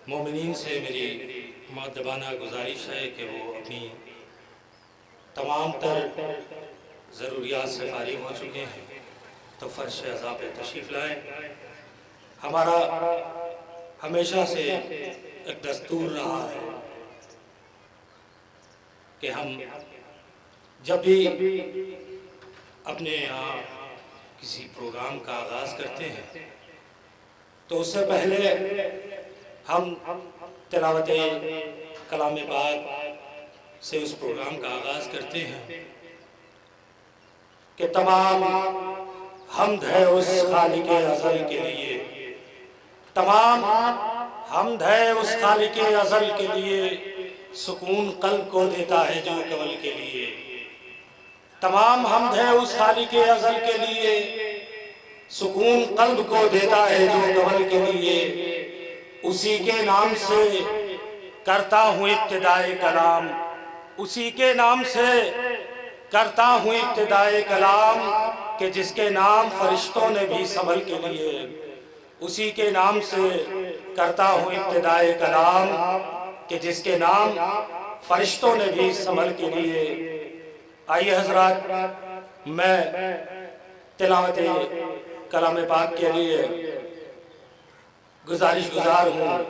مومنین سے میری مؤدبانہ گزارش ہے کہ وہ اپنی تمام تر ضروریات سے فارغ ہو چکے ہیں تو فرش عزا پہ تشریف لائیں۔ ہمارا ہمیشہ سے ایک دستور رہا ہے کہ ہم جب بھی اپنے یہاں کسی پروگرام کا آغاز کرتے ہیں تو اس سے پہلے ہم تلاوت کلام پاک سے اس پروگرام کا آغاز کرتے ہیں کہ تمام حمد ہے اس خالق ازل کے لیے، تمام حمد ہے اس خالق ازل کے لیے، سکون قلب کو دیتا ہے جو کول کے لیے، تمام حمد ہے اس خالق ازل کے لیے، سکون قلب کو دیتا ہے جو کول کے لیے، اسی کے نام سے کرتا ہوں ابتدائے کلام، اسی کے نام سے کرتا ہوں ابتدائے کلام کہ جس کے نام فرشتوں نے بھی سنبھل کے لیے، اسی کے نام سے کرتا ہوں ابتدائے کلام کہ جس کے نام فرشتوں نے بھی سنبھل کے لیے۔ آئیے حضرات، میں تلاوت کلام پاک کے لیے گزارش گزار ہوں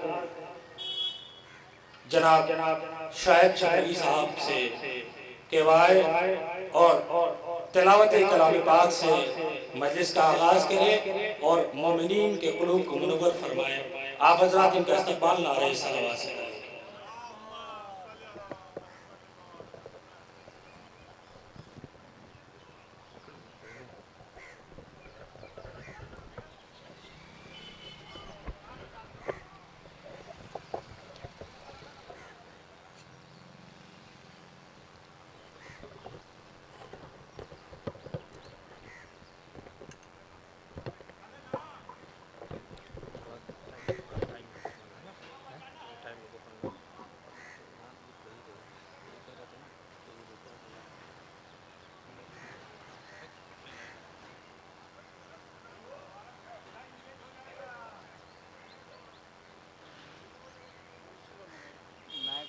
جناب شاہد شہری صاحب سے کہ وہ آئے اور تلاوت کلام پاک سے مجلس کا آغاز کریں اور مومنین کے قلوب کو منور فرمائیں۔ آپ حضرات ان کا استقبال نعرہ صلوات سے کریں۔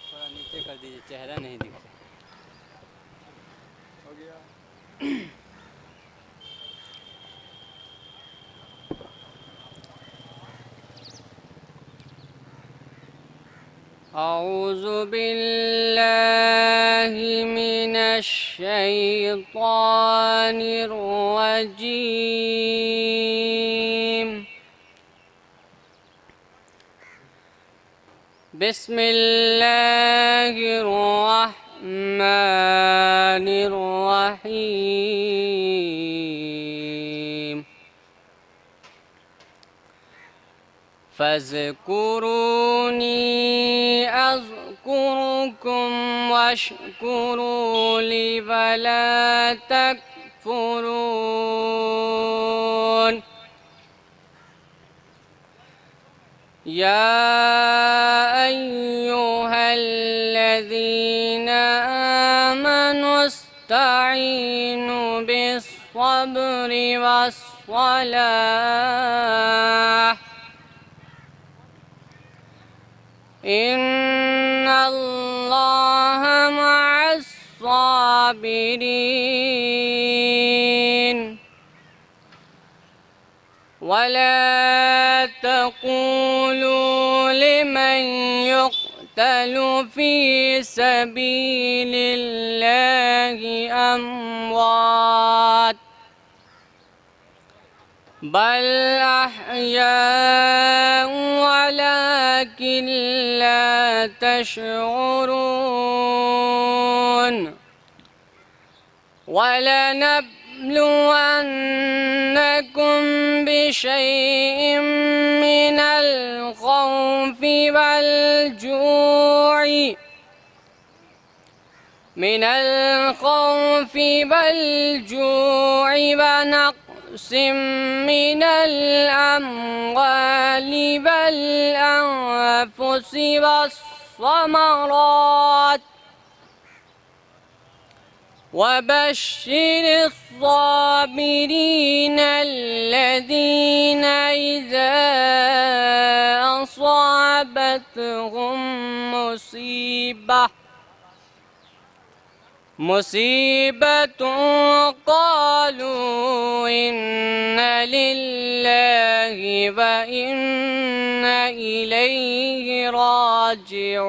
تھوڑا نیچے کر دیجئے، چہرہ نہیں دکھ رہا ہو گیا۔ اعوذ باللہ من الشیطان الرجیم، بسم اللہ الرحمن الرحیم، فاذکرونی اذکرکم واشکروا لی ولا تکفرون۔ یا ایہا الذین آمنوا استعینوا بالصبر والصلاة ان اللہ مع الصابرین، ولا تقولوا لمن يقتل في سبيل الله أموات بل أحياء ولكن لا تشعرون۔ ولنبلونكم بشيء من الخوف والجوع ونقص من الأموال والأنفس والثمرات وبشر الصابرين الذين إذا أصابهم أصابتهم مصيبة قالوا إنا لله وإنا إليه راجعون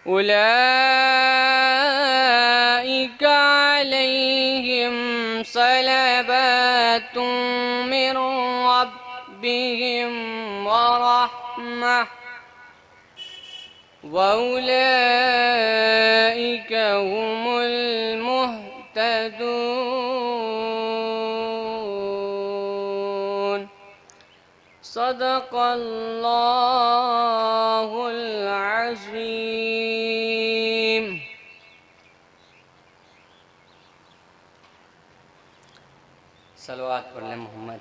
أولئك عليهم صلوات من ربهم ورحمة وأولئك هم المهتدون صدق الله العظيم. صلوات پڑھ لیں محمد.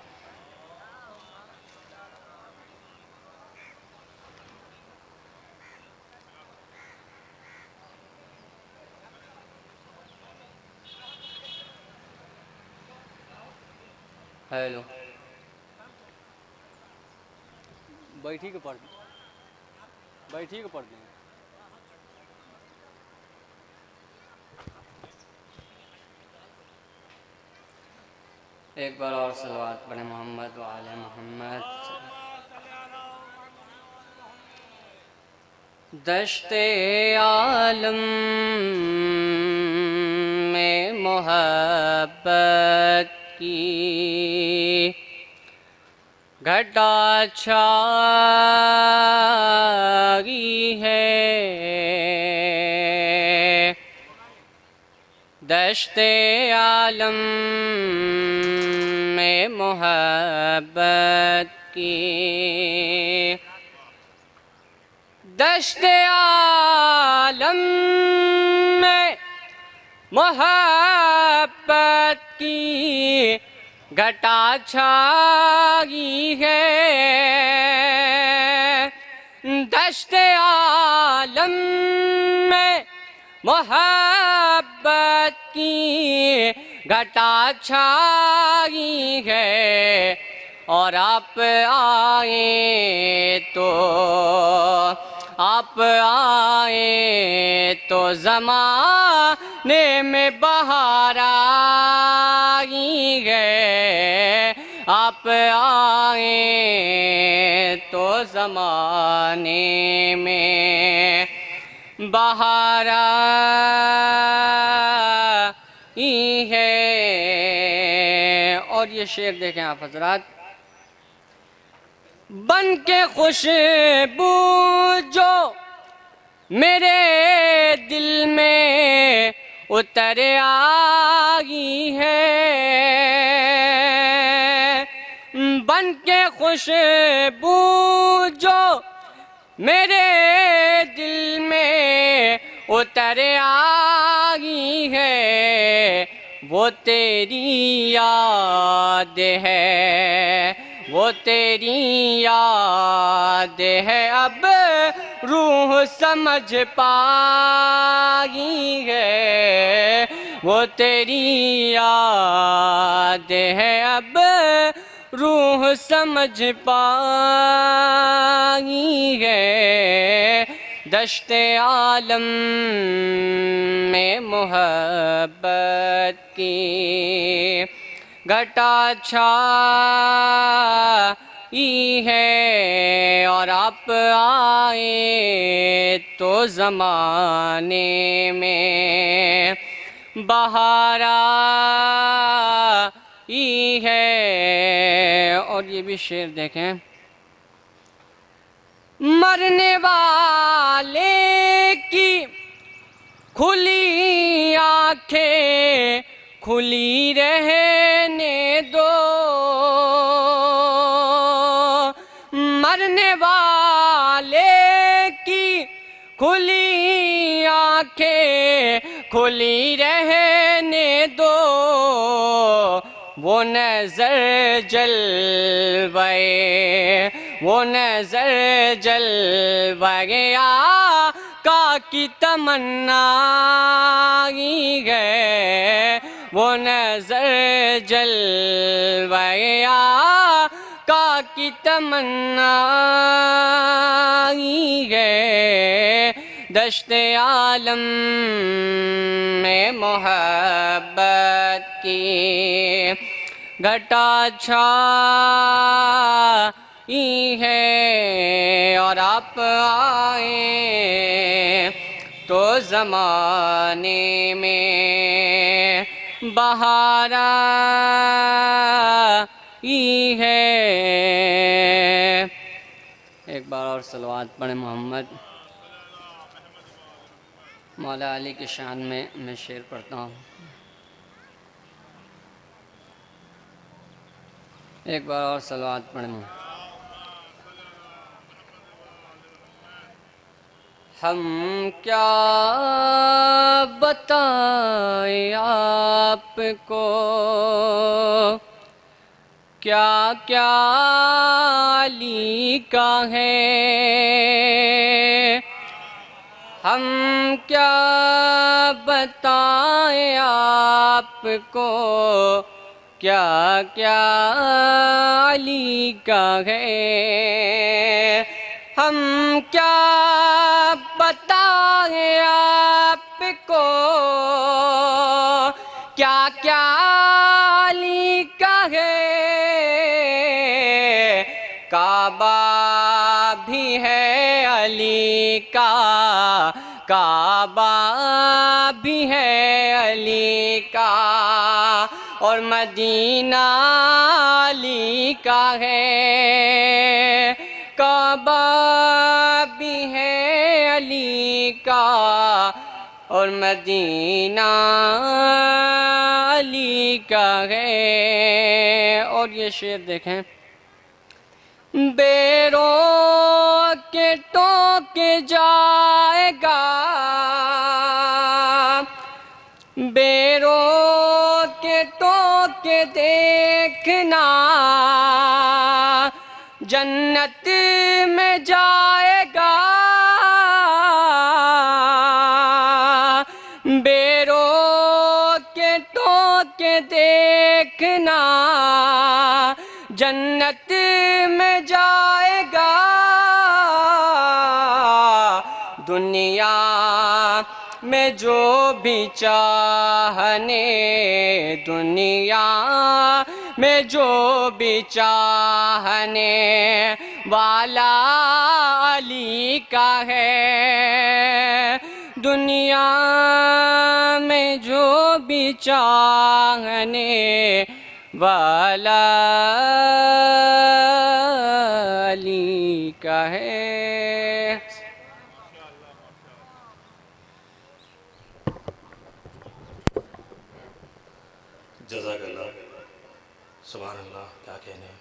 ہیلو بیٹھی کے پڑھ دیں. ایک بار اور صلوات پڑھیں محمد وآل محمد. دشت عالم میں محبت کی گھٹا چھائی ہے. دشت عالم میں محبت کی دشت عالم میں محبت کی گھٹا چھائی ہے. دشت عالم میں محبت کی گھٹا چھائی ہے. اور آپ آئے تو زمانے میں بہار آئی ہے. آپ آئے تو زمانے میں بہار آئی ہے. اور یہ شعر دیکھیں آپ حضرات. بن کے خوشبو جو میرے دل میں اتر آئی ہے. بن کے خوشبو جو میرے دل میں اتر آئی ہے. وہ تیری یاد ہے وہ تیری یاد ہے اب روح سمجھ پائی ہے. وہ تیری یاد ہے اب روح سمجھ پائی ہے. دشت عالم میں محبت کی گھٹا چھائی ہے. اور آپ آئے تو زمانے میں بہار آئی ہے. اور یہ بھی شعر دیکھیں. مرنے والے کی کھلی آنکھیں کھلی رہنے دو. مرنے والے کی کھلی آنکھیں کھلی رہنے دو. وہ نظر جلوے آقا کی تمنا ہے. وہ نظر جلوے آقا کی تمنا ہے دشت عالم میں محبت کی گھٹا چھائی ہے اور آپ آئیں تو زمانے میں بہار آئی ہے۔ ایک بار اور صلوات پڑھیں محمد۔ مولا علی کی شان میں شعر پڑھتا ہوں۔ ایک بار اور صلوات پڑھیں محمد۔ ہم کیا بتائیں آپ کو کیا کیا علی کا ہے، ہم کیا بتائیں آپ کو کیا کیا علی کا ہے، ہم کیا بتائیں آپ کو کیا کیا علی کا ہے۔ کعبہ بھی ہے علی کا، کعبہ بھی ہے علی کا، اور مدینہ علی کا ہے۔ کعبہ بھی ہے علی کا اور مدینہ علی کا ہے۔ اور یہ شعر دیکھیں، بے روک کے ٹوک جائے گا، بے روک کے ٹوک دیکھنا، جنت میں جائے گا، بے روک کے ٹوک دیکھنا، جنت میں جائے گا۔ دنیا میں جو بھی چاہنے، دنیا میں جو بھی چاہنے والا علی کا ہے، دنیا میں جو بھی چاہنے والا علی کا ہے۔ جزاک اللہ، سبحان اللہ، کیا کہنے ہیں۔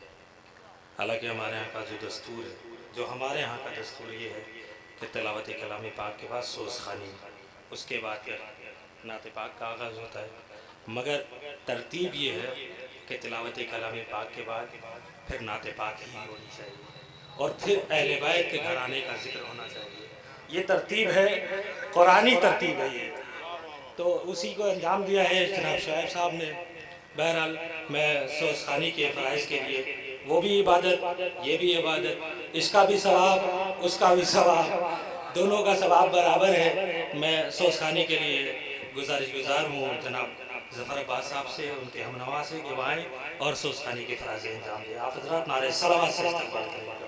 حالانکہ ہمارے یہاں کا جو دستور ہے، جو ہمارے یہاں کا دستور یہ ہے کہ تلاوت کلام پاک کے بعد سوز خوانی، اس کے بعد نعت پاک کا آغاز ہوتا ہے، مگر ترتیب یہ ہے کہ تلاوت کلام پاک کے بعد پھر نعت پاک ہی ہونی چاہیے، اور پھر اہل بیت کے گھرانے کا ذکر ہونا چاہیے۔ یہ ترتیب ہے، قرآنی ترتیب ہے یہ، تو اسی کو انجام دیا ہے جناب شعیب صاحب نے۔ بہرحال میں سوز خوانی کے فرائض کے لیے، وہ بھی عبادت، یہ بھی عبادت، اس کا بھی ثواب، اس کا بھی ثواب، دونوں کا ثواب برابر ہے۔ میں سوز خوانی کے لیے گزار ہوں جناب ظفر عباس صاحب سے، ان کے ہمنوا سے کہ وہ آئیں اور سوز خوانی کے فرائض انجام دیں۔ آپ حضرات نعرہ صلوات سے استقبال کریں۔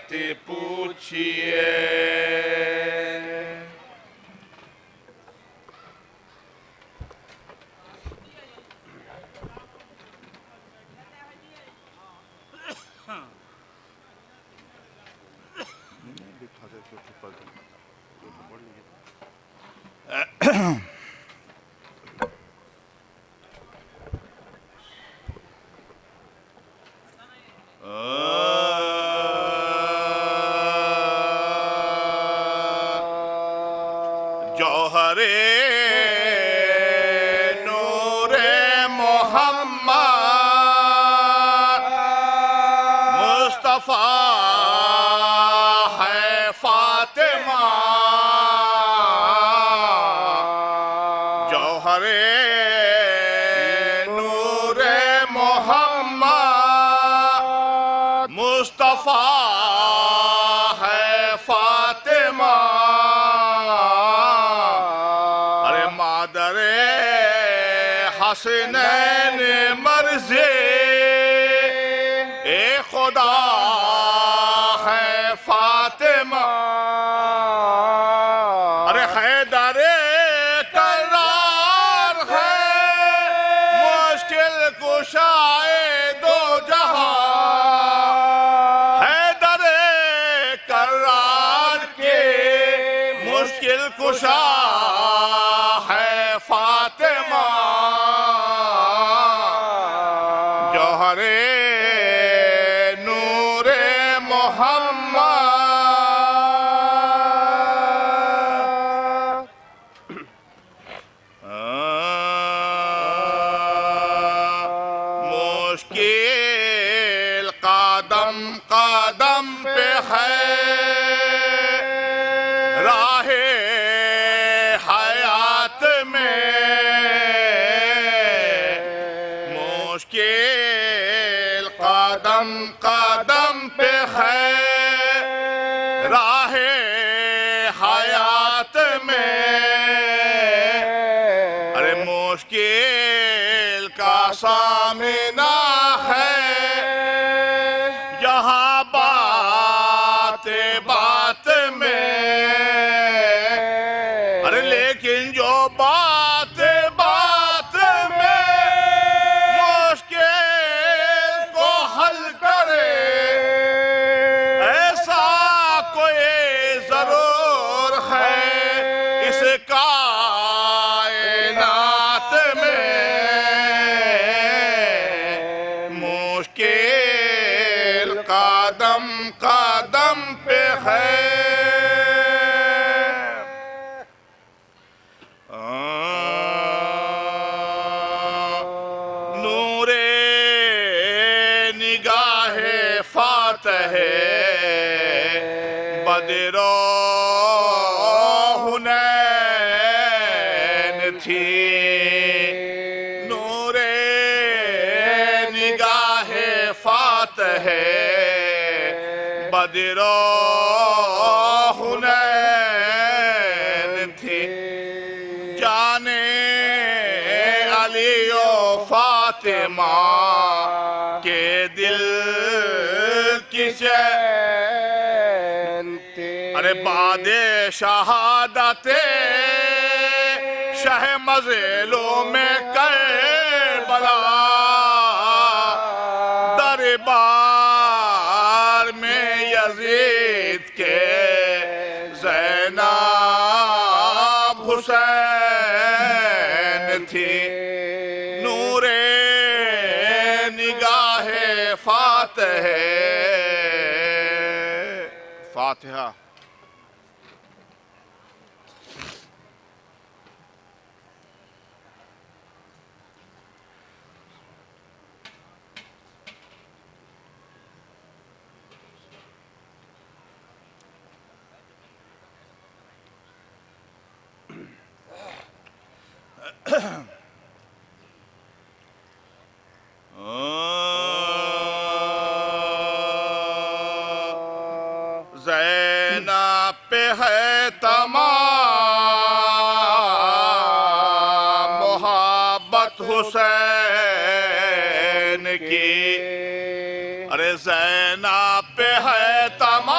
حقیقت پوچھیے جوہر نور محمد مصطفیٰ ہے فاطمہ جوہر نور محمد مصطفیٰ ہے فاطمہ حسنین مرضی اے خدا ہے فاطمہ ارے حیدر کرار ہے مشکل کشائے دو جہاں حیدر کرار کے مشکل کشا ہے فاطمہ نور محمد مشکل قدم قدم پہ ہے راہ حیات میں مشکل قدم قدم پہ ہے راہ حیات میں ارے مشکل کا سامنا ہے یہاں بات بات میں ارے لیکن جو بات بات میں کائنات میں مشکل قدم قدم پہ ہے نور نگاہ فاتح بدر نور نگاہ فاتح بدر حنین تھی جانے علی و فاطمہ کے دل کی چین تھی ارے بعد شہادت شہ مظلوم کربلا دربار میں یزید کے زینب حسین تھی نور نگاہ فاتح فاتحہ زینب پہ ہے تمام محبت حسین کی ارے زینب پہ ہے تمام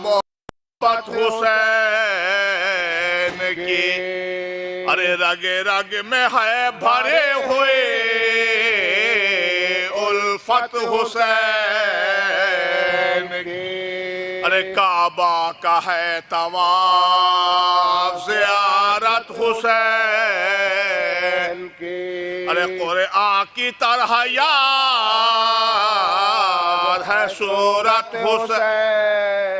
محبت حسین کی ارے رگ رگ میں ہے بھرے ہوئے الفت حسین کی ارے کعبہ کا ہے طواف زیارت حسین کی ارے قرآن کی طرح یاد ہے صورت حسین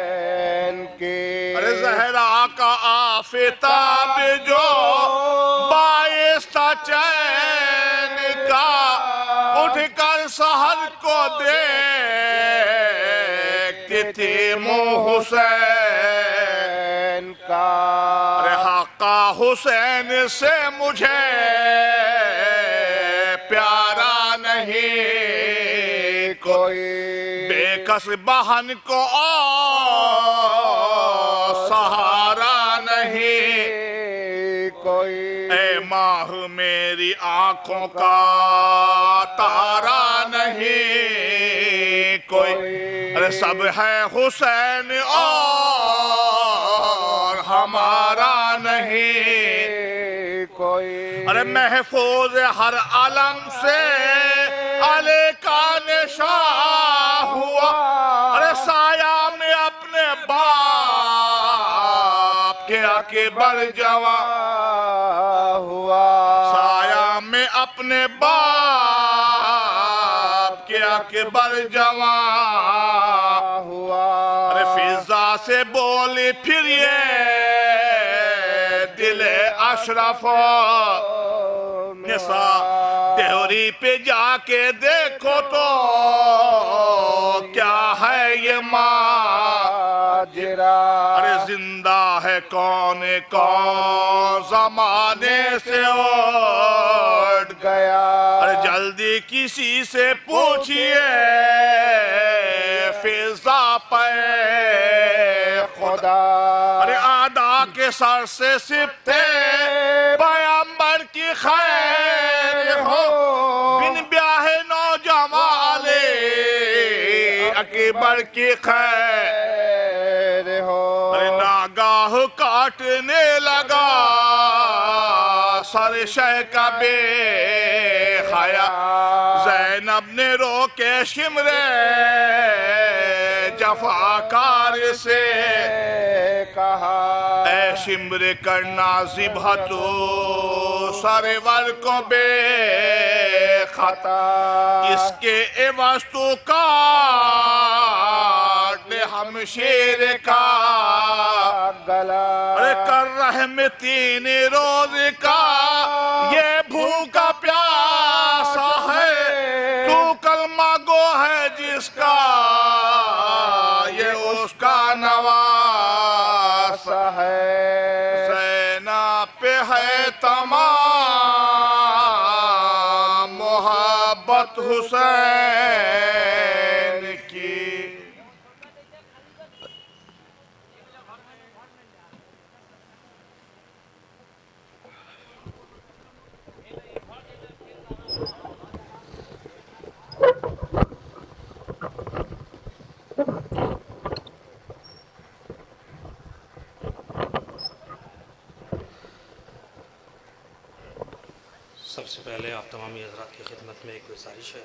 کی ارے زہرا کا آفتاب جو باعث تھا چین کا اٹھ کر سحر کو دیکھتی تھی منہ حسین کا ارے حقا حسین سے مجھے پیارا نہیں کوئی بے کس بہن کو اور سہارا نہیں کوئی اے ماہ میری آنکھوں کا تارا نہیں کوئی ارے سب ہے حسین اور ہمارا نہیں کوئی ارے محفوظ ہر عالم سے علی کا نشاں ہوا ارے سایہ میں اپنے باپ کے اکبر جواں ہوا سایہ میں اپنے باپ کے اکبر جواں ہوا ارے فضا سے بولی پھر یہ دل اشرف نساء دیوری پہ جا کے دیکھو تو کیا ہے یہ ماجرا ارے زندہ ہے کون زمانے سے اٹھ گیا ارے جلدی کسی سے پوچھئے فضا پہ خدا ارے آدھا کے سر سے سپتے پیغمبر کی خیر ہو بن بیاہ نوجوان اکبر کی خیر ہو ارے ناگاہ کاٹنے لگا سر شہ کا بے حیا زینب نے رو کے شمرے جفاکار سے کہا اے شمر کرنا ذبحتو سرور کو بے خطا اس کے عوض تو کاٹ لے ہم شیر کا گلا ارے کر رحم 3 روز کا یہ بھوکا پیاسا ہے تو کلمہ گو ہے جس کا یہ اس کا نواسا ہے زینب پہ ہے تمام محبت حسین کی سب سے پہلے آپ تمامی حضرات کی خدمت میں ایک گزارش ہے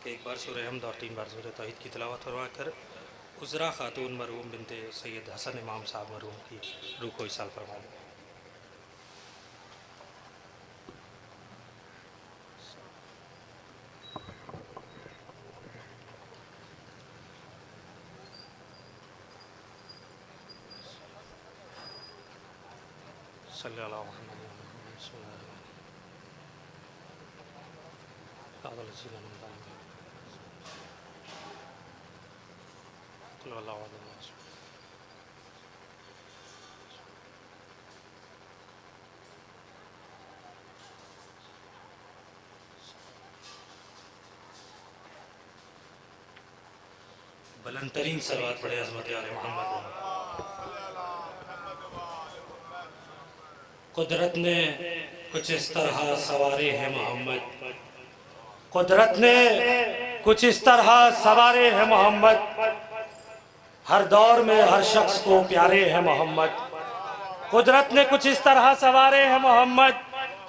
کہ ایک بار سورہ حمد اور 3 بار سورہ توحید کی تلاوت فرما کر عذرا خاتون مرحوم بنت سید حسن امام صاحب مرحوم کی روح کو ایصال فرمائیں۔ صلی اللہ علیہ وسلم بسم اللہ بلند ترین صلوات پڑھے عظمت آل محمد۔ قدرت نے کچھ اس طرح سوارے ہیں محمد، قدرت نے کچھ اس طرح سوارے ہیں محمد، ہر دور میں ہر شخص کو پیارے ہیں محمد۔ قدرت نے کچھ اس طرح سوارے ہیں محمد،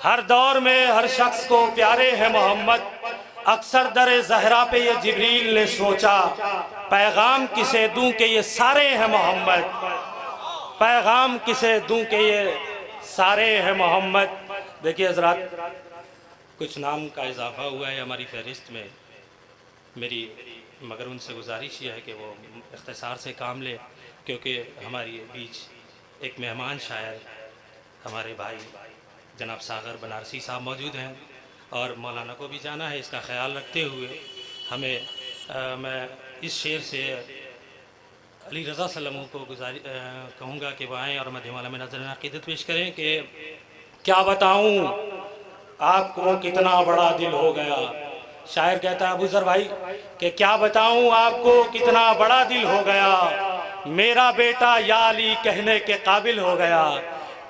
ہر دور میں ہر شخص کو پیارے ہیں محمد۔ اکثر در زہرا پہ یہ جبریل نے سوچا، پیغام کسے دوں کہ یہ سارے ہیں محمد، پیغام کسے دوں کہ یہ سارے ہیں محمد۔ دیکھیے حضرات، کچھ نام کا اضافہ ہوا ہے ہماری فہرست میں، میری مگر ان سے گزارش یہ ہے کہ وہ اختصار سے کام لے، کیونکہ ہماری بیچ ایک مہمان شاعر ہمارے بھائی جناب ساغر بنارسی صاحب موجود ہیں، اور مولانا کو بھی جانا ہے۔ اس کا خیال رکھتے ہوئے ہمیں میں اس شعر سے علی رضا صلی اللہ علیہ وسلم کو کہوں گا کہ وہ آئیں اور مدھیہ والا میں نظر عقیدت پیش کریں کہ کیا بتاؤں آپ کو کتنا بڑا دل ہو گیا۔ شاعر کہتا ہے ابو ذر بھائی کہ کیا بتاؤں آپ کو کتنا بڑا دل ہو گیا، میرا بیٹا یا علی کہنے کے قابل ہو گیا۔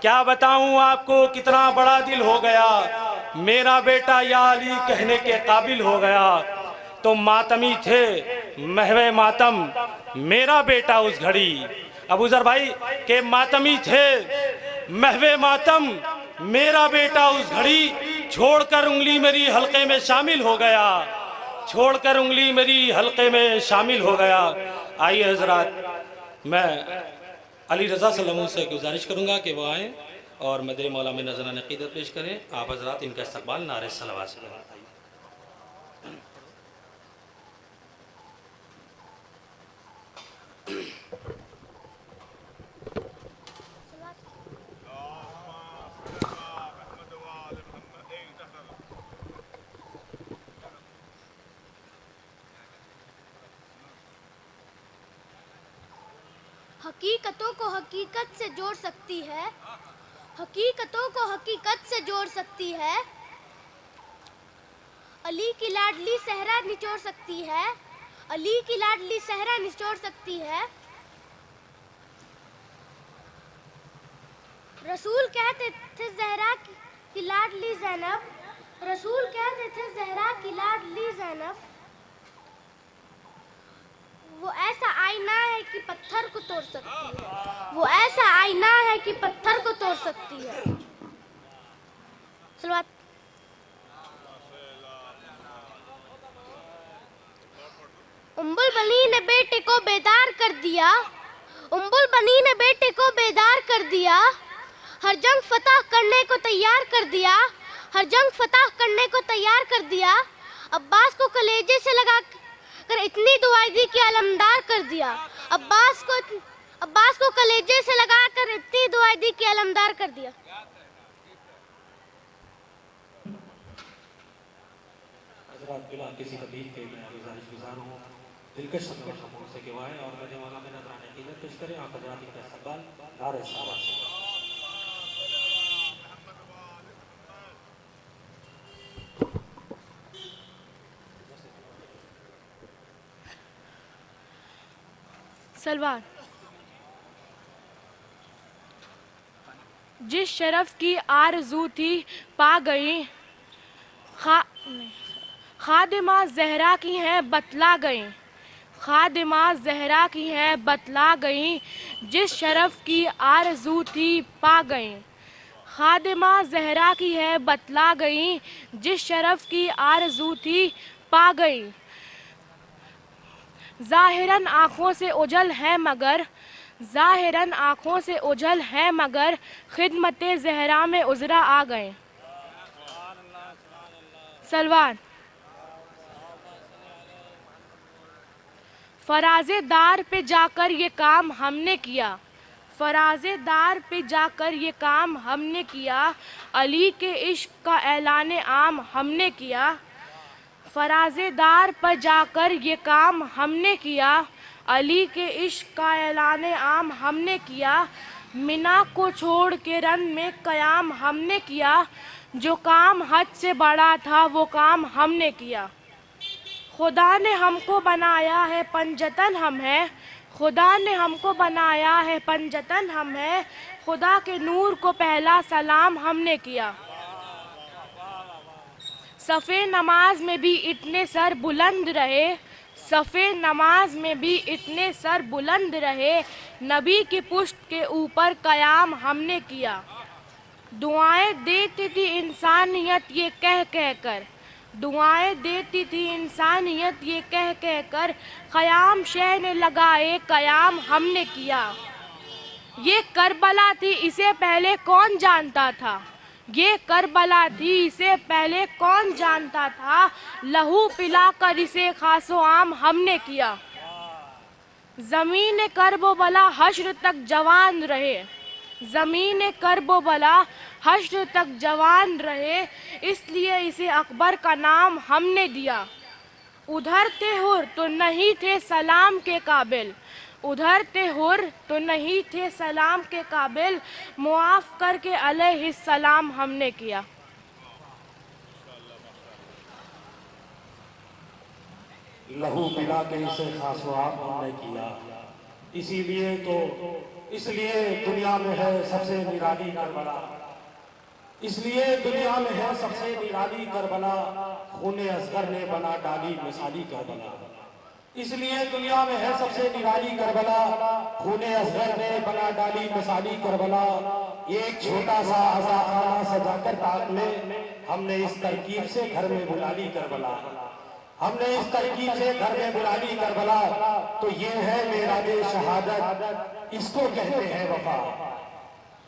کیا بتاؤں آپ کو کتنا بڑا دل ہو گیا، میرا بیٹا یا علی کہنے کے قابل ہو گیا۔ تو ماتمی تھے محو ماتم میرا بیٹا اس گھڑی، ابو ذر بھائی کہ ماتمی تھے محو ماتم میرا بیٹا اس گھڑی، چھوڑ کر انگلی میری حلقے میں شامل ہو گیا، چھوڑ کر انگلی میری حلقے میں شامل ہو گیا۔ آئیے حضرات، میں علی رضا صلی اللہ علیہ وسلم سے گزارش کروں گا کہ وہ آئیں اور مدر مولا میں نذرانہ عقیدت پیش کریں۔ آپ حضرات ان کا استقبال نعرہ صلوات سے کریں۔ حقیقتوں کو حقیقت سے جوڑ سکتی ہے، حقیقتوں کو حقیقت سے جوڑ سکتی ہے، علی کی لاڈلی صحرا نچوڑ سکتی ہے، علی کی لاڈلی صحرا نچوڑ سکتی ہے۔ رسول کہتے تھے زہرا کی لاڈلی زینب، رسول کہتے تھے زہرا کی لاڈلی زینب، وہ ایسا آئینہ ہے کہ پتھر کو توڑ سکتی ہے، وہ ایسا آئینہ ہے کہ پتھر کو توڑ سکتی ہے۔ صلوات۔ ام البنین نے بیٹے کو بیدار کر دیا، ام البنین نے بیٹے کو بیدار کر دیا، ہر جنگ فتح کرنے کو تیار کر دیا، ہر جنگ فتح کرنے کو تیار کر دیا، عباس کو کلیجے سے لگا کر اتنی دعائیں دی کہ علمدار کر دیا، عباس کو کلیجے سے لگا کر اتنی دعائیں دی کہ علمدار کر دیا۔ حضرات بلا کسی تبدیل کے میں گزارش گزار ہوں دلکش خبر خبروں سے گوائیں اور مدھیہ والا میں نذرانہ عقیدت پیش کریں۔ آپ حضرات ان کا استقبال نعرہ صلوات سے کریں۔ سلوان۔ جس شرف کی آرزو تھی پا گئی، خادمہ زہرا کی ہیں بتلا گئیں، خادمہ زہرا کی ہیں بتلا گئیں، جس شرف کی آرزو تھی پا گئیں، خادمہ زہرا کی ہے بتلا گئیں، جس شرف کی آرزو تھی پا گئیں۔ ظاہراً آنکھوں سے اوجھل ہے مگر، ظاہراً آنکھوں سے اوجھل ہے مگر، خدمت زہرا میں عذرا آ گئے۔ سلوان۔ فراز دار پہ جا کر یہ کام ہم نے کیا، فراز دار پہ جا کر یہ کام ہم نے کیا، علی کے عشق کا اعلان عام ہم نے کیا، فراز دار پر جا کر یہ کام ہم نے کیا، علی کے عشق کا اعلان عام ہم نے کیا، منا کو چھوڑ کے رن میں قیام ہم نے کیا، جو کام حد سے بڑا تھا وہ کام ہم نے کیا۔ خدا نے ہم کو بنایا ہے پنجتن ہم ہیں، خدا نے ہم کو بنایا ہے پنجتن ہم ہیں، خدا کے نور کو پہلا سلام ہم نے کیا۔ صفے نماز میں بھی اتنے سر بلند رہے، صفے نماز میں بھی اتنے سر بلند رہے، نبی کی پشت کے اوپر قیام ہم نے کیا۔ دعائیں دیتی تھی انسانیت یہ کہہ کہہ کر، دعائیں دیتی تھی انسانیت یہ کہہ کہہ کر، قیام شہ نے لگائے قیام ہم نے کیا۔ یہ کربلا تھی اسے پہلے کون جانتا تھا، یہ کربلا تھی اسے پہلے کون جانتا تھا، لہو پلا کر اسے خاص و عام ہم نے کیا۔ زمین کرب و بلا حشر تک جوان رہے، زمین کرب و بلا حشر تک جوان رہے، اس لیے اسے اکبر کا نام ہم نے دیا۔ ادھر تھے حر تو نہیں تھے سلام کے قابل، ادھر تھے حر تو نہیں تھے سلام کے قابل، معاف کر کے علیہ السلام ہم نے کیا۔ لہو پلا کے اسے خاص و عام ہم نے کیا، اس لیے دنیا میں ہے سب سے نرالی کربلا، اس لیے دنیا میں ہے سب سے نرالی کربلا، خون اصغر نے بنا ڈالی مثالی کربلا، اس لیے دنیا میں ہے سب سے نرالی کربلا، خون اصغر نے بنا ڈالی مثالی کربلا، ایک چھوٹا سا عزاخانہ سجا کر تاک میں ہم نے اس ترکیب سے گھر میں بلا لی کربلا، ہم نے اس ترکیب سے گھر میں بلا لی کربلا، تو یہ ہے معراج شہادت، اس کو کہتے ہیں وفا،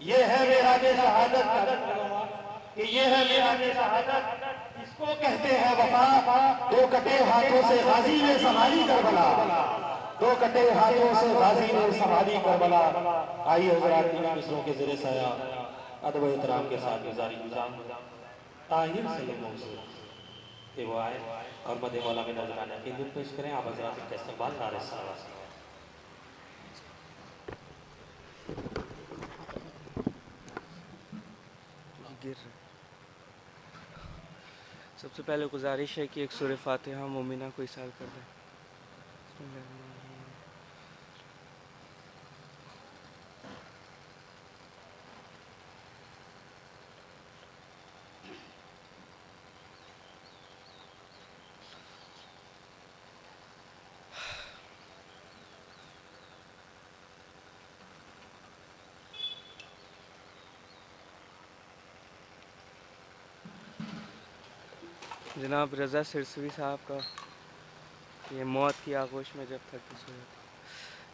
یہ ہے معراج شہادت، کہ یہ ہے معراج شہادت، اس کو کہتے ہیں وفا، دو کٹے ہاتھوں سے غازی نے سنبھالی کربلا، دو کٹے ہاتھوں سے غازی نے سنبھالی کربلا۔ آئیے حضرات تین مصروں کے زیر سایہ ادب و احترام کے ساتھ گزاری گزام طاہر سے یہ موضوع کہ وہ آئے اور مدِ مولا میں نظرانہ کی دل پیش کریں، آپ حضرات کے استقبال نعرہ صلوات۔ سب سے پہلے گزارش ہے کہ ایک سورہ فاتحہ مومنہ کو اِرسال کر دیں۔ بسم اللہ الرحمن الرحیم۔ جناب رضا سرسوی صاحب کا یہ موت کی آغوش میں جب تک سو جاتی،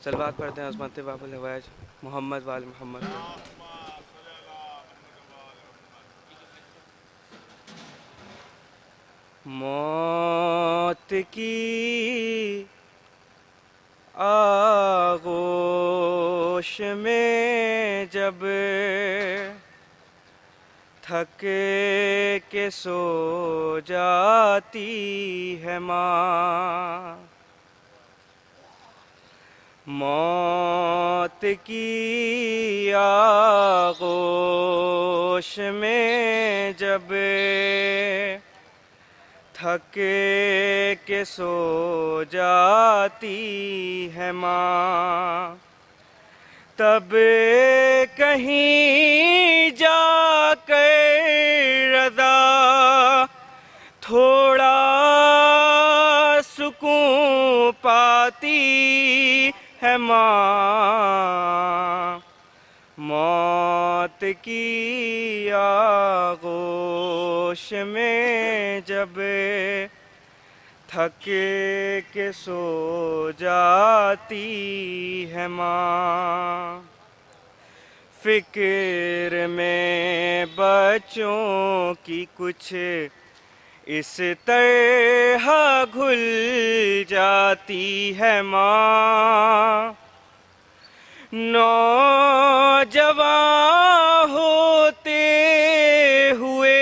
صلوات پڑھتے ہیں عظمت باب الحوائج محمد وآل محمد۔ موت کی آغوش میں جب تھک کے سو جاتی ہے ماں، موت کی آغوش میں جب تھک کے سو جاتی ہے ماں، تب کہیں جا کر رضا تھوڑا سکون پاتی ہے ماں، موت کی آغوش میں جب تھک کے سو جاتی ہے ماں، فکر میں بچوں کی کچھ اس طرح گھل جاتی ہے ماں، نوجوان ہوتے ہوئے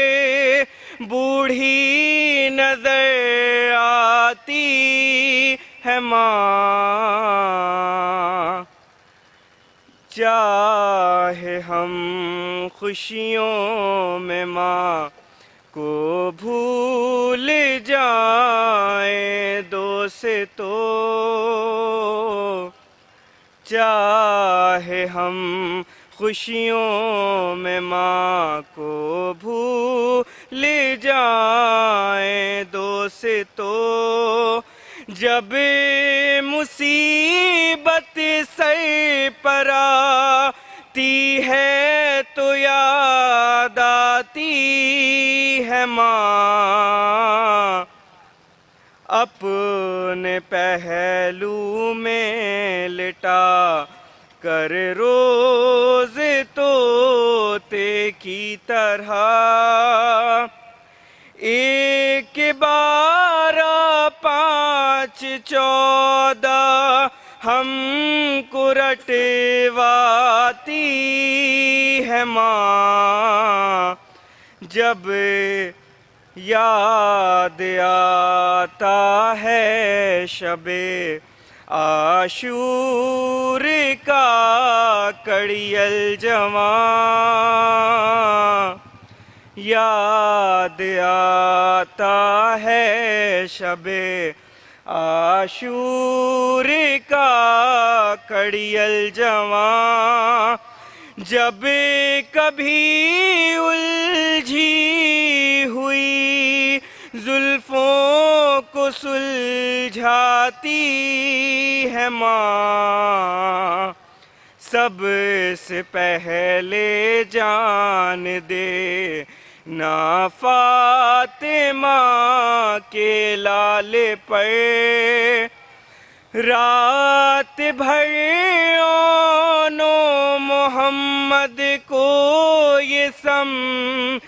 بوڑھی نظر آتی ہے ماں، چاہے ہم خوشیوں میں ماں کو بھول جائیں دوستو، چاہے ہم خوشیوں میں ماں کو بھول لے جائیں دوستو، جب مصیبت سر پر آتی ہے تو یاد آتی ہے ماں، اپنے پہلو میں لٹا کر روز طوطے کی طرح، ایک 12 5 14 ہم کو رٹواتی ہے ماں، جب یاد آتا ہے شب عاشور کا کڑی الجواں، یاد آتا ہے شب عاشور کا کڑی الجواں، جب کبھی الجھی ہوئی زلفوں کو سلجھاتی ہے ماں، سب سے پہلے جان دے نا فاطمہ کے لالے پر، رات بھر اونو محمد کو یہ سمجھاتی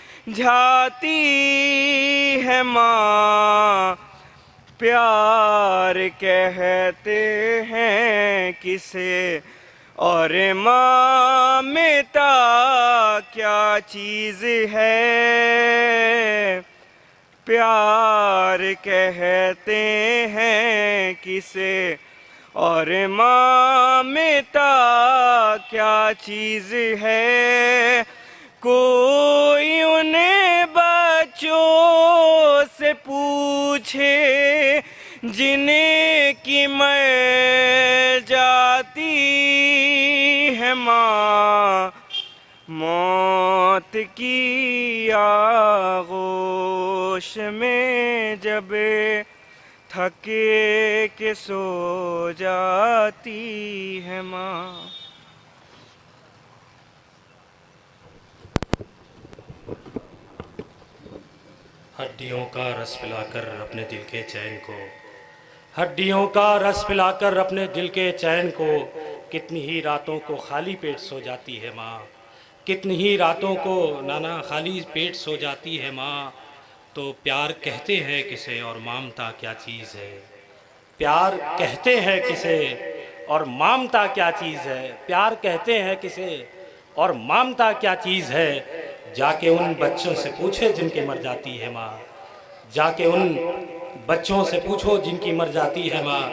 ہے ماں، پیار کہتے ہیں کسے اور مامتا کیا چیز ہے، پیار کہتے ہیں کسے اور مامتا کیا چیز ہے، کوئی انہیں بچوں سے پوچھے جنہیں کی مر جاتی ہے ماں، موت کی آغوش میں جب تھکے کے سو جاتی ہے ماں۔ ہڈیوں کا رس پلا کر اپنے دل کے چین کو، ہڈیوں کا رس پلا کر اپنے دل کے چین کو، کتنی ہی راتوں کو خالی پیٹ سو جاتی ہے ماں، کتنی ہی راتوں کو نانا خالی پیٹ سو جاتی ہے ماں، تو پیار کہتے ہیں کسے اور مامتا کیا چیز ہے، پیار کہتے ہیں کسے اور مامتا کیا چیز ہے، پیار کہتے ہیں کسے اور مامتا کیا چیز ہے، جا کے ان بچوں سے پوچھے جن کی مر جاتی ہے ماں، جا کے ان بچوں سے پوچھو جن کی مر جاتی ہے ماں۔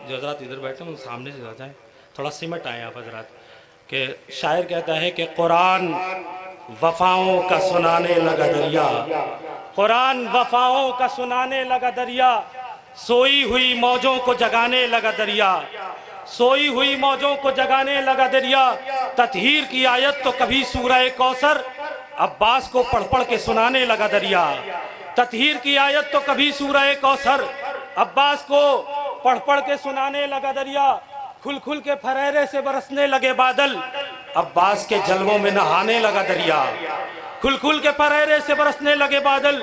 جو حضرات ادھر بیٹھے ہیں سامنے سے جائیں، تھوڑا سمٹ آئیں آپ حضرات، کہ شاعر کہتا ہے کہ قرآن وفاؤں کا سنانے لگا دریا، قرآن وفاؤں کا سنانے لگا دریا، سوئی ہوئی موجوں کو جگانے لگا دریا، سوئی ہوئی موجوں کو جگانے لگا دریا، تطہیر کی آیت تو کبھی سورہ کوثر عباس کو پڑھ پڑھ کے سنانے لگا دریا، تطہیر کی آیت تو کبھی سورہ کوثر عباس کو پڑھ پڑھ کے سنانے لگا دریا، کھل کھل کے پھریرے سے برسنے لگے بادل، عباس کے جلووں میں نہانے لگا دریا، کھل کھل کے پھریرے سے برسنے لگے بادل،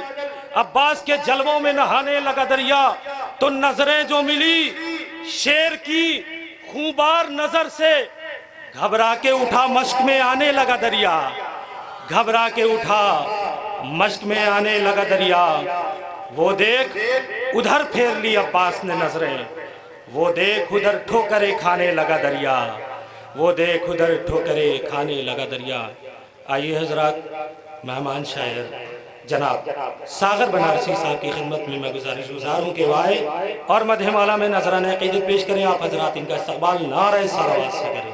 عباس کے جلووں میں نہانے لگا دریا، تو نظریں جو ملی شیر کی خوبار نظر سے، گھبرا کے اٹھا مشق میں آنے لگا دریا، گھبرا کے اٹھا مشق میں آنے لگا دریا، وہ دیکھ ادھر پھیر لی عباس نے نظریں، وہ دیکھ ادھر ٹھوکریں کھانے لگا دریا، وہ دیکھ ادھر ٹھوکریں کھانے لگا دریا۔ آئیے حضرات، مہمان شاعر جناب ساغر بنارسی صاحب کی خدمت میں گزارش گزار ہوں کہ وہ آئے اور مدح مالا میں نذرانہ عقیدت پیش کریں۔ آپ حضرات ان کا استقبال نعرہ صلوات سے کریں۔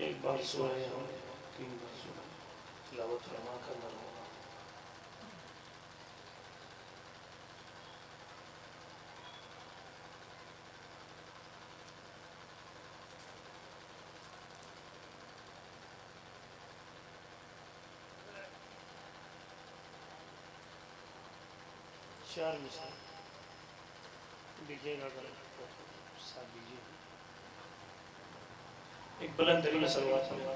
ایک بار سورہ ہم 3 بار سورہ تلاوت فرما کر مرحوم چار مثال دیکھیے گا اگر ساتھ دیجیے ایک بلند ترین صلوات فرما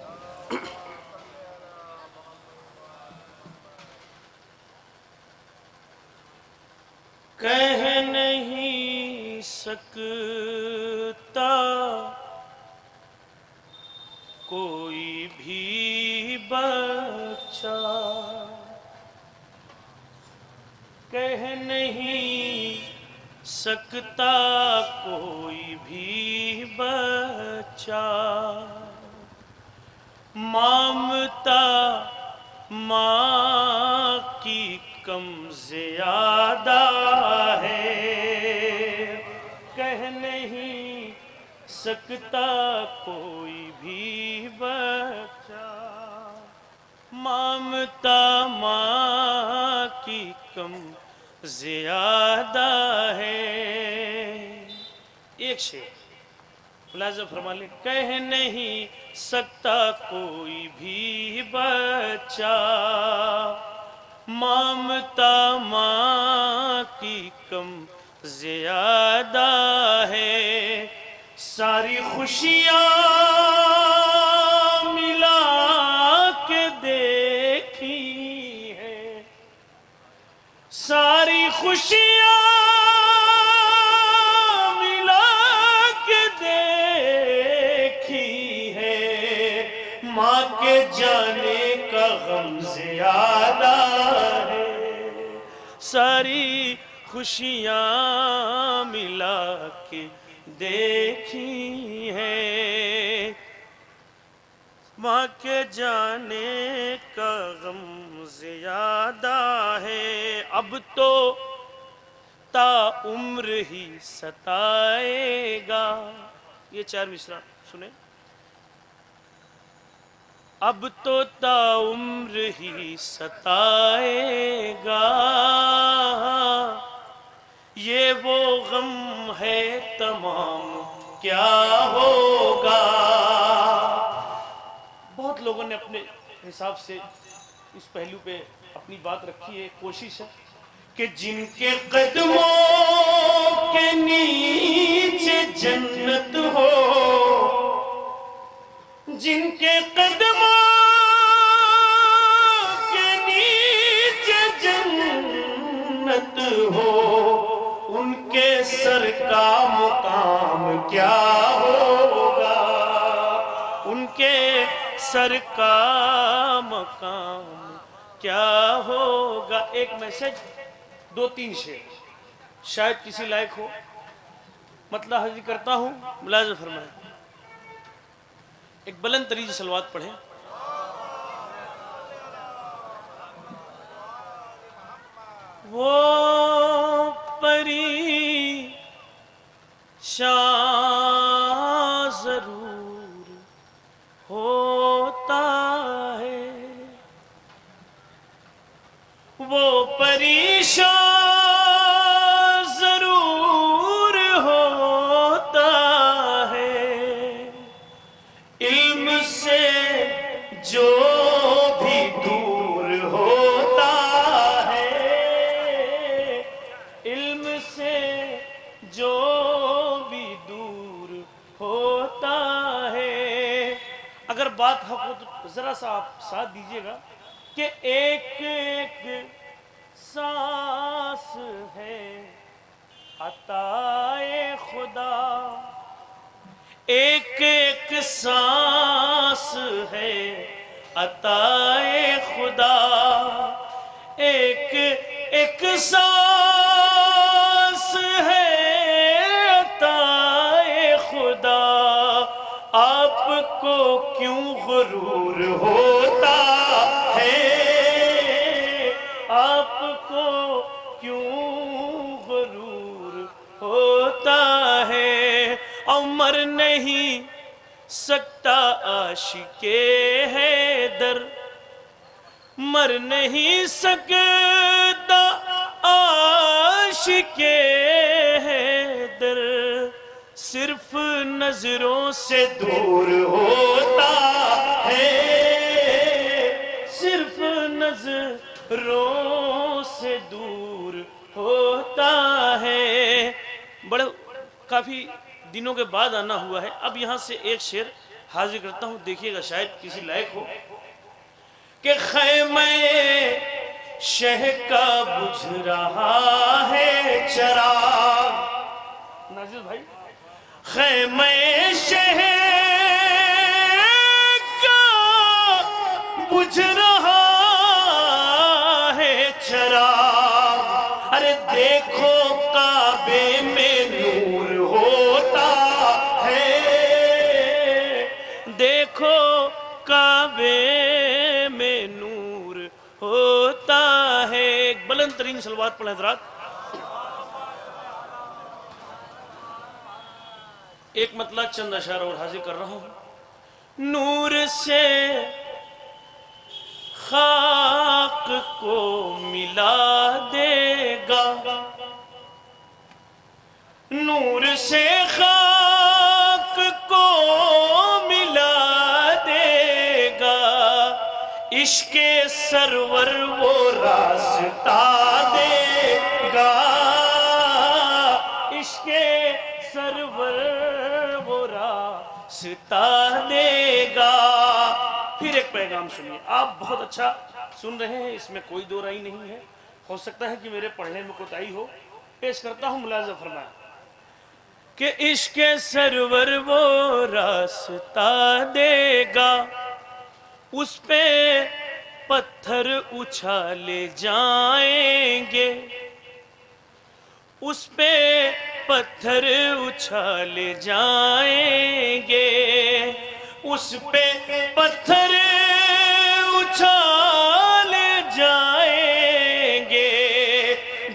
کہہ نہیں سکتا کوئی بھی بچہ کہہ نہیں سکتا کوئی بھی بچہ مامتا ماں کی کم زیادہ ہے کہہ نہیں سکتا کوئی بھی بچہ مامتا ماں کی کم زیادہ ہے ایک شعر ملاحظہ فرما لیں کہہ نہیں سکتا کوئی بھی بچہ مامتا ماں کی کم زیادہ ہے ساری خوشیاں ملا کے دیکھی ہے ساری خوشیاں ملا کے دیکھی ہے ماں کے جانے کا غم زیادہ ہے ساری خوشیاں ملا کے دیکھی ہے ماں کے جانے کا غم زیادہ ہے اب تو تا عمر ہی ستائے گا یہ 4 مصرع سنیں اب تو تا عمر ہی ستائے گا یہ وہ غم ہے تمام کیا ہوگا بہت لوگوں نے اپنے حساب سے اس پہلو پہ اپنی بات رکھی ہے کوشش ہے کہ جن کے قدموں کے نیچے جنت ہو جن کے قدموں کے نیچے جنت ہو ان کے سر کا مقام کیا ہوگا ان کے سر کا مقام کیا ہوگا ایک میسج 2-3 شعر شاید کسی لائق ہو مطلب حاضر کرتا ہوں ملاحظہ فرمائیں ایک بلند ترین صلوات پڑھیں وہ پریشان ضرور ہوتا ہے وہ پریشان ضرور ہوتا ہے علم سے جو بھی دور ہوتا ہے علم سے جو بھی دور ہوتا ہے اگر بات حق ہو تو ذرا سا آپ ساتھ دیجئے گا کہ ایک ایک سانس ہے عطائے خدا ایک ایک سانس ہے عطائے خدا ایک ایک سانس ہے عطائے خدا آپ کو کیوں غرور ہوتا ہے آپ کو کیوں غرور ہوتا ہے عمر نہیں سکتا سکتا عاشق حیدر، مر نہیں سکتا عاشق حیدر، صرف نظروں سے دور ہوتا ہے، صرف نظروں سے دور ہوتا ہے۔ بڑے کافی دنوں کے بعد آنا ہوا ہے، اب یہاں سے ایک شعر حاضر کرتا ہوں، دیکھیے گا شاید کسی لائق ہو کہ خیمہ شہ کا بجھ رہا ہے چراغ، ناظر بھائی، خیمہ شہ کا بجھ رہا ہے چراغ، ارے دیکھو کعبے میں نور ہوتا ہے، دیکھو کعبے میں نور ہوتا ہے۔ ایک بلند ترین صلوات پڑھیں حضرات۔ ایک مطلع چند اشعار اور حاضر کر رہا ہوں۔ نور سے خاک کو ملا دے گا، نور سے خاک کو ملا دے گا، عشق سرور وہ راستہ دے گا، عشق سرور وہ راستہ دے گا۔ پھر ایک پیغام سنیے، آپ بہت اچھا سن رہے ہیں، اس میں کوئی دو رائے نہیں ہے، ہو سکتا ہے کہ میرے پڑھنے میں کوتاہی ہو، پیش کرتا ہوں، ملاحظہ فرمائیں کہ عشق سرور وہ راستہ دے گا، اس پہ پتھر اچھالے جائیں گے، اس پہ پتھر اچھالے جائیں گے، اس پہ پتھر اچھالے جائیں گے،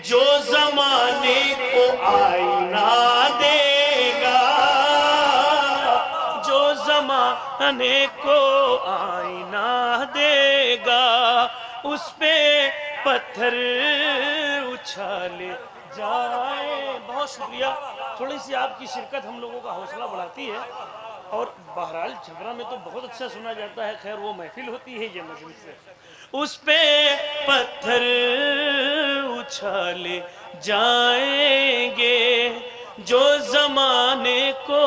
جو زمانے کو آئینہ دے گا، جو زمانے کو آئینہ دے گا، اس پہ پتھر اچھالے جائیں۔ بہت شکریہ، تھوڑی سی آپ کی شرکت ہم لوگوں کا حوصلہ بڑھاتی ہے، اور بہرحال چھپرا میں تو بہت اچھا سنا جاتا ہے، خیر وہ محفل ہوتی ہے یہ مجلس ہے۔ اس پہ پتھر اچھالے جائیں گے، جو زمانے کو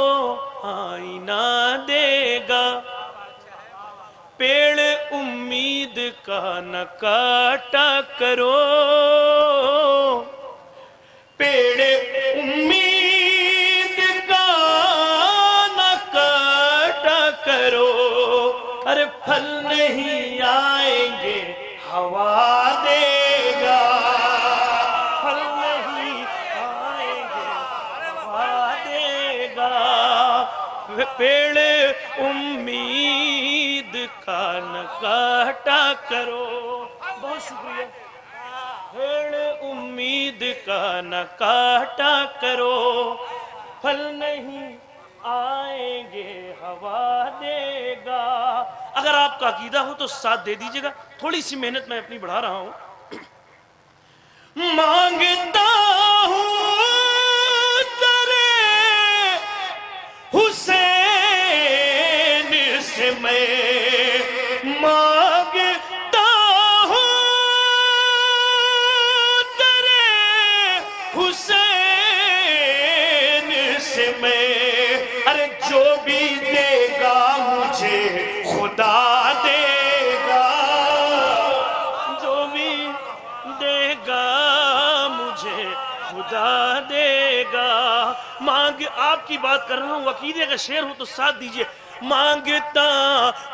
آئینہ دے گا، پیڑ امید کا نہ کاٹا کرو، پیڑ امید کا نہ کاٹا کرو، ارے پھل نہیں آئیں گے ہوا دے گا، پھل نہیں آئیں گے ہوا دے گا، پیڑ امید کا نہ کاٹا کرو۔ بہت شکریہ۔ پیڑ امید کا نہ کاٹا کرو، پھل نہیں آئیں گے ہوا دے گا۔ اگر آپ کا عقیدہ ہو تو ساتھ دے دیجئے گا، تھوڑی سی محنت میں اپنی بڑھا رہا ہوں۔ مانگتا ہوں تیرے حسین سے میں، مانگتا ہوں تیرے حسین سے میں، ارے جو بھی دے گا مجھے خدا دے گا، جو بھی دے گا مجھے خدا دے گا۔ مانگ، آپ کی بات کر رہا ہوں، عقیدے کا شعر ہو تو ساتھ دیجئے۔ مانگتا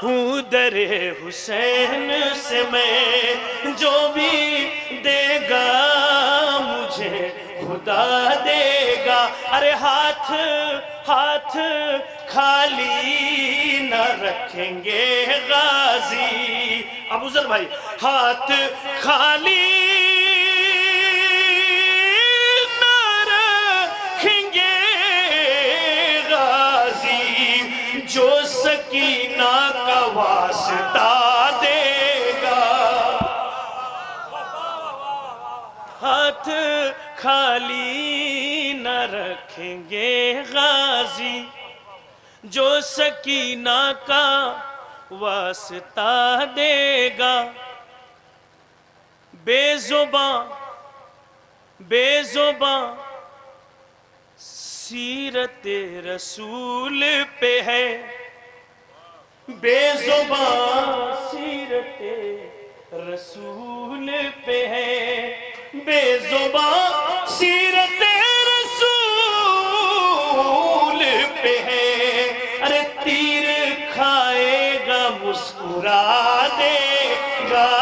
ہوں در حسین سے میں، جو بھی دے گا مجھے خدا دے گا۔ ارے ہاتھ خالی نہ رکھیں گے غازی، ابو ذر بھائی، ہاتھ خالی نہ رکھیں گے غازی، جو سکینہ خالی نہ رکھیں گے غازی جو سکینہ کا واسطہ دے گا. بے زباں سیرت رسول پہ ہے, بے زباں سیرت رسول پہ ہے, بے زباں سیرت رسول پہ ہے. ارے تیر کھائے گا مسکرا دے گا,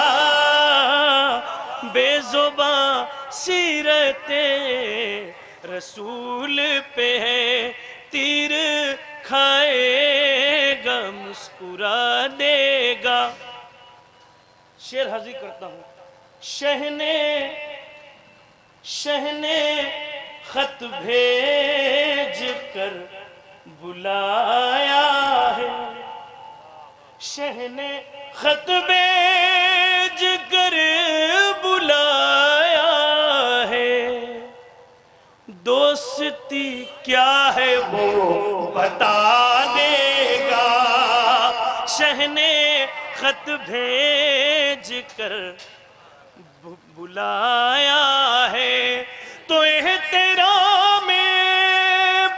بے زباں سیرت رسول پہ ہے, تیر کھائے گا مسکرا دے گا. شعر حاضر کرتا ہوں. شہ نے خط بھیج کر بلایا ہے, شہ نے خط بھیج کر بلایا ہے, دوستی کیا ہے وہ بتا دے گا. شہ نے خط بھیج کر بلایا ہے, تو احترام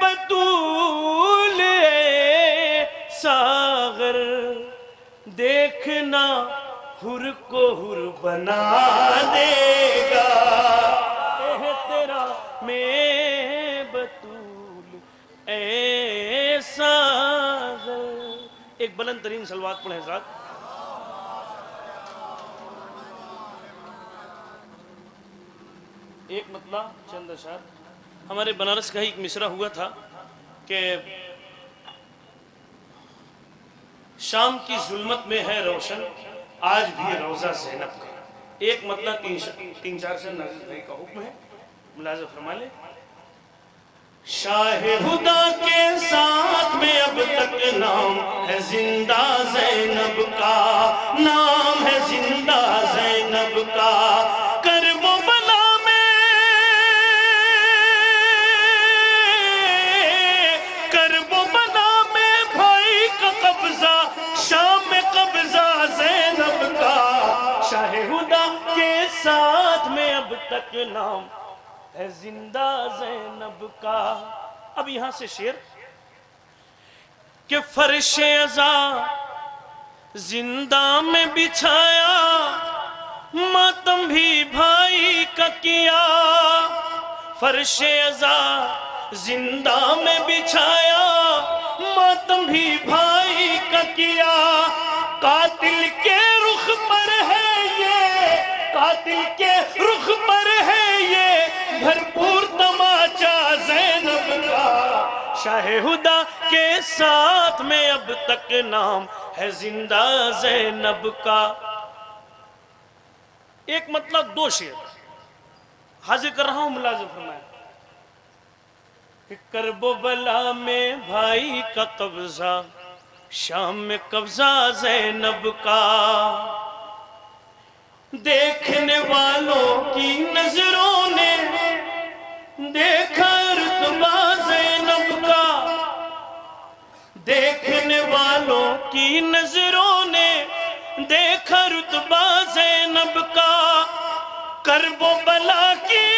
بطول ساغر دیکھنا حر کو حر بنا دے گا. احترام بطول اے ساغر. ایک بلند ترین صلوات پڑھیں حضرات. ایک مطلع چند اشعار. ہمارے بنارس کا ہی ایک مصرع ہوا تھا کہ شام کی ظلمت میں ہے روشن آج بھی روضہ زینب کا. ایک مطلع تین چار سے نازل بھائی کا حکم ہے, ملاحظہ فرما لیں. شاہ ہدا کے ساتھ میں اب تک نام ہے زندہ زینب کا, نام ہے زندہ زینب کا. کرب و بلا میں بھائی کا قبضہ, شام میں قبضہ زینب کا. شاہ ہدا کے ساتھ میں اب تک نام ہے زندہ زینب کا. اب یہاں سے شعر کہ فرش عزا زندہ میں بچھایا, ماتم بھی بھائی کا کیا. فرش عزا زندہ میں بچھایا, ماتم بھی بھائی کا کیا. قاتل کے رخ پر ہے یہ, قاتل کے رخ پر ہے یہ بھرپور تماچا زینب کا. شاہ ہدا کے ساتھ میں اب تک نام ہے زندہ زینب کا. ایک مطلب دو شعر حاضر کر رہا ہوں, ملاحظہ فرمائیں. کہ کرب و بلا میں بھائی کا قبضہ, شام میں قبضہ زینب کا. دیکھنے والوں کی نظروں نے دیکھا رتبہ زینب کا, دیکھنے والوں کی نظروں نے دیکھا رتبہ زینب کا. کرب و بلا کی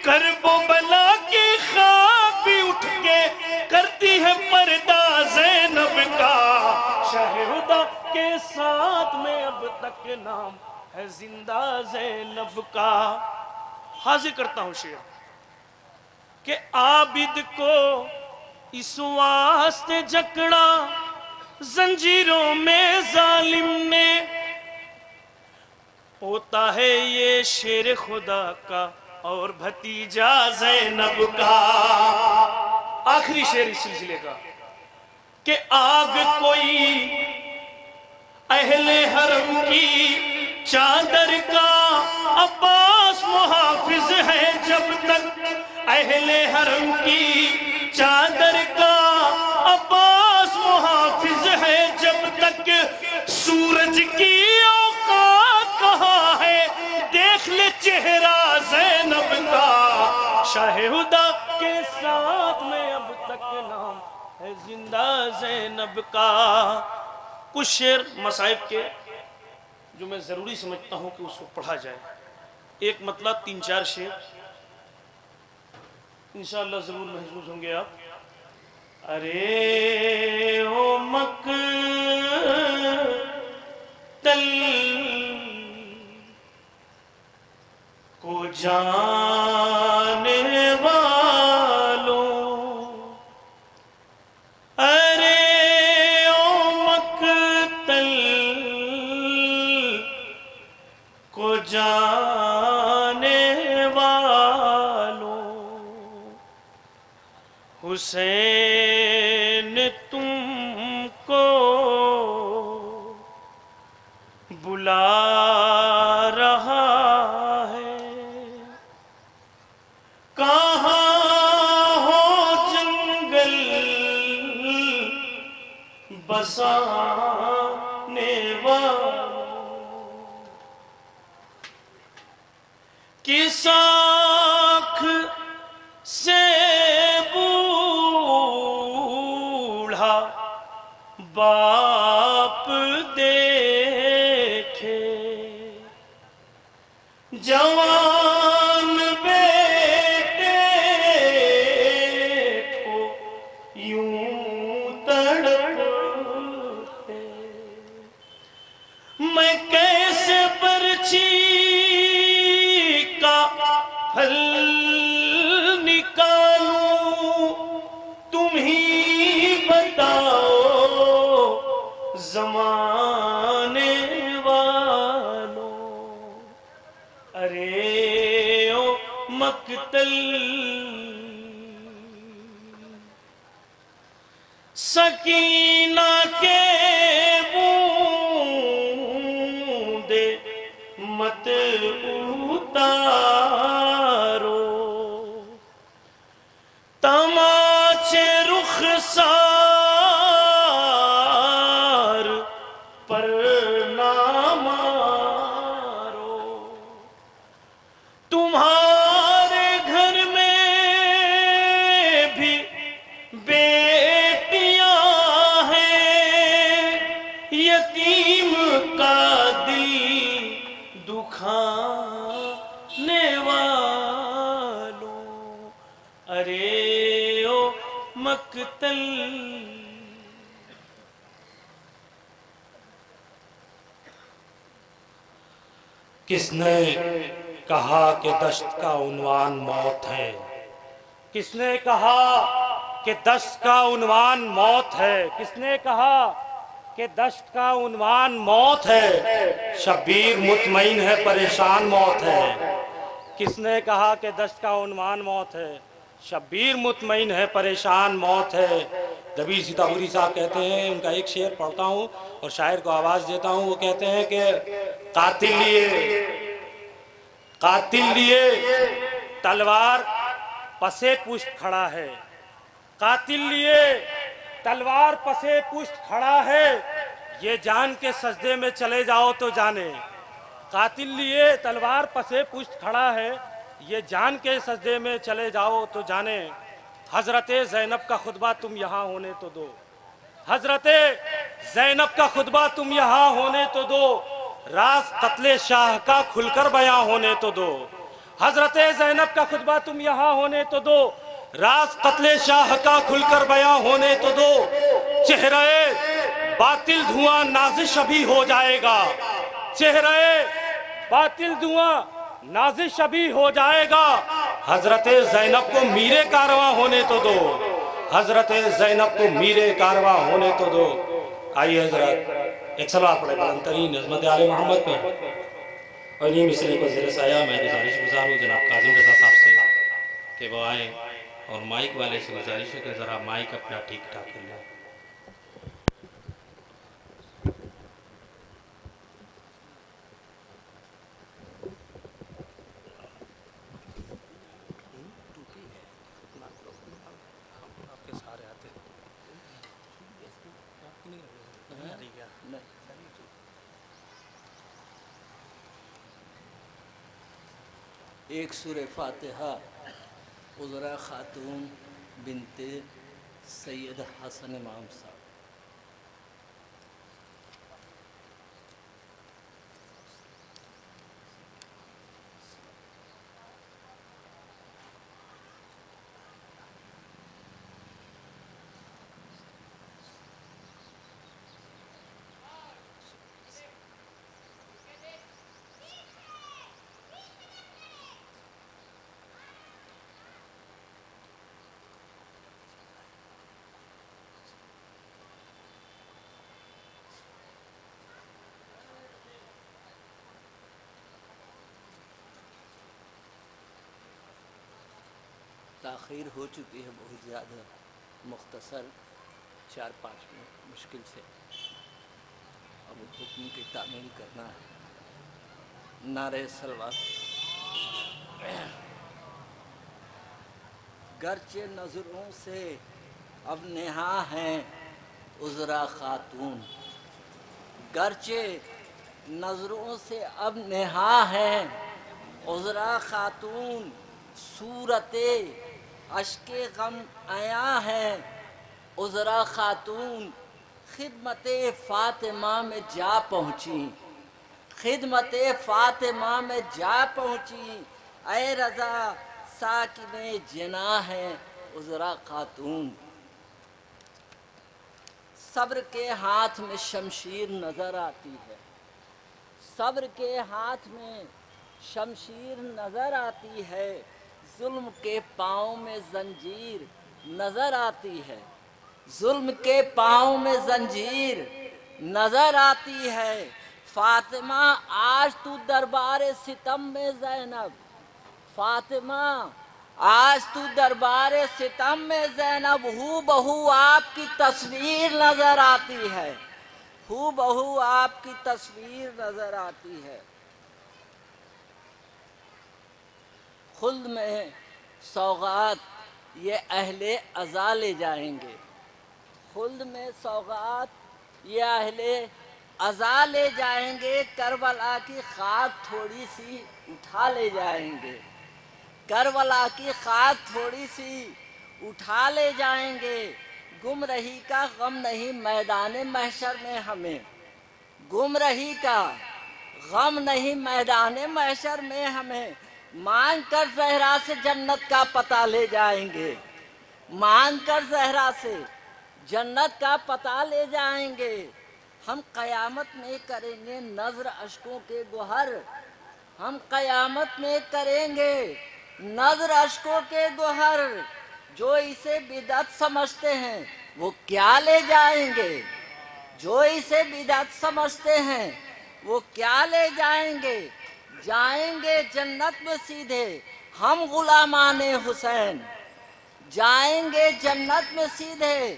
کرب و بلا کی خواب بھی اٹھ کے کرتی ہے پردہ زینب کا. شاہ ہدا کے ساتھ میں اب تک نام ہے زندہ زینب کا. حاضر کرتا ہوں شعر کہ عابد کو اس واسطے جکڑا زنجیروں میں ظالم نے, ہوتا ہے یہ شیر خدا کا اور بھتیجا زینب کا. آخری شعر اس سلسلے کا کہ آگ کوئی اہل حرم کی چادر کا, عباس محافظ ہے جب تک اہل حرم کی چادر کا. عباس محافظ ہے جب تک سورج کی شاہ ہدا کے ساتھ میں اب تک نام ہے زندہ زینب کا. کچھ شعر مصائب کے جو میں ضروری سمجھتا ہوں کہ اس کو پڑھا جائے. ایک مطلب 3-4 شعر انشاءاللہ ضرور محظوظ ہوں گے آپ. ارے او مقتل کو جانے والوں، ارے او مقتل کو جانے والوں، حسین تم کو بلا رہا ہے. کہاں ہو جنگل بسانے والوں، کس آنکھ سے بوڑھا باپ دیکھے، جوان بیٹے کو یوں تڑپتے. میں کیسے برچھی کا پھل نکالوں، تم ہی بتاؤ زمانے والوں. ارے او مقتل سکینہ کے بوندے مت اتارو، تماچے رخسار پر نہ مارو. تمہارے گھر میں بھی بیٹیاں ہیں، یتیم کا دل دکھانے والوں. ارے او مقتل کس نے کہا کہ دشت کا عنوان موت ہے؟ کس نے کہا کہ دشت کا عنوان موت ہے؟ کس نے کہا کہ دشت کا عنوان موت ہے؟ شبیر مطمئن ہے پریشان موت ہے. کس نے کہا کہ دشت کا عنوان موت ہے؟ شبیر مطمئن ہے پریشان موت ہے. دبیر سیتاپوری صاحب کہتے ہیں، ان کا ایک شعر پڑھتا ہوں اور شاعر کو آواز دیتا ہوں. وہ کہتے ہیں کہ قاتل لیے تلوار پسے پشت کھڑا ہے، قاتل لیے تلوار پسے پشت کھڑا ہے، یہ جان کے سجدے میں چلے جاؤ تو جانے. قاتل لیے تلوار پسے پشت کھڑا ہے، یہ جان کے سجدے میں چلے جاؤ تو جانے. حضرت زینب کا خطبہ تم یہاں ہونے تو دو، حضرت زینب کا خطبہ تم یہاں ہونے تو دو، راز قتل شاہ کا کھل کر بیاں ہونے تو دو. حضرت زینب کا خطبہ تم یہاں ہونے تو دو، راز قتل شاہ کا کھل کر بیاں ہونے تو دو. چہرہ باطل دھواں نازش ابھی ہو جائے گا، چہرہ باطل دھواں نازش ابھی ہو جائے گا. حضرت زینب کو میرے کارواں ہونے تو دو، حضرت زینب کو میرے کارواں ہونے تو دو. آئیے حضرت ایک صلوات پڑھے بلند ترین عظمت آل محمد پہ. اور انہی مصرے کو زیر سایہ میں گزارش گزاروں جناب کاظم رضا صاحب سے کہ وہ آئیں اور مائک والے سے گزارش ہے کہ ذرا مائک اپنا ٹھیک ٹھاک کر لیں. ایک سورہ فاتحہ عذرا خاتون بنت سید حسن امام صاحب. تاخیر ہو چکی ہے بہت زیادہ. مختصر 4-5 منٹ مشکل سے اب حکم کی تعمیل کرنا ہے. نعرہ صلوات. گرچہ نظروں سے اب نہا ہیں عذرا خاتون، گرچہ نظروں سے اب نہا ہیں عذرا خاتون، صورت اشک غم عیاں ہے عذرا خاتون. خدمت فاطمہ میں جا پہنچی، خدمت فاطمہ میں جا پہنچی، اے رضا ساکن جناح ہے عذرا خاتون. صبر کے ہاتھ میں شمشیر نظر آتی ہے، صبر کے ہاتھ میں شمشیر نظر آتی ہے، ظلم کے پاؤں میں زنجیر نظر آتی ہے، ظلم کے پاؤں میں زنجیر نظر آتی ہے. فاطمہ آج تو دربار ستم میں زینب، فاطمہ آج تو دربار ستم میں زینب، ہو بہو آپ کی تصویر نظر آتی ہے، ہو بہو آپ کی تصویر نظر آتی ہے. خلد میں سوغات یہ اہل عزا لے جائیں گے، خلد میں سوغات یہ اہل عزا لے جائیں گے. کربلا کی خاک تھوڑی سی اٹھا لے جائیں گے، کربلا کی خاک تھوڑی سی اٹھا لے جائیں گے. گمرہی کا غم نہیں میدان محشر میں ہمیں، گمرہی کا غم نہیں میدان محشر میں ہمیں. مانگ کر زہرا سے جنت کا پتہ لے جائیں گے، مانگ کر زہرا سے جنت کا پتہ لے جائیں گے. ہم قیامت میں کریں گے نظر اشکوں کے گوہر، ہم قیامت میں کریں گے نظر اشکوں کے گوہر. جو اسے بدعت سمجھتے ہیں وہ کیا لے جائیں گے، جو اسے بدعت سمجھتے ہیں وہ کیا لے جائیں گے. جائیں گے جنت میں سیدھے ہم غلامان حسین، جائیں گے جنت میں سیدھے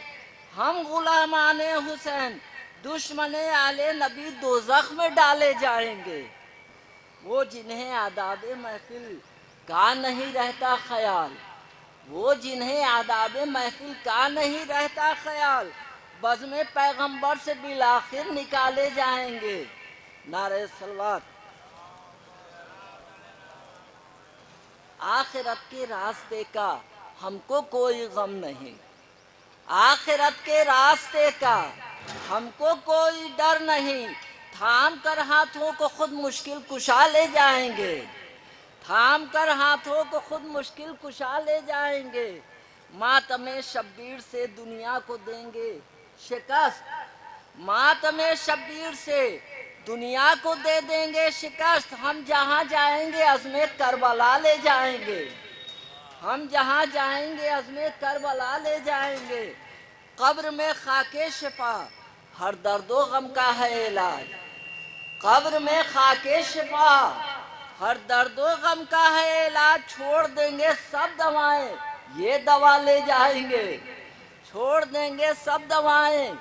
ہم غلامان حسین. دشمن اہل نبی دوزخ میں ڈالے جائیں گے. وہ جنہیں آداب محفل کا نہیں رہتا خیال، وہ جنہیں آداب محفل کا نہیں رہتا خیال، بزم پیغمبر سے بالآخر نکالے جائیں گے. نعرہ صلوات. آخرت کے راستے کا ہم کو کوئی غم نہیں، آخرت کے راستے کا ہم کو کوئی ڈر نہیں. تھام کر ہاتھوں کو خود مشکل کشا لے جائیں گے، تھام کر ہاتھوں کو خود مشکل کشا لے جائیں گے. ماتم شبیر سے دنیا کو دیں گے شکست، ماتم شبیر سے دنیا کو دے دیں گے شکست. ہم جہاں جائیں گے عزم کربلا لے جائیں گے، ہم جہاں جائیں گے عزم کربلا لے جائیں گے. قبر میں خاک شفا ہر درد و غم کا ہے علاج، قبر میں خاک شفا ہر درد و غم کا ہے علاج. چھوڑ دیں گے سب دوائیں یہ دوا لے جائیں گے، چھوڑ دیں گے سب دوائیں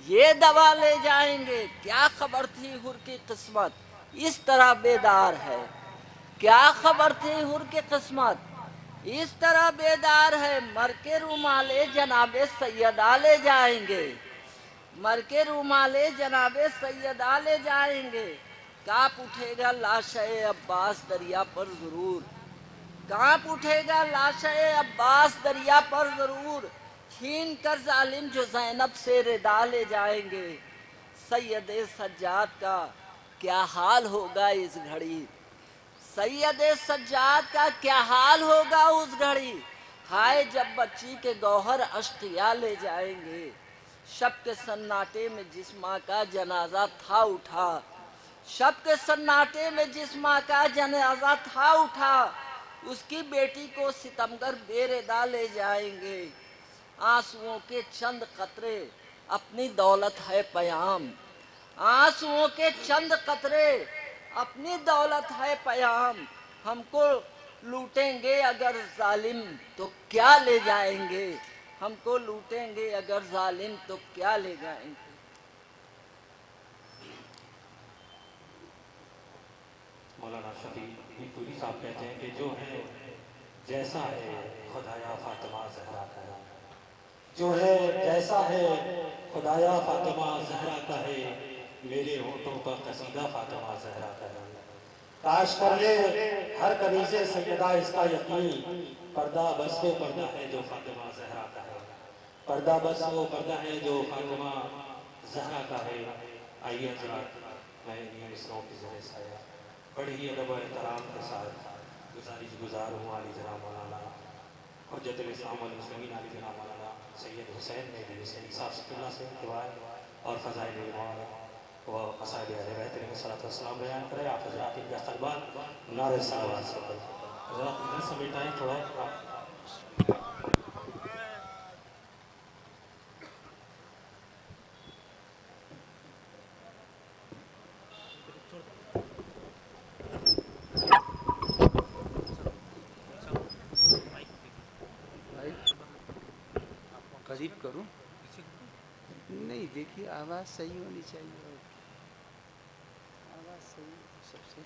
یہ دوا لے جائیں گے. کیا خبر تھی حر کی قسمت اس طرح بیدار ہے، کیا خبر تھی حر کی قسمت اس طرح بیدار ہے. مر کے رومال جناب سیدہ لے جائیں گے، مر کے رومال جناب سیدہ لے جائیں گے. کاپ اٹھے گا لاش عباس دریا پر ضرور، کانپ اٹھے گا لاشے عباس دریا پر ضرور، چھین کر ظالم جو زینب سے ردا لے جائیں گے۔ سید سجاد کا کیا حال ہوگا اس گھڑی، سید سجاد کا کیا حال ہوگا اس گھڑی، ہائے جب بچی کے گوہر اشقیا لے جائیں گے۔ شب کے سناٹے میں جس ماں کا جنازہ تھا اٹھا، شب کے سناٹے میں جس ماں کا جنازہ تھا اٹھا، اس کی بیٹی کو ستمگر بے ردا لے جائیں گے۔ آنسوؤں کے چند قطرے اپنی دولت ہے پیام، آنسوؤں کے چند قطرے اپنی دولت ہے پیام، ہم کو لوٹیں گے اگر ظالم تو کیا لے جائیں گے، ہم کو لوٹیں گے اگر ظالم تو کیا لے جائیں گے۔ مولانا شفیع پوری صاحب کہتے ہیں کہ جو ہے جیسا ہے خدایا فاطمہ زہرا کا ہے، جو ہے جیسا ہے خدایا فاطمہ زہرا کا ہے، میرے ہونٹوں کا قصیدہ فاطمہ زہرا کا ہے۔ کاش کر لے ہر کنیزے سیدہ اس کا یقین، پردہ بس وہ پردہ ہے جو فاطمہ زہرا کا ہے، پردہ بس وہ پردہ ہے جو فاطمہ زہرا کا ہے۔ آئیے حضرات میں انہی مصرعوں کی زیر سایہ بڑی ہی ادب و احترام کے ساتھ گزارش گزار ہوں عالی جناب مولانا حجت الاسلام والمسلمین عالی جناب مولانا سید حسین مہدی حسینی صاحب سے اللہ سے روایت اور فضائل ایمان و قصائد اہل بیت علیہ الصلوۃ والسلام بیان کرے۔ آپ حضرات ان کے استقبال نعرہ صلوات سے کریں۔ حضرات ادھر سمیٹائیں تھوڑا۔ قریب کروں نہیں، دیکھیے آواز صحیح ہونی چاہیے، آواز صحیح سب سے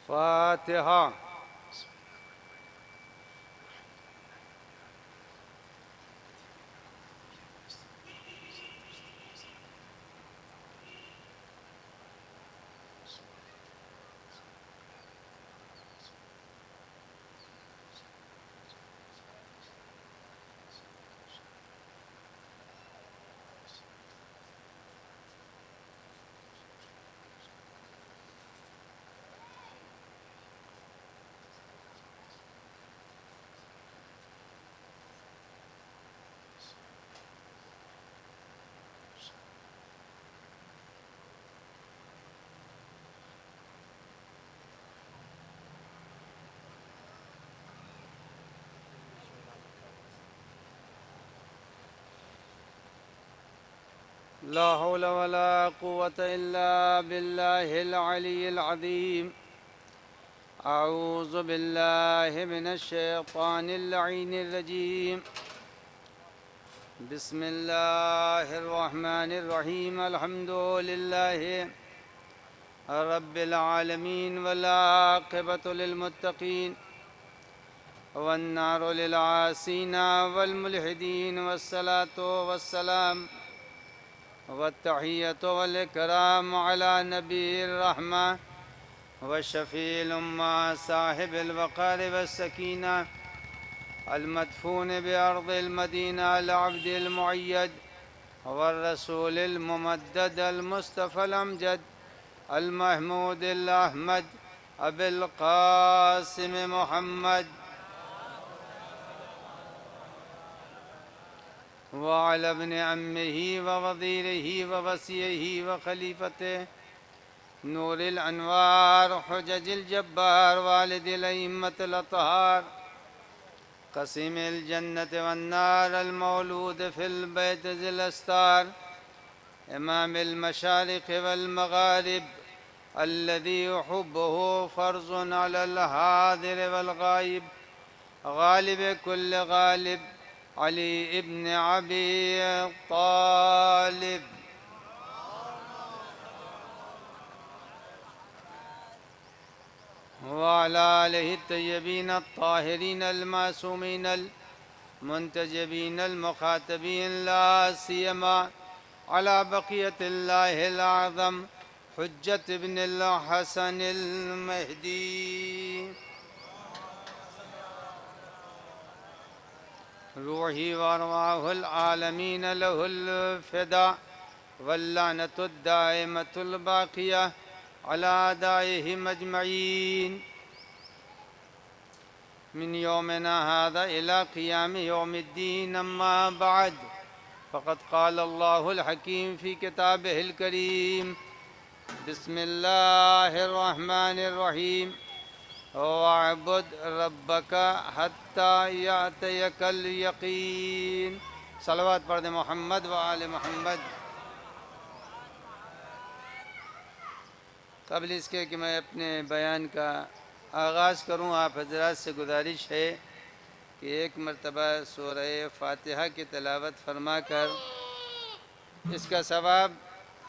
فاتحہ۔ لا حول ولا قوة إلا بالله العلي العظيم۔ أعوذ بالله من الشيطان اللعين الرجيم۔ بسم الله الرحمن الرحيم۔ الحمد لله رب العالمين والعاقبة للمتقين والنار للعاصين والملحدين، والصلاة والسلام والتحية والإكرام على نبي الرحمة والشفيع الأمة صاحب الوقار والسكينة المدفون بأرض المدينة العبد المؤيد والرسول الممدد المصطفى الأمجد المحمود الأحمد أبي القاسم محمد وعلى ابن عمه ووزيره ووصيه وخليفته نور الأنوار حجج الجبار والد الأئمة الأطهار قسيم الجنة والنار المولود في البيت ذي الأستار إمام المشارق والمغارب الذي يحبه فرض على الحاضر والغائب غالب كل غالب علي ابن أبي طالب وعلى آله الطيبين الطاهرين المعصومين المنتجبين المخاطبين لا سيما على بقية الله الأعظم حجة ابن الحسن المهدي روحي وأرواح العالمين له الفداء واللعنة الدائمة الباقية على أعدائهم أجمعين من يومنا هذا إلى قيام يوم الدين. أما بعد فقد قال الله الحكيم في كتابه الكريم بسم الله الرحمن الرحيم واعبد ربك حتى يأتيك اليقين. صلوات پڑھ دیں محمد و آل محمد. قبل اس کے کہ میں اپنے بیان کا آغاز کروں، آپ حضرات سے گزارش ہے کہ ایک مرتبہ سورہ فاتحہ کی تلاوت فرما کر اس کا ثواب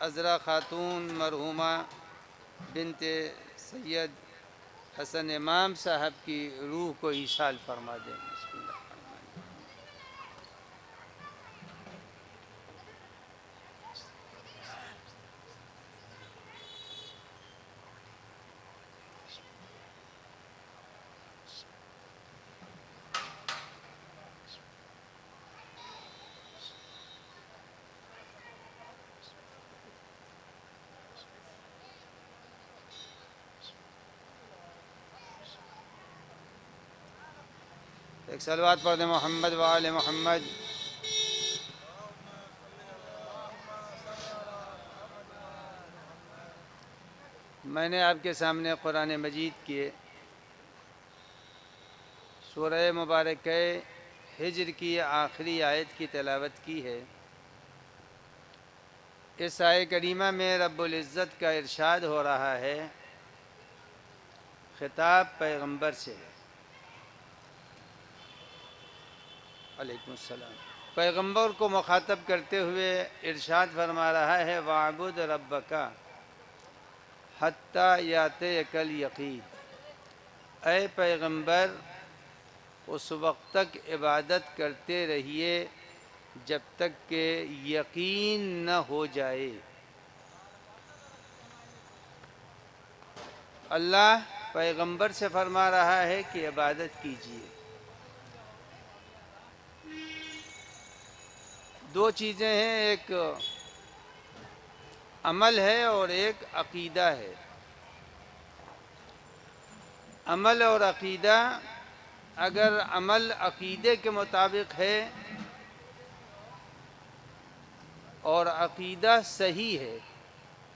عذرا خاتون مرحومہ بنت سید حسن امام صاحب کی روح کو ایصال فرما دیں. بسم اللہ. ایک صلوات پڑھ دیں محمد و آل محمد. میں نے آپ کے سامنے قرآن مجید کی سورہ مبارکہ ہجر کی آخری آیت کی تلاوت کی ہے. اس آیت کریمہ میں رب العزت کا ارشاد ہو رہا ہے، خطاب پیغمبر سے. علیکم السلام. پیغمبر کو مخاطب کرتے ہوئے ارشاد فرما رہا ہے وَاعْبُدْ رَبَّكَ حَتَّى يَأْتِيَكَ الْيَقِينُ. اے پیغمبر اس وقت تک عبادت کرتے رہیے جب تک کہ یقین نہ ہو جائے. اللہ پیغمبر سے فرما رہا ہے کہ عبادت کیجیے. دو چیزیں ہیں، ایک عمل ہے اور ایک عقیدہ ہے. عمل اور عقیدہ، اگر عمل عقیدے کے مطابق ہے اور عقیدہ صحیح ہے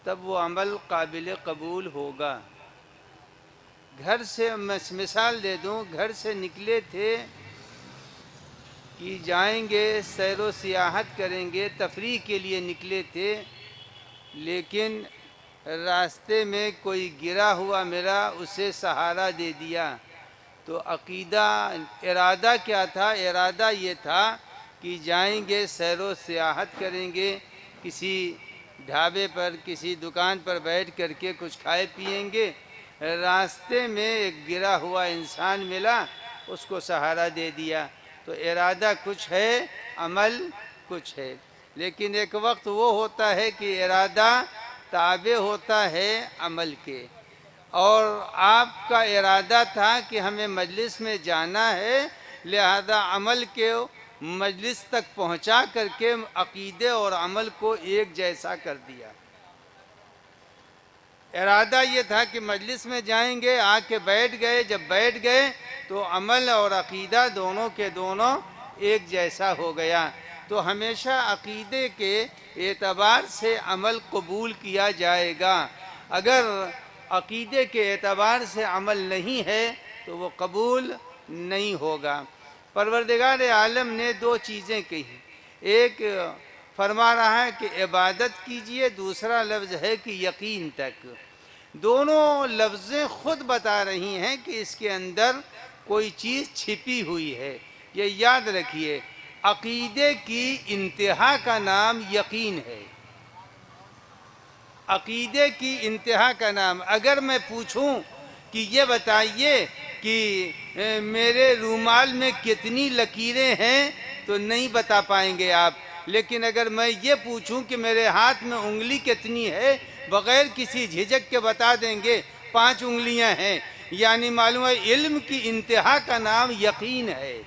تب وہ عمل قابل قبول ہوگا. گھر سے مثال دے دوں، گھر سے نکلے تھے کہ جائیں گے سیر و سیاحت کریں گے، تفریح کے لیے نکلے تھے، لیکن راستے میں کوئی گرا ہوا ملا، اسے سہارا دے دیا. تو عقیدہ، ارادہ کیا تھا؟ ارادہ یہ تھا کہ جائیں گے سیر و سیاحت کریں گے، کسی ڈھابے پر کسی دکان پر بیٹھ کر کے کچھ کھائے پیئیں گے. راستے میں ایک گرا ہوا انسان ملا، اس کو سہارا دے دیا. تو ارادہ کچھ ہے، عمل کچھ ہے. لیکن ایک وقت وہ ہوتا ہے کہ ارادہ تابع ہوتا ہے عمل کے. اور آپ کا ارادہ تھا کہ ہمیں مجلس میں جانا ہے، لہذا عمل کے مجلس تک پہنچا کر کے عقیدے اور عمل کو ایک جیسا کر دیا. ارادہ یہ تھا کہ مجلس میں جائیں گے، آ کے بیٹھ گئے. جب بیٹھ گئے تو عمل اور عقیدہ دونوں کے دونوں ایک جیسا ہو گیا. تو ہمیشہ عقیدے کے اعتبار سے عمل قبول کیا جائے گا. اگر عقیدے کے اعتبار سے عمل نہیں ہے تو وہ قبول نہیں ہوگا. پروردگار عالم نے دو چیزیں کہی. ایک فرما رہا ہے کہ عبادت کیجئے، دوسرا لفظ ہے کہ یقین تک. دونوں لفظیں خود بتا رہی ہیں کہ اس کے اندر کوئی چیز چھپی ہوئی ہے. یہ یاد رکھیے، عقیدے کی انتہا کا نام یقین ہے. عقیدے کی انتہا کا نام. اگر میں پوچھوں کہ یہ بتائیے کہ میرے رومال میں کتنی لکیریں ہیں تو نہیں بتا پائیں گے آپ، لیکن اگر میں یہ پوچھوں کہ میرے ہاتھ میں انگلی کتنی ہے، بغیر کسی جھجک کے بتا دیں گے 5 انگلیاں ہیں۔ یعنی معلوم ہے علم کی انتہا کا نام یقین ہے۔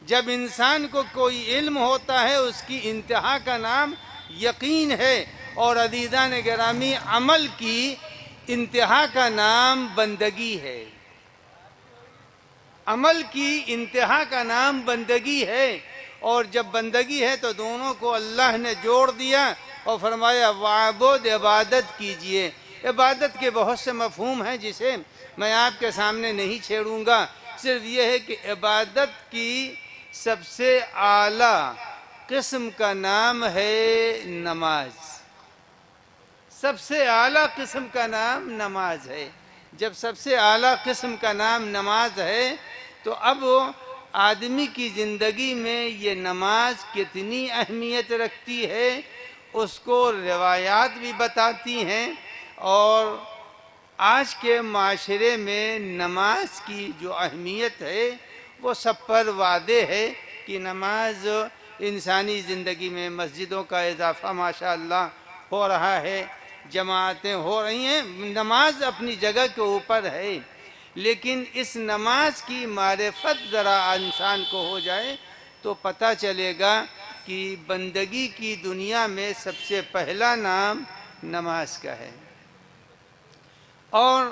جب انسان کو کوئی علم ہوتا ہے اس کی انتہا کا نام یقین ہے۔ اور عزیزان گرامی، عمل کی انتہا کا نام بندگی ہے۔ عمل کی انتہا کا نام بندگی ہے، اور جب بندگی ہے تو دونوں کو اللہ نے جوڑ دیا اور فرمایا وعبد، عبادت کیجئے۔ عبادت کے بہت سے مفہوم ہیں جسے میں آپ کے سامنے نہیں چھیڑوں گا، صرف یہ ہے کہ عبادت کی سب سے اعلیٰ قسم کا نام ہے نماز۔ سب سے اعلیٰ قسم کا نام نماز ہے۔ جب سب سے اعلیٰ قسم کا نام نماز ہے تو اب آدمی کی زندگی میں یہ نماز کتنی اہمیت رکھتی ہے اس کو روایات بھی بتاتی ہیں، اور آج کے معاشرے میں نماز کی جو اہمیت ہے وہ سب پر واضح ہے کہ نماز انسانی زندگی میں مسجدوں کا اضافہ ماشاءاللہ ہو رہا ہے، جماعتیں ہو رہی ہیں، نماز اپنی جگہ کے اوپر ہے، لیکن اس نماز کی معرفت ذرا انسان کو ہو جائے تو پتہ چلے گا کہ بندگی کی دنیا میں سب سے پہلا نام نماز کا ہے۔ اور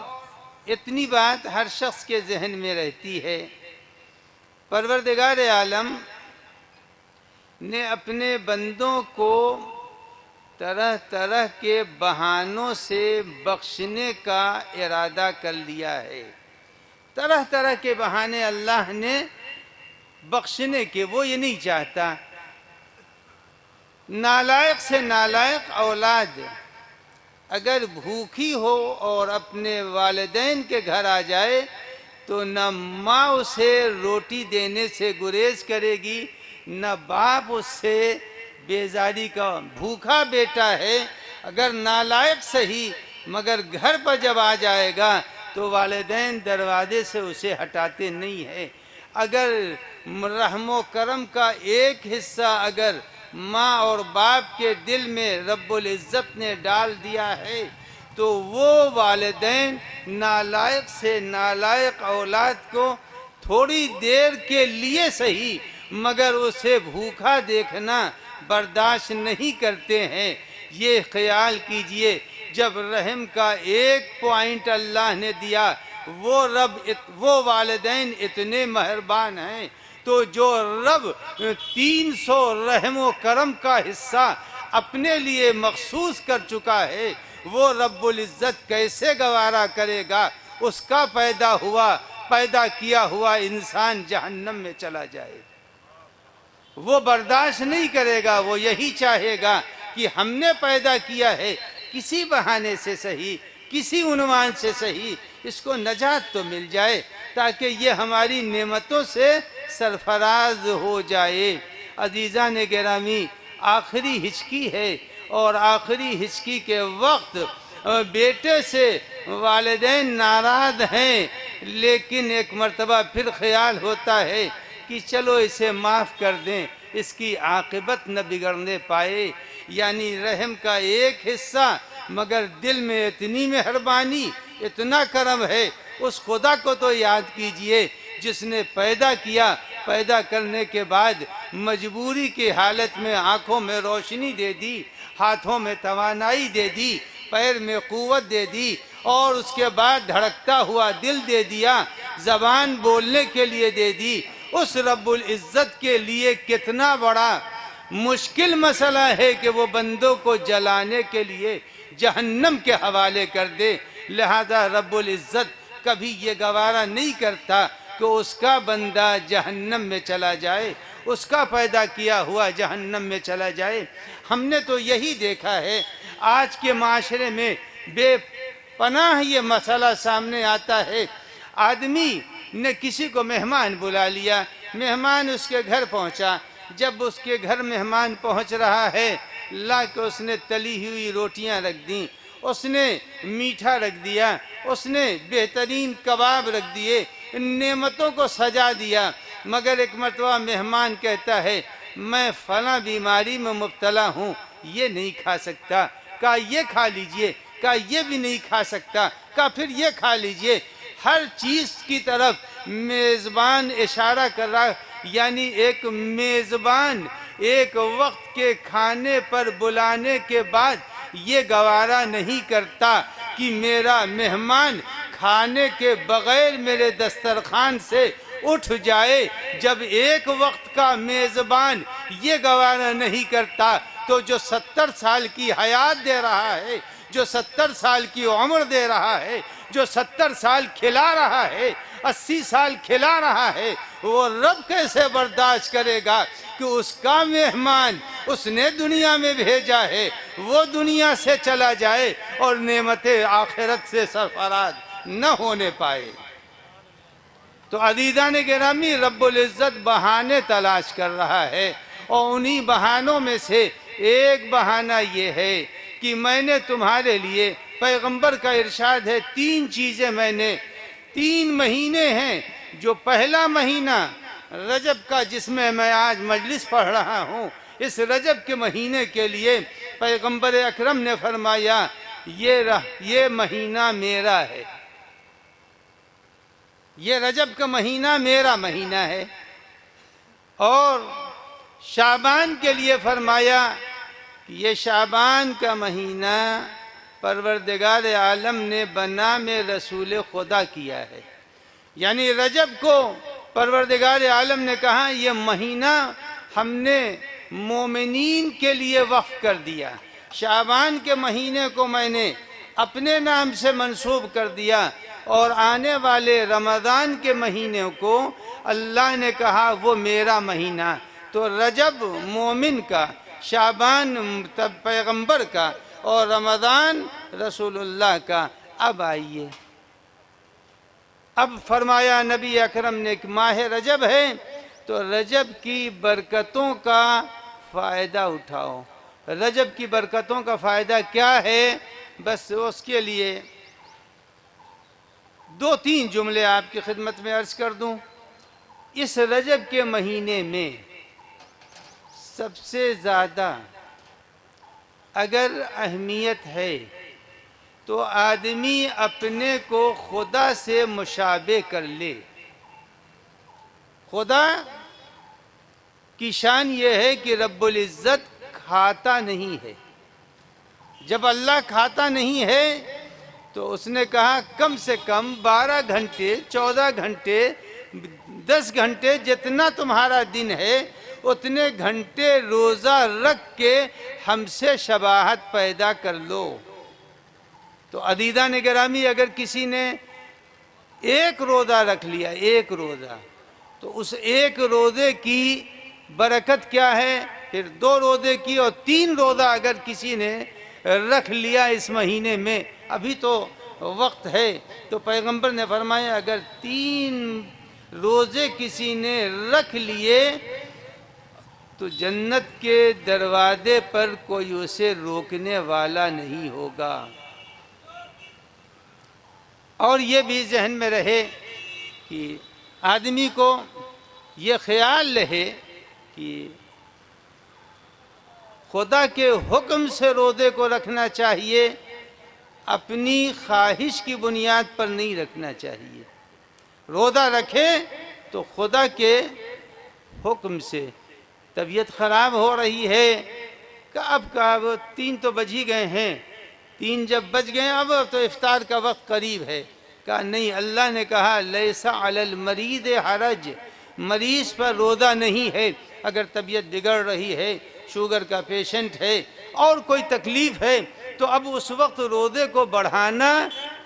اتنی بات ہر شخص کے ذہن میں رہتی ہے، پروردگار عالم نے اپنے بندوں کو طرح طرح کے بہانوں سے بخشنے کا ارادہ کر لیا ہے۔ طرح طرح کے بہانے اللہ نے بخشنے کے، وہ یہ نہیں چاہتا۔ نالائق سے نالائق اولاد اگر بھوکی ہو اور اپنے والدین کے گھر آ جائے تو نہ ماں اسے روٹی دینے سے گریز کرے گی، نہ باپ اس سے بیزاری کا۔ بھوکا بیٹا ہے اگر نالائق صحیح، مگر گھر پر جب آ جائے گا تو والدین دروازے سے اسے ہٹاتے نہیں ہیں۔ اگر رحم و کرم کا ایک حصہ اگر ماں اور باپ کے دل میں رب العزت نے ڈال دیا ہے تو وہ والدین نالائق سے نالائق اولاد کو تھوڑی دیر کے لیے صحیح مگر اسے بھوکا دیکھنا برداشت نہیں کرتے ہیں۔ یہ خیال کیجئے جب رحم کا ایک پوائنٹ اللہ نے دیا، وہ والدین اتنے مہربان ہیں، تو جو رب 300 رحم و کرم کا حصہ اپنے لیے مخصوص کر چکا ہے، وہ رب العزت کیسے گوارا کرے گا اس کا پیدا کیا ہوا انسان جہنم میں چلا جائے؟ وہ برداشت نہیں کرے گا، وہ یہی چاہے گا کہ ہم نے پیدا کیا ہے، کسی بہانے سے صحیح، کسی عنوان سے صحیح، اس کو نجات تو مل جائے تاکہ یہ ہماری نعمتوں سے سرفراز ہو جائے۔ عزیزان گرامی، آخری ہچکی ہے، اور آخری ہچکی کے وقت بیٹے سے والدین ناراض ہیں، لیکن ایک مرتبہ پھر خیال ہوتا ہے کہ چلو اسے معاف کر دیں، اس کی عاقبت نہ بگڑنے پائے۔ یعنی رحم کا ایک حصہ مگر دل میں اتنی مہربانی، اتنا کرم ہے، اس خدا کو تو یاد کیجئے جس نے پیدا کیا، پیدا کرنے کے بعد مجبوری کی حالت میں آنکھوں میں روشنی دے دی، ہاتھوں میں توانائی دے دی، پیر میں قوت دے دی، اور اس کے بعد دھڑکتا ہوا دل دے دیا، زبان بولنے کے لیے دے دی۔ اس رب العزت کے لیے کتنا بڑا مشکل مسئلہ ہے کہ وہ بندوں کو جلانے کے لیے جہنم کے حوالے کر دے۔ لہذا رب العزت کبھی یہ گوارا نہیں کرتا کہ اس کا بندہ جہنم میں چلا جائے، اس کا پیدا کیا ہوا جہنم میں چلا جائے۔ ہم نے تو یہی دیکھا ہے، آج کے معاشرے میں بے پناہ یہ مسئلہ سامنے آتا ہے۔ آدمی نے کسی کو مہمان بلا لیا، مہمان اس کے گھر پہنچا، جب اس کے گھر مہمان پہنچ رہا ہے لا کے اس نے تلی ہوئی روٹیاں رکھ دیں، اس نے میٹھا رکھ دیا، اس نے بہترین کباب رکھ دیے، نعمتوں کو سجا دیا، مگر ایک مرتبہ مہمان کہتا ہے میں فلاں بیماری میں مبتلا ہوں، یہ نہیں کھا سکتا، کہا یہ کھا لیجئے، کہا یہ بھی نہیں کھا سکتا، کہا پھر یہ کھا لیجئے۔ ہر چیز کی طرف میزبان اشارہ کر رہا، یعنی ایک میزبان ایک وقت کے کھانے پر بلانے کے بعد یہ گوارا نہیں کرتا کہ میرا مہمان کھانے کے بغیر میرے دسترخوان سے اٹھ جائے۔ جب ایک وقت کا میزبان یہ گوارا نہیں کرتا تو جو 70 سال کی حیات دے رہا ہے، جو 70 سال کی عمر دے رہا ہے، جو 70 سال کھلا رہا ہے، 80 سال کھلا رہا ہے، وہ رب کیسے برداشت کرے گا کہ اس کا مہمان اس نے دنیا میں بھیجا ہے وہ دنیا سے چلا جائے اور نعمت آخرت سے سرفراز نہ ہونے پائے۔ تو عزیزان گرامی، رب العزت بہانے تلاش کر رہا ہے، اور انہی بہانوں میں سے ایک بہانہ یہ ہے کہ میں نے تمہارے لیے، پیغمبر کا ارشاد ہے 3 چیزیں میں نے، 3 مہینے ہیں، جو پہلا مہینہ رجب کا جس میں میں آج مجلس پڑھ رہا ہوں، اس رجب کے مہینے کے لیے پیغمبر اکرم نے فرمایا یہ مہینہ میرا ہے، یہ رجب کا مہینہ میرا مہینہ ہے۔ اور شعبان کے لیے فرمایا کہ یہ شعبان کا مہینہ پروردگار عالم نے بنام رسول خدا کیا ہے، یعنی رجب کو پروردگار عالم نے کہا یہ مہینہ ہم نے مومنین کے لیے وقف کر دیا، شعبان کے مہینے کو میں نے اپنے نام سے منسوب کر دیا، اور آنے والے رمضان کے مہینے کو اللہ نے کہا وہ میرا مہینہ۔ تو رجب مومن کا، شعبان پیغمبر کا، اور رمضان رسول اللہ کا۔ اب آئیے، اب فرمایا نبی اکرم نے کہ ماہ رجب ہے تو رجب کی برکتوں کا فائدہ اٹھاؤ۔ رجب کی برکتوں کا فائدہ کیا ہے؟ بس اس کے لیے 2-3 جملے آپ کی خدمت میں عرض کر دوں۔ اس رجب کے مہینے میں سب سے زیادہ اگر اہمیت ہے تو آدمی اپنے کو خدا سے مشابہ کر لے۔ خدا کی شان یہ ہے کہ رب العزت کھاتا نہیں ہے۔ جب اللہ کھاتا نہیں ہے تو اس نے کہا کم سے کم 12 گھنٹے، 14 گھنٹے، 10 گھنٹے جتنا تمہارا دن ہے اتنے گھنٹے روزہ رکھ کے ہم سے شباہت پیدا کر لو۔ تو عزیزان گرامی، اگر کسی نے ایک روزہ رکھ لیا، ایک روزہ، تو اس ایک روزے کی برکت کیا ہے؟ پھر 2 روزے کی اور 3 روزہ اگر کسی نے رکھ لیا اس مہینے میں، ابھی تو وقت ہے، تو پیغمبر نے فرمایا اگر 3 روزے کسی نے رکھ لیے تو جنت کے دروازے پر کوئی اسے روکنے والا نہیں ہوگا۔ اور یہ بھی ذہن میں رہے کہ آدمی کو یہ خیال رہے کہ خدا کے حکم سے روزے کو رکھنا چاہیے، اپنی خواہش کی بنیاد پر نہیں رکھنا چاہیے۔ روزہ رکھے تو خدا کے حکم سے۔ طبیعت خراب ہو رہی ہے کہ اب 3 تو بج ہی گئے ہیں، 3 جب بج گئے اب تو افطار کا وقت قریب ہے۔ کہا نہیں، اللہ نے کہا لیس علی المریض حرج، مریض پر روزہ نہیں ہے۔ اگر طبیعت بگڑ رہی ہے، شوگر کا پیشنٹ ہے اور کوئی تکلیف ہے تو اب اس وقت روزے کو بڑھانا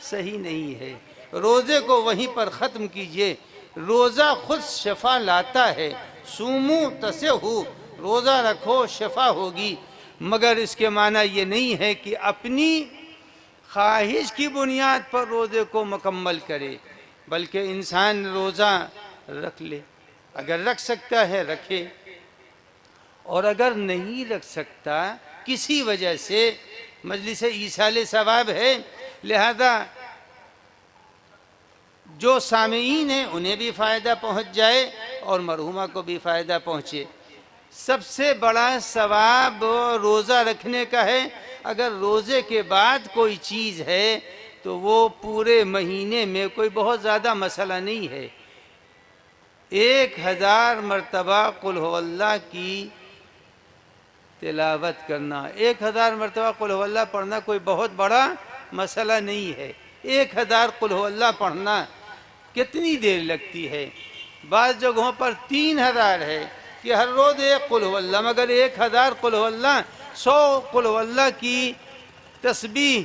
صحیح نہیں ہے، روزے کو وہیں پر ختم کیجئے۔ روزہ خود شفا لاتا ہے، سومو تسہو، روزہ رکھو شفا ہوگی، مگر اس کے معنی یہ نہیں ہے کہ اپنی خواہش کی بنیاد پر روزے کو مکمل کرے، بلکہ انسان روزہ رکھ لے، اگر رکھ سکتا ہے رکھے، اور اگر نہیں رکھ سکتا کسی وجہ سے مجلس ایصال ثواب ہے، لہذا جو سامعین ہیں انہیں بھی فائدہ پہنچ جائے اور مرحومہ کو بھی فائدہ پہنچے۔ سب سے بڑا ثواب روزہ رکھنے کا ہے۔ اگر روزے کے بعد کوئی چیز ہے تو وہ پورے مہینے میں کوئی بہت زیادہ مسئلہ نہیں ہے۔ 1000 مرتبہ قل ہو اللہ کی تلاوت کرنا، 1000 مرتبہ قل ہو اللہ پڑھنا کوئی بہت بڑا مسئلہ نہیں ہے۔ 1000 قل ہو اللہ پڑھنا کتنی دیر لگتی ہے؟ بعض جگہوں پر 3000 ہے کہ ہر روز ایک قل ہو اللہ، مگر 1000 قل ہو اللہ، 100 قل ہو اللہ کی تسبیح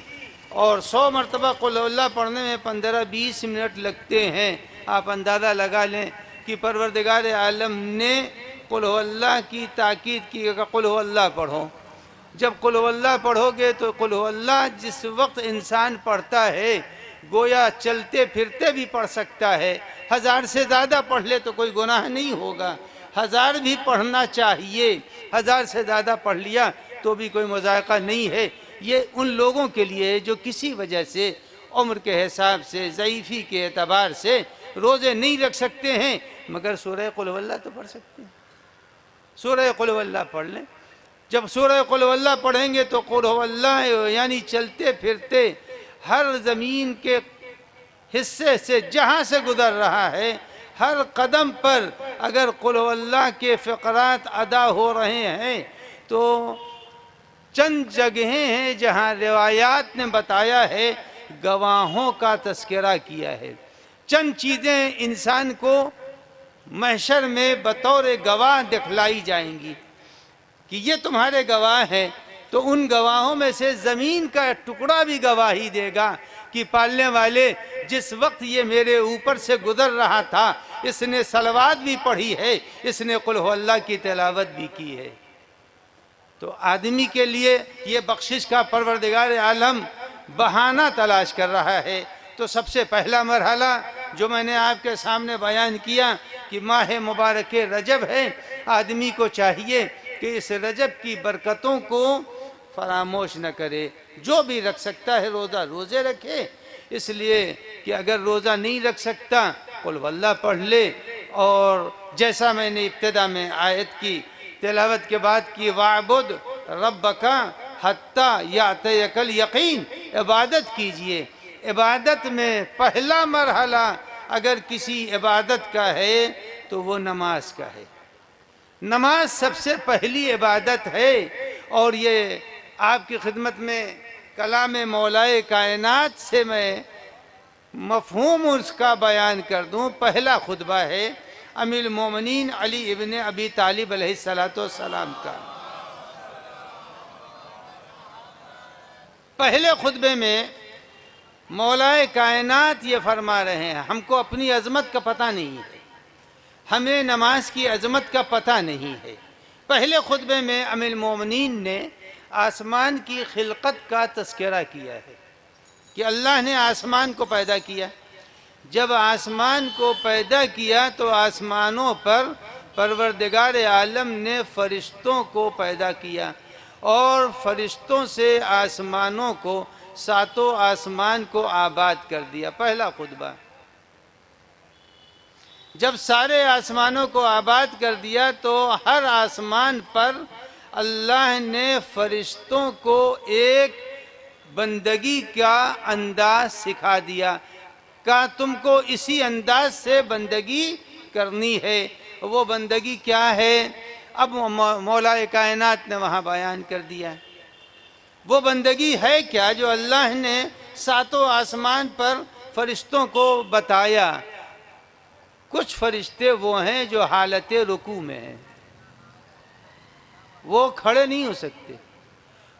اور 100 مرتبہ قل ہو اللہ پڑھنے میں 15-20 منٹ لگتے ہیں۔ آپ اندازہ لگا لیں کہ پروردگار عالم نے قل ہو اللہ کی تاکید کی کہ قل ہو اللہ پڑھو۔ جب قل ہو اللہ پڑھو گے تو قل ہو اللہ جس وقت انسان پڑھتا ہے گویا چلتے پھرتے بھی پڑھ سکتا ہے۔ 1000 سے زیادہ پڑھ لے تو کوئی گناہ نہیں ہوگا، 1000 بھی پڑھنا چاہیے، 1000 سے زیادہ پڑھ لیا تو بھی کوئی مذائقہ نہیں ہے۔ یہ ان لوگوں کے لیے جو کسی وجہ سے عمر کے حساب سے ضعیفی کے اعتبار سے روزے نہیں رکھ سکتے ہیں، مگر سورہ قل ہو اللہ تو پڑھ سکتے ہیں۔ سورہ قل ہو اللہ پڑھ لیں۔ جب سورہ قل ہو اللہ پڑھیں گے تو قل ہو اللہ یعنی چلتے پھرتے ہر زمین کے حصے سے جہاں سے گزر رہا ہے، ہر قدم پر اگر قل ہو اللہ کے فقرات ادا ہو رہے ہیں تو چند جگہیں ہیں جہاں روایات نے بتایا ہے، گواہوں کا تذکرہ کیا ہے۔ چند چیزیں انسان کو محشر میں بطور گواہ دکھلائی جائیں گی کہ یہ تمہارے گواہ ہیں، تو ان گواہوں میں سے زمین کا ٹکڑا بھی گواہی دے گا کہ پالنے والے جس وقت یہ میرے اوپر سے گزر رہا تھا اس نے صلوات بھی پڑھی ہے، اس نے قل ہو اللہ کی تلاوت بھی کی ہے۔ تو آدمی کے لیے یہ بخشش کا پروردگار عالم بہانہ تلاش کر رہا ہے۔ تو سب سے پہلا مرحلہ جو میں نے آپ کے سامنے بیان کیا کہ ماہ مبارک رجب ہے، آدمی کو چاہیے کہ اس رجب کی برکتوں کو فراموش نہ کرے۔ جو بھی رکھ سکتا ہے روزے رکھے، اس لیے کہ اگر روزہ نہیں رکھ سکتا قل واللہ پڑھ لے، اور جیسا میں نے ابتدا میں آیت کی تلاوت کے بعد کی وَاعْبُدْ رَبَّكَ حَتَّى يَأْتِيَكَ الْيَقِينُ، عبادت کیجئے۔ عبادت میں پہلا مرحلہ اگر کسی عبادت کا ہے تو وہ نماز کا ہے۔ نماز سب سے پہلی عبادت ہے، اور یہ آپ کی خدمت میں کلام مولائے کائنات سے میں مفہوم اس کا بیان کر دوں۔ پہلا خطبہ ہے امیر المومنین علی ابن ابی طالب علیہ السلام کا۔ پہلے خطبے میں مولائے کائنات یہ فرما رہے ہیں، ہم کو اپنی عظمت کا پتہ نہیں ہے، ہمیں نماز کی عظمت کا پتہ نہیں ہے۔ پہلے خطبے میں امیر المومنین نے آسمان کی خلقت کا تذکرہ کیا ہے کہ اللہ نے آسمان کو پیدا کیا۔ جب آسمان کو پیدا کیا تو آسمانوں پر پروردگار عالم نے فرشتوں کو پیدا کیا، اور فرشتوں سے آسمانوں کو، ساتوں آسمان کو آباد کر دیا۔ پہلا خطبہ۔ جب سارے آسمانوں کو آباد کر دیا تو ہر آسمان پر اللہ نے فرشتوں کو ایک بندگی کا انداز سکھا دیا، کہا تم کو اسی انداز سے بندگی کرنی ہے۔ وہ بندگی کیا ہے؟ اب مولا کائنات نے وہاں بیان کر دیا۔ وہ بندگی ہے کیا جو اللہ نے ساتوں آسمان پر فرشتوں کو بتایا؟ کچھ فرشتے وہ ہیں جو حالت رکوع میں ہیں، وہ کھڑے نہیں ہو سکتے،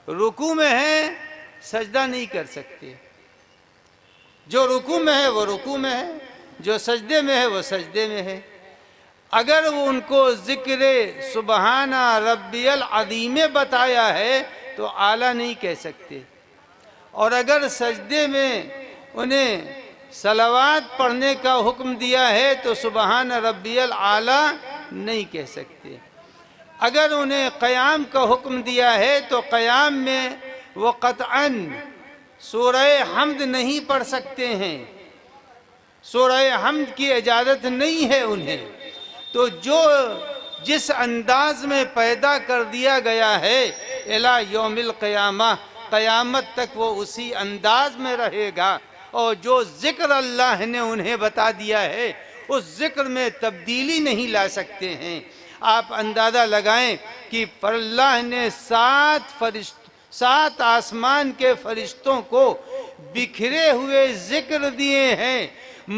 رکوع میں ہیں سجدہ نہیں کر سکتے۔ جو رکوع میں ہے وہ رکوع میں ہے، جو سجدے میں ہے وہ سجدے میں ہے۔ اگر وہ ان کو ذکر سبحان ربی العظیم بتایا ہے تو اعلیٰ نہیں کہہ سکتے، اور اگر سجدے میں انہیں صلوات پڑھنے کا حکم دیا ہے تو سبحان ربی الاعلیٰ نہیں کہہ سکتے۔ اگر انہیں قیام کا حکم دیا ہے تو قیام میں وہ قطعاً سورہ حمد نہیں پڑھ سکتے ہیں، سورہ حمد کی اجازت نہیں ہے انہیں۔ تو جو جس انداز میں پیدا کر دیا گیا ہے الی یوم القیامہ، قیامت تک وہ اسی انداز میں رہے گا، اور جو ذکر اللہ نے انہیں بتا دیا ہے اس ذکر میں تبدیلی نہیں لا سکتے ہیں۔ آپ اندازہ لگائیں کہ اللہ نے سات آسمان کے فرشتوں کو بکھرے ہوئے ذکر دیے ہیں،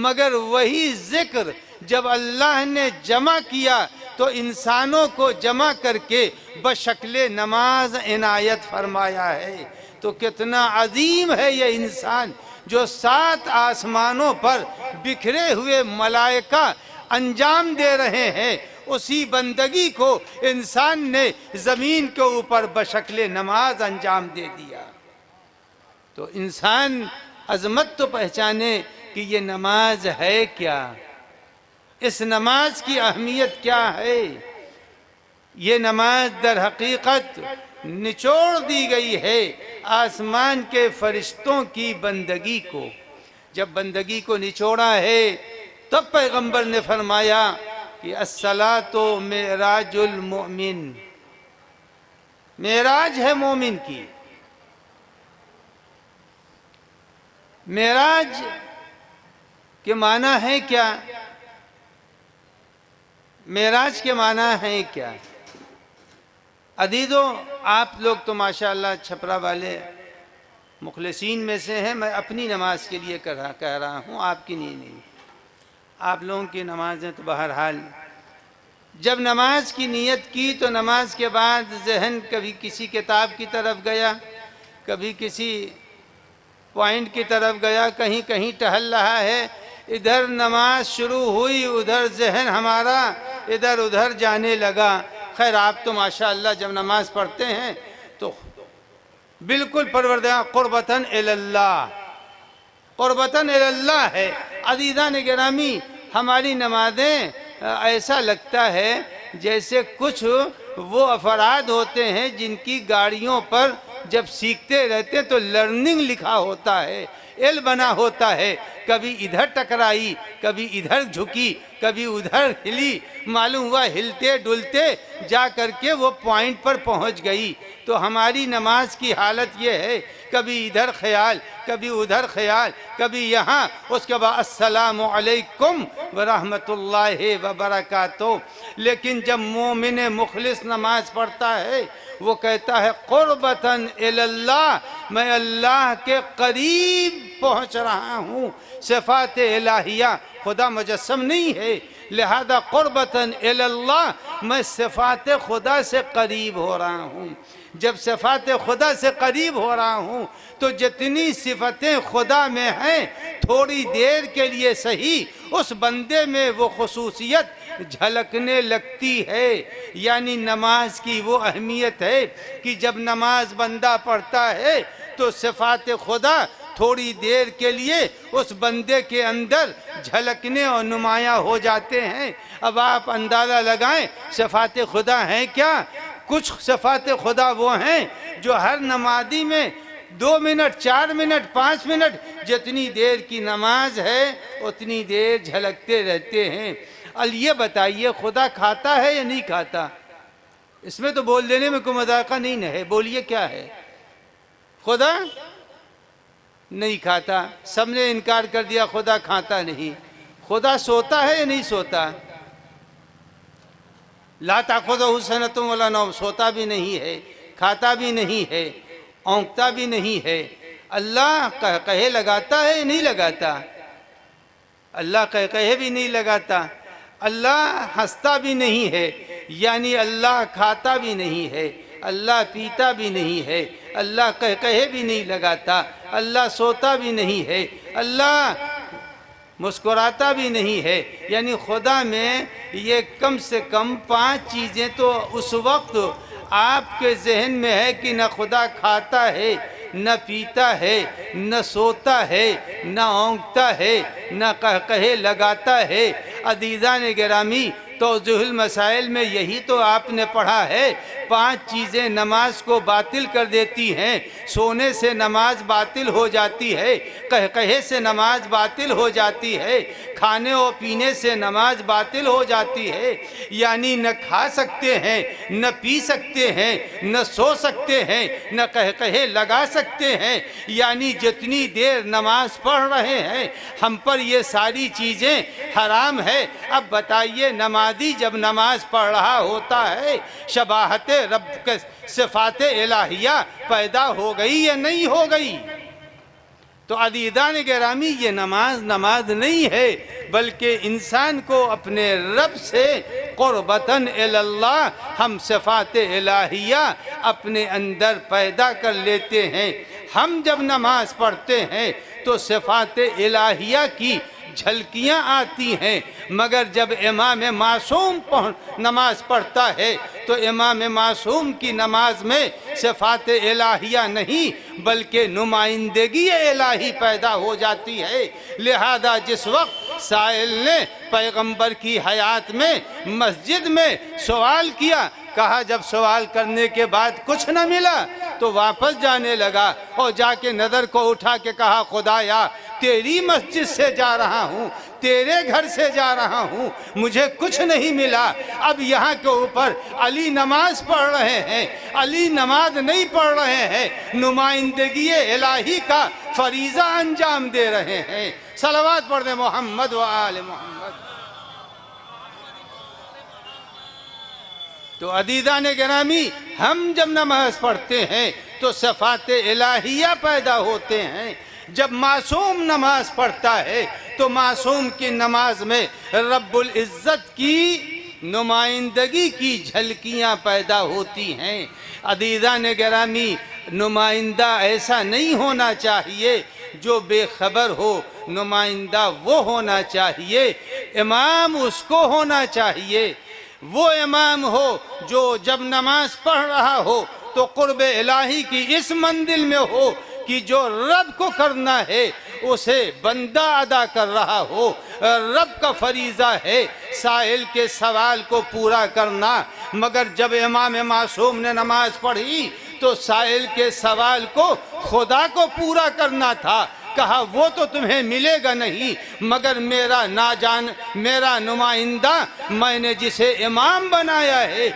مگر وہی ذکر جب اللہ نے جمع کیا تو انسانوں کو جمع کر کے بشکل نماز عنایت فرمایا ہے۔ تو کتنا عظیم ہے یہ انسان جو 7 آسمانوں پر بکھرے ہوئے ملائکہ انجام دے رہے ہیں، اسی بندگی کو انسان نے زمین کے اوپر بشکل نماز انجام دے دیا۔ تو انسان عظمت تو پہچانے کہ یہ نماز ہے کیا، اس نماز کی اہمیت کیا ہے۔ یہ نماز در حقیقت نچوڑ دی گئی ہے آسمان کے فرشتوں کی بندگی کو۔ جب بندگی کو نچوڑا ہے تب پیغمبر نے فرمایا کہ الصلاۃ معراج المؤمن، معراج ہے مومن کی۔ معراج کے معنی ہے کیا؟ معراج کے معنی ہے کیا؟ عزیزو، آپ لوگ تو ماشاءاللہ چھپرا والے مخلصین میں سے ہیں، میں اپنی نماز کے لیے کہہ رہا ہوں، آپ کی نہیں۔ آپ لوگوں کی نمازیں تو بہرحال جب نماز کی نیت کی تو نماز کے بعد ذہن کبھی کسی کتاب کی طرف گیا، کبھی کسی پوائنٹ کی طرف گیا، کہیں کہیں ٹہل رہا ہے، ادھر نماز شروع ہوئی ادھر ذہن ہمارا ادھر ادھر جانے لگا۔ خیر آپ تو ماشاءاللہ جب نماز پڑھتے ہیں تو بالکل پروردگار قربتاً اللہ، قربتاً اللہ ہے۔ عزیزان گرامی، ہماری نمازیں ایسا لگتا ہے جیسے کچھ وہ افراد ہوتے ہیں جن کی گاڑیوں پر جب سیکھتے رہتے ہیں تو لرننگ لکھا ہوتا ہے، ایل بنا ہوتا ہے، کبھی ادھر ٹکرائی، کبھی ادھر جھکی، کبھی ادھر ہلی، معلوم ہوا ہلتے ڈلتے جا کر کے وہ پوائنٹ پر پہنچ گئی۔ تو ہماری نماز کی حالت یہ ہے، کبھی ادھر خیال، کبھی ادھر خیال، کبھی یہاں، اس کے بعد السلام علیکم ورحمۃ اللہ وبرکاتہ۔ لیکن جب مومن مخلص نماز پڑھتا ہے وہ کہتا ہے قربتاً اللہ، میں اللہ کے قریب پہنچ رہا ہوں۔ صفات الہیہ، خدا مجسم نہیں ہے، لہذا قربتاً اللہ، میں صفات خدا سے قریب ہو رہا ہوں۔ جب صفات خدا سے قریب ہو رہا ہوں تو جتنی صفتیں خدا میں ہیں تھوڑی دیر کے لیے صحیح اس بندے میں وہ خصوصیت جھلکنے لگتی ہے۔ یعنی نماز کی وہ اہمیت ہے کہ جب نماز بندہ پڑھتا ہے تو صفات خدا تھوڑی دیر کے لیے اس بندے کے اندر جھلکنے اور نمایاں ہو جاتے ہیں۔ اب آپ اندازہ لگائیں صفات خدا ہیں کیا؟ کچھ صفات خدا وہ ہیں جو ہر نمازی میں 2 منٹ، 4 منٹ، 5 منٹ، جتنی دیر کی نماز ہے اتنی دیر جھلکتے رہتے ہیں۔ اب یہ بتائیے خدا کھاتا ہے یا نہیں کھاتا؟ اس میں تو بول دینے میں کوئی مذاقہ نہیں ہے، بولیے کیا ہے؟ خدا نہیں کھاتا، سب نے انکار کر دیا خدا کھاتا نہیں۔ خدا سوتا ہے یا نہیں سوتا؟ لا تأخذہ سنۃ ولا نوم، سوتا بھی نہیں ہے، کھاتا بھی نہیں ہے، اونگتا بھی نہیں ہے۔ اللہ کہے لگاتا ہے یا نہیں لگاتا؟ اللہ کہے بھی نہیں لگاتا۔ اللہ ہنستا بھی نہیں ہے، یعنی اللہ کھاتا بھی نہیں ہے، اللہ پیتا بھی نہیں ہے، اللہ کہے بھی نہیں لگاتا، اللہ سوتا بھی نہیں ہے، اللہ مسکراتا بھی نہیں ہے۔ یعنی خدا میں یہ کم سے کم 5 چیزیں تو اس وقت آپ کے ذہن میں ہے کہ نہ خدا کھاتا ہے، نہ پیتا ہے، نہ سوتا ہے، نہ اونگتا ہے، نہ کہے لگاتا ہے۔ عزیزان گرامی، توضیح المسائل میں یہی تو آپ نے پڑھا ہے، 5 چیزیں نماز کو باطل کر دیتی ہیں۔ سونے سے نماز باطل ہو جاتی ہے، قہقہے سے نماز باطل ہو جاتی ہے، کھانے اور پینے سے نماز باطل ہو جاتی ہے۔ یعنی نہ کھا سکتے ہیں، نہ پی سکتے ہیں، نہ سو سکتے ہیں، نہ قہقہے لگا سکتے ہیں۔ یعنی جتنی دیر نماز پڑھ رہے ہیں ہم پر یہ ساری چیزیں حرام ہے۔ اب بتائیے نمازی جب نماز پڑھ رہا ہوتا ہے شباہت رب کے صفات الہیہ پیدا ہو گئی یا نہیں ہو گئی؟ تو عزیزان گرامی یہ نماز نہیں ہے، بلکہ انسان کو اپنے رب سے قربتاً اللہ ہم صفات الہیہ اپنے اندر پیدا کر لیتے ہیں۔ ہم جب نماز پڑھتے ہیں تو صفات الہیہ کی جھلکیاں آتی ہیں، مگر جب امام معصوم نماز پڑھتا ہے تو امام معصوم کی نماز میں صفات الہیہ نہیں بلکہ نمائندگی الہی پیدا ہو جاتی ہے۔ لہذا جس وقت سائل نے پیغمبر کی حیات میں مسجد میں سوال کیا، کہا جب سوال کرنے کے بعد کچھ نہ ملا تو واپس جانے لگا اور جا کے نظر کو اٹھا کے کہا خدایا تیری مسجد سے جا رہا ہوں، تیرے گھر سے جا رہا ہوں، مجھے کچھ نہیں ملا۔ اب یہاں کے اوپر علی نماز پڑھ رہے ہیں، علی نماز نہیں پڑھ رہے ہیں، نمائندگی الہی کا فریضہ انجام دے رہے ہیں۔ صلوات پڑھ دیں محمد و آل محمد۔ تو عزیزان گرامی ہم جب نماز پڑھتے ہیں تو صفات الہیہ پیدا ہوتے ہیں۔ جب معصوم نماز پڑھتا ہے تو معصوم کی نماز میں رب العزت کی نمائندگی کی جھلکیاں پیدا ہوتی ہیں۔ عزیزان گرامی نمائندہ ایسا نہیں ہونا چاہیے جو بے خبر ہو، نمائندہ وہ ہونا چاہیے، امام اس کو ہونا چاہیے، وہ امام ہو جو جب نماز پڑھ رہا ہو تو قرب الہی کی اس منزل میں ہو کہ جو رب کو کرنا ہے اسے بندہ ادا کر رہا ہو۔ رب کا فریضہ ہے سائل کے سوال کو پورا کرنا، مگر جب امام معصوم نے نماز پڑھی تو سائل کے سوال کو خدا کو پورا کرنا تھا۔ کہا وہ تو تمہیں ملے گا نہیں، مگر میرا نمائندہ میں نے جسے امام بنایا ہے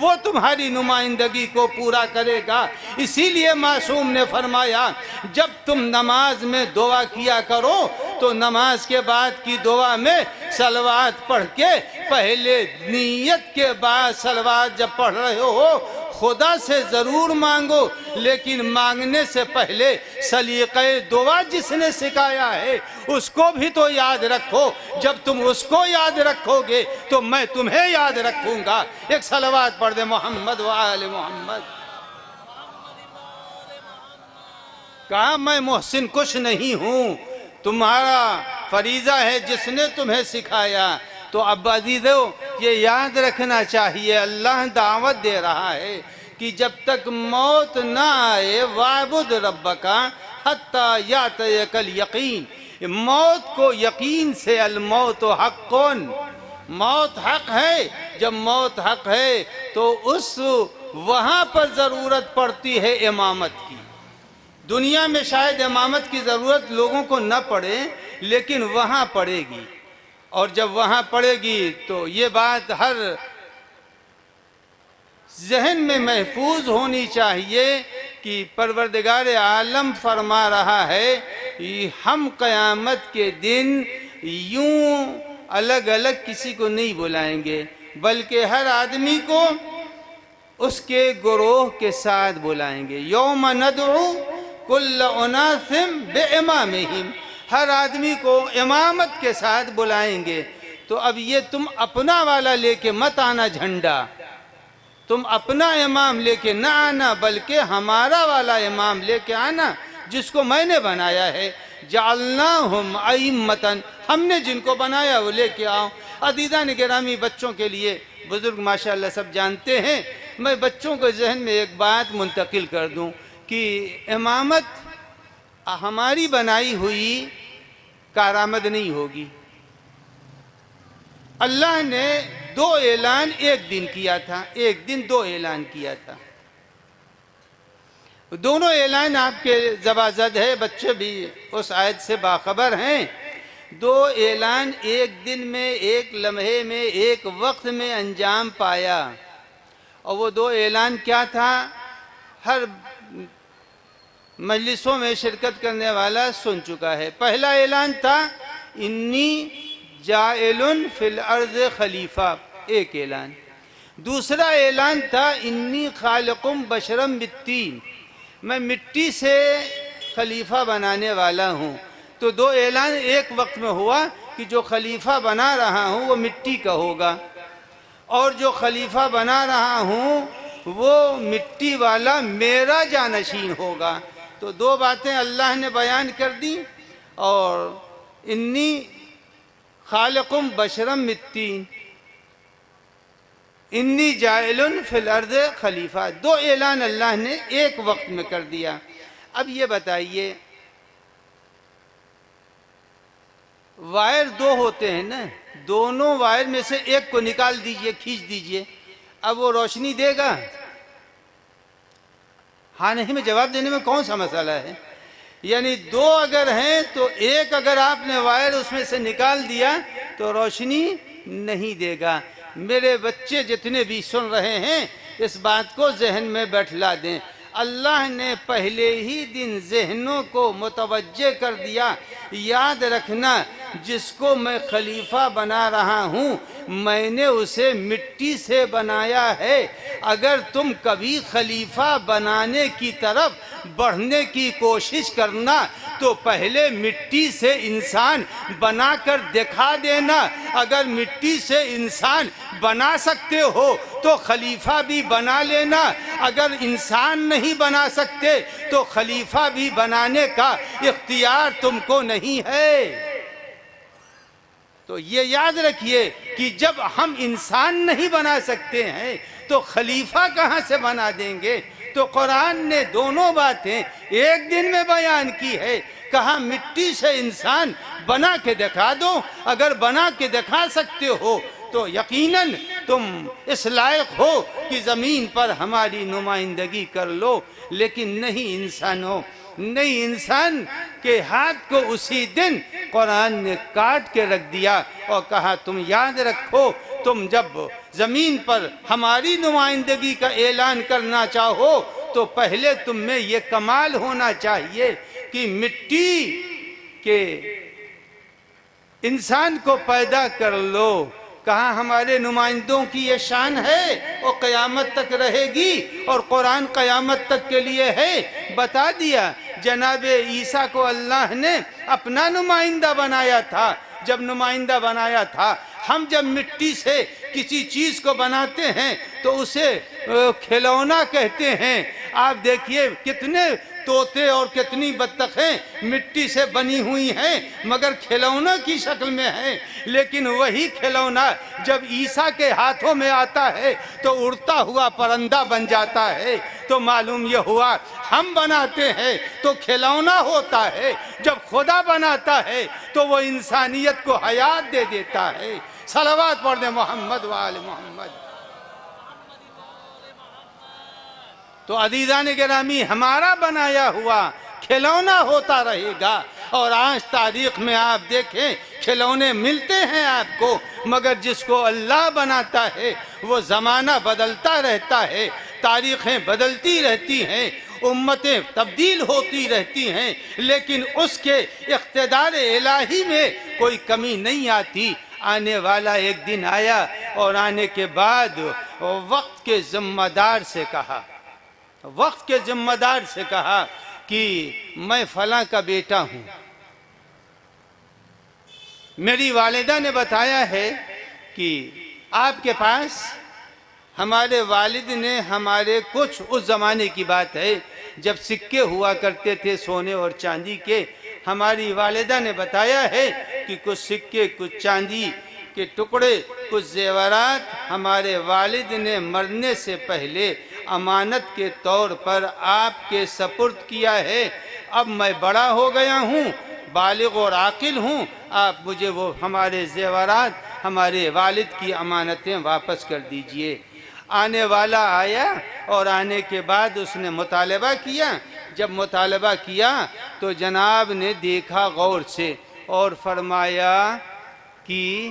وہ تمہاری نمائندگی کو پورا کرے گا۔ اسی لیے معصوم نے فرمایا جب تم نماز میں دعا کیا کرو تو نماز کے بعد کی دعا میں صلوات پڑھ کے پہلے نیت کے بعد صلوات جب پڑھ رہے ہو خدا سے ضرور مانگو، لیکن مانگنے سے پہلے سلیقہ دعا جس نے سکھایا ہے اس کو بھی تو یاد رکھو۔ جب تم اس کو یاد رکھو گے تو میں تمہیں یاد رکھوں گا۔ ایک صلوات پڑھ دے محمد و آل محمد۔ کہا میں محسن کچھ نہیں ہوں، تمہارا فریضہ ہے جس نے تمہیں سکھایا۔ تو اب عزیزو یہ یاد رکھنا چاہیے، اللہ دعوت دے رہا ہے کہ جب تک موت نہ آئے وَاعْبُدْ رَبَّكَ حَتَّى يَأْتِيَكَ الْيَقِينُ، موت کو یقین سے، الموت حق، موت حق ہے۔ جب موت حق ہے تو وہاں پر ضرورت پڑتی ہے امامت کی۔ دنیا میں شاید امامت کی ضرورت لوگوں کو نہ پڑے لیکن وہاں پڑے گی، اور جب وہاں پڑے گی تو یہ بات ہر ذہن میں محفوظ ہونی چاہیے کہ پروردگار عالم فرما رہا ہے کہ ہم قیامت کے دن یوں الگ الگ کسی کو نہیں بلائیں گے، بلکہ ہر آدمی کو اس کے گروہ کے ساتھ بلائیں گے۔ یوم ندعو کل اناس بامامہم، ہر آدمی کو امامت کے ساتھ بلائیں گے۔ تو اب یہ تم اپنا والا لے کے مت آنا جھنڈا، تم اپنا امام لے کے نہ آنا، بلکہ ہمارا والا امام لے کے آنا جس کو میں نے بنایا ہے۔ جعلناہم ائمۃ، ہم نے جن کو بنایا وہ لے کے آؤ۔ عزیزان گرامی بچوں کے لیے بزرگ ماشاءاللہ سب جانتے ہیں، میں بچوں کے ذہن میں ایک بات منتقل کر دوں کہ امامت ہماری بنائی ہوئی کارآمد نہیں ہوگی۔ اللہ نے 2 اعلان ایک دن کیا تھا، ایک دن 2 اعلان کیا تھا۔ دونوں اعلان آپ کے زبازد ہے، بچے بھی اس آیت سے باخبر ہیں۔ 2 اعلان ایک دن میں، ایک لمحے میں، ایک وقت میں انجام پایا، اور وہ 2 اعلان کیا تھا؟ ہر مجلسوں میں شرکت کرنے والا سن چکا ہے۔ پہلا اعلان تھا انی جاعل فی الارض خلیفہ، ایک اعلان۔ دوسرا اعلان تھا انی خالق بشرا من طین، میں مٹی سے خلیفہ بنانے والا ہوں۔ تو 2 اعلان ایک وقت میں ہوا کہ جو خلیفہ بنا رہا ہوں وہ مٹی کا ہوگا، اور جو خلیفہ بنا رہا ہوں وہ مٹی والا میرا جانشین ہوگا۔ تو 2 باتیں اللہ نے بیان کر دی، اور انی خالق بشرا من طین، انی جاعل فی الارض خلیفہ، 2 اعلان اللہ نے ایک وقت میں کر دیا۔ اب یہ بتائیے، وائر 2 ہوتے ہیں نا، دونوں وائر میں سے ایک کو نکال دیجئے، کھینچ دیجئے، اب وہ روشنی دے گا؟ ہاں نہیں میں جواب دینے میں کون سا مسئلہ ہے؟ یعنی 2 اگر ہیں تو ایک اگر آپ نے وائر اس میں سے نکال دیا تو روشنی نہیں دے گا۔ میرے بچے جتنے بھی سن رہے ہیں اس بات کو ذہن میں بیٹھلا دیں، اللہ نے پہلے ہی دن ذہنوں کو متوجہ کر دیا، یاد رکھنا جس کو میں خلیفہ بنا رہا ہوں میں نے اسے مٹی سے بنایا ہے۔ اگر تم کبھی خلیفہ بنانے کی طرف بڑھنے کی کوشش کرنا تو پہلے مٹی سے انسان بنا کر دکھا دینا۔ اگر مٹی سے انسان بنا سکتے ہو تو خلیفہ بھی بنا لینا، اگر انسان نہیں بنا سکتے تو خلیفہ بھی بنانے کا اختیار تم کو نہیں ہے۔ تو یہ یاد رکھیے کہ جب ہم انسان نہیں بنا سکتے ہیں تو خلیفہ کہاں سے بنا دیں گے؟ تو قرآن نے دونوں باتیں ایک دن میں بیان کی ہے، کہا مٹی سے انسان بنا کے دکھا دو، اگر بنا کے دکھا سکتے ہو تو یقیناً تم اس لائق ہو کہ زمین پر ہماری نمائندگی کر لو، لیکن نہیں انسانوں، نہیں، انسان کے ہاتھ کو اسی دن قرآن نے کاٹ کے رکھ دیا اور کہا تم یاد رکھو، تم جب زمین پر ہماری نمائندگی کا اعلان کرنا چاہو تو پہلے تم میں یہ کمال ہونا چاہیے کہ مٹی کے انسان کو پیدا کر لو۔ کہاں ہمارے نمائندوں کی یہ شان ہے، وہ قیامت تک رہے گی، اور قرآن قیامت تک کے لیے ہے۔ بتا دیا جناب عیسیٰ کو اللہ نے اپنا نمائندہ بنایا تھا۔ جب نمائندہ بنایا تھا، ہم جب مٹی سے کسی چیز کو بناتے ہیں تو اسے کھلونا کہتے ہیں۔ آپ دیکھیے کتنے طوطے اور کتنی بطخیں مٹی سے بنی ہوئی ہیں مگر کھلونا کی شکل میں ہیں، لیکن وہی کھلونا جب عیسیٰ کے ہاتھوں میں آتا ہے تو اڑتا ہوا پرندہ بن جاتا ہے۔ تو معلوم یہ ہوا ہم بناتے ہیں تو کھلونا ہوتا ہے، جب خدا بناتا ہے تو وہ انسانیت کو حیات دے دیتا ہے۔ صلوات پڑھ دیں محمد و آل محمد۔ تو عزیزان گرامی، ہمارا بنایا ہوا کھلونا ہوتا رہے گا، اور آج تاریخ میں آپ دیکھیں کھلونے ملتے ہیں آپ کو، مگر جس کو اللہ بناتا ہے وہ زمانہ بدلتا رہتا ہے، تاریخیں بدلتی رہتی ہیں، امتیں تبدیل ہوتی رہتی ہیں، لیکن اس کے اقتدار الہی میں کوئی کمی نہیں آتی۔ آنے والا ایک دن آیا اور آنے کے بعد وقت کے ذمہ دار سے کہا، وقت کے ذمہ دار سے کہا کہ میں فلاں کا بیٹا ہوں، میری والدہ نے بتایا ہے کہ آپ کے پاس ہمارے والد نے ہمارے کچھ، اس زمانے کی بات ہے جب سکے ہوا کرتے تھے سونے اور چاندی کے، ہماری والدہ نے بتایا ہے کہ کچھ سکے، کچھ چاندی کے ٹکڑے، کچھ زیورات ہمارے والد نے مرنے سے پہلے امانت کے طور پر آپ کے سپرد کیا ہے۔ اب میں بڑا ہو گیا ہوں، بالغ اور عاقل ہوں، آپ مجھے وہ ہمارے زیورات ہمارے والد کی امانتیں واپس کر دیجئے۔ آنے والا آیا اور آنے کے بعد اس نے مطالبہ کیا۔ جب مطالبہ کیا تو جناب نے دیکھا غور سے اور فرمایا کہ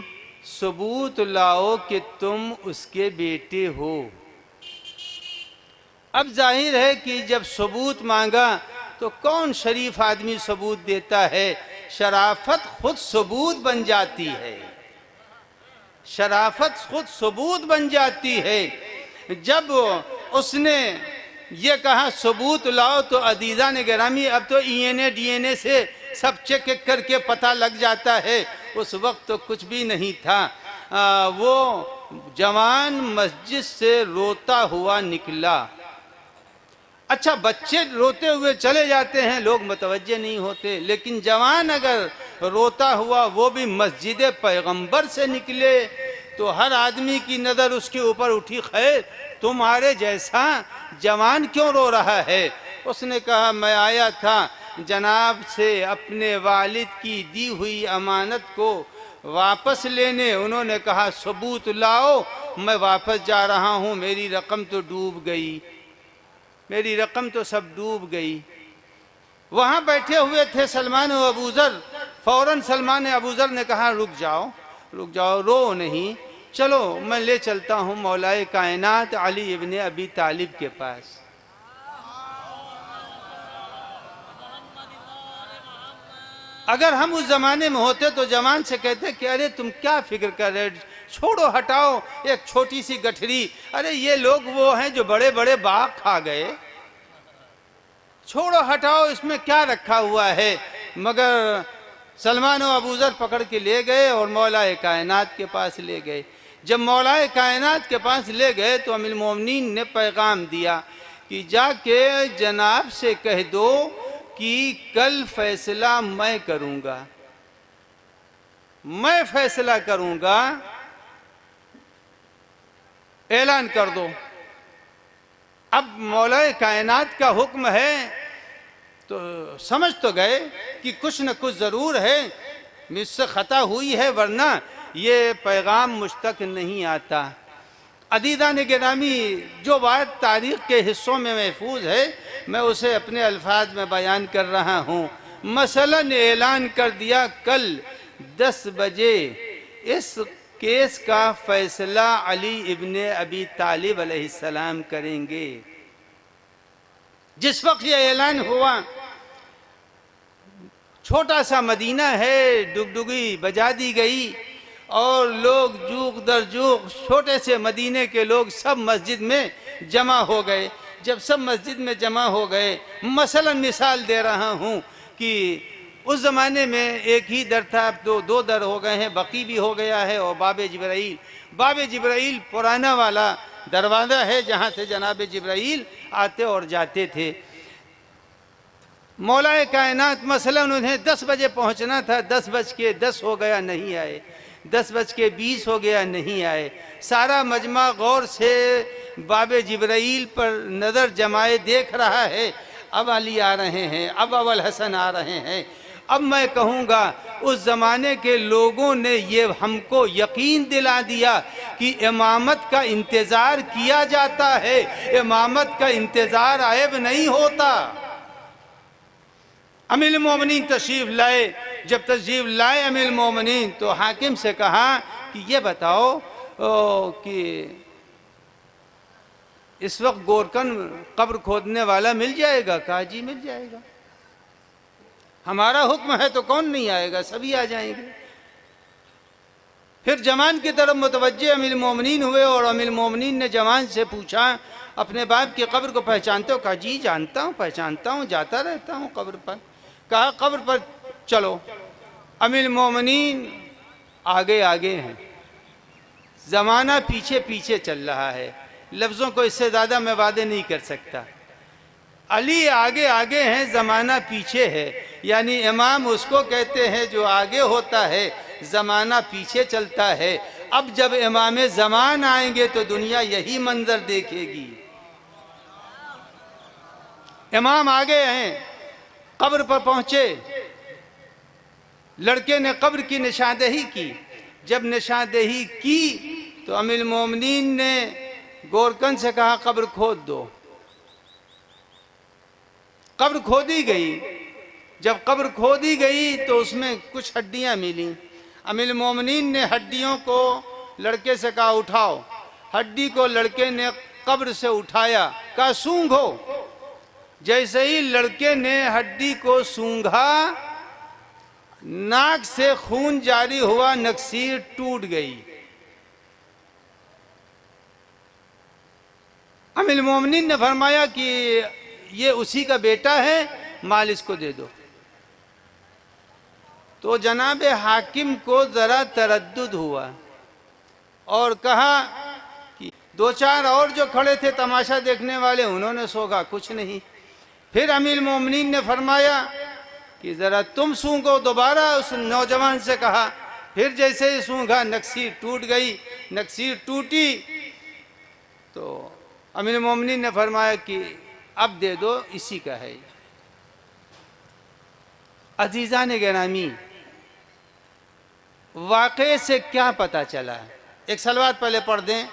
ثبوت لاؤ کہ تم اس کے بیٹے ہو۔ اب ظاہر ہے کہ جب ثبوت مانگا تو کون شریف آدمی ثبوت دیتا ہے؟ شرافت خود ثبوت بن جاتی ہے، شرافت خود ثبوت بن جاتی ہے۔ جب اس نے یہ کہا ثبوت لاؤ تو عزیزان گرامی اب تو ڈی این اے سے سب چیک کر کے پتہ لگ جاتا ہے، اس وقت تو کچھ بھی نہیں تھا۔ وہ جوان مسجد سے روتا ہوا نکلا۔ اچھا بچے روتے ہوئے چلے جاتے ہیں، لوگ متوجہ نہیں ہوتے، لیکن جوان اگر روتا ہوا وہ بھی مسجد پیغمبر سے نکلے تو ہر آدمی کی نظر اس کے اوپر اٹھی، خیر تمہارے جیسا جوان کیوں رو رہا ہے؟ اس نے کہا میں آیا تھا جناب سے اپنے والد کی دی ہوئی امانت کو واپس لینے۔ انہوں نے کہا ثبوت لاؤ، میں واپس جا رہا ہوں، میری رقم تو ڈوب گئی، میری رقم تو سب ڈوب گئی۔ وہاں بیٹھے ہوئے تھے سلمان و ابوذر، فوراً سلمان ابوذر نے کہا رک جاؤ رک جاؤ، رو نہیں، چلو میں لے چلتا ہوں مولائے کائنات علی ابن ابی طالب کے پاس۔ اگر ہم اس زمانے میں ہوتے تو جوان سے کہتے کہ ارے تم کیا فکر کر رہے، چھوڑو ہٹاؤ ایک چھوٹی سی گٹھری، ارے یہ لوگ وہ ہیں جو بڑے بڑے باغ کھا گئے، چھوڑو ہٹاؤ اس میں کیا رکھا ہوا ہے۔ مگر سلمان و ابوذر پکڑ کے لے گئے اور مولا کائنات کے پاس لے گئے۔ جب مولا کائنات کے پاس لے گئے تو ام المومنین نے پیغام دیا کہ جا کے جناب سے کہہ دو کہ کل فیصلہ میں کروں گا، میں فیصلہ کروں گا، اعلان کر دو۔ اب مولا کائنات کا حکم ہے تو سمجھ تو گئے کہ کچھ نہ کچھ ضرور ہے، مجھ سے خطا ہوئی ہے ورنہ یہ پیغام مجھ تک نہیں آتا۔ عزیزان گرامی جو بات تاریخ کے حصوں میں محفوظ ہے میں اسے اپنے الفاظ میں بیان کر رہا ہوں۔ مثلاً اعلان کر دیا کل 10 بجے اس کیس کا فیصلہ علی ابن ابی طالب علیہ السلام کریں گے۔ جس وقت یہ اعلان ہوا، چھوٹا سا مدینہ ہے، ڈگڈگی بجا دی گئی اور لوگ جوق در جوق چھوٹے سے مدینے کے لوگ سب مسجد میں جمع ہو گئے۔ جب سب مسجد میں جمع ہو گئے، مثلا مثال دے رہا ہوں کہ اس زمانے میں ایک ہی در تھا، اب دو در ہو گئے ہیں، بقی بھی ہو گیا ہے اور باب جبرائیل پرانا والا دروازہ ہے جہاں سے جناب جبرائیل آتے اور جاتے تھے۔ مولا کائنات مثلا انہیں 10 بجے پہنچنا تھا، 10:10 ہو گیا نہیں آئے، 10:20 ہو گیا نہیں آئے۔ سارا مجمع غور سے باب جبرائیل پر نظر جمائے دیکھ رہا ہے، اب علی آ رہے ہیں، اب ابوالحسن آ رہے ہیں۔ اب میں کہوں گا اس زمانے کے لوگوں نے یہ ہم کو یقین دلا دیا کہ امامت کا انتظار کیا جاتا ہے، امامت کا انتظار عیب نہیں ہوتا۔ امیر المومنین تشریف لائے، جب تشریف لائے امیر المومنین تو حاکم سے کہا کہ یہ بتاؤ کہ اس وقت گورکن قبر کھودنے والا مل جائے گا؟ کہا جی مل جائے گا، ہمارا حکم ہے تو کون نہیں آئے گا، سبھی آ جائیں گے۔ پھر جوان کی طرف متوجہ امیر المومنین ہوئے اور امیر المومنین نے جوان سے پوچھا اپنے باپ کی قبر کو پہچانتے ہو؟ کہا جی جانتا ہوں، پہچانتا ہوں، جاتا رہتا ہوں قبر پر۔ کہا قبر پر چلو۔ امیر المومنین آگے آگے ہیں، زمانہ پیچھے پیچھے چل رہا ہے، لفظوں کو اس سے زیادہ میں وعدے نہیں کر سکتا۔ علی آگے آگے ہیں، زمانہ پیچھے ہے، یعنی امام اس کو کہتے ہیں جو آگے ہوتا ہے، زمانہ پیچھے چلتا ہے۔ اب جب امام زمان آئیں گے تو دنیا یہی منظر دیکھے گی۔ امام آگے ہیں، قبر پر پہنچے، لڑکے نے قبر کی نشاندہی کی، جب نشاندہی کی تو امیر المومنین نے گورکن سے کہا قبر کھود دو. قبر کھودی گئی. جب قبر کھودی گئی تو اس میں کچھ ہڈیاں ملیں. امیر المومنین نے ہڈیوں کو لڑکے سے کہا اٹھاؤ. ہڈی کو لڑکے نے قبر سے اٹھایا, کہا سونگھو. جیسے ہی لڑکے نے ہڈی کو سونگھا, ناک سے خون جاری ہوا, نکسیر ٹوٹ گئی. امیر المومنین نے فرمایا کہ یہ اسی کا بیٹا ہے, مال اس کو دے دو. تو جناب حاکم کو ذرا تردد ہوا اور کہا کہ دو چار اور جو کھڑے تھے تماشا دیکھنے والے, انہوں نے سونگھا, کچھ نہیں. پھر امیر المومنین نے فرمایا کہ ذرا تم سونگھو. دوبارہ اس نوجوان سے کہا. پھر جیسے ہی سونگھا, نکسیر ٹوٹ گئی. نکسیر ٹوٹی تو امیر المومنین نے فرمایا کہ اب دے دو, اسی کا ہے. عزیزان گرامی, واقعے سے کیا پتہ چلا؟ ایک صلوات پہلے پڑھ دیں.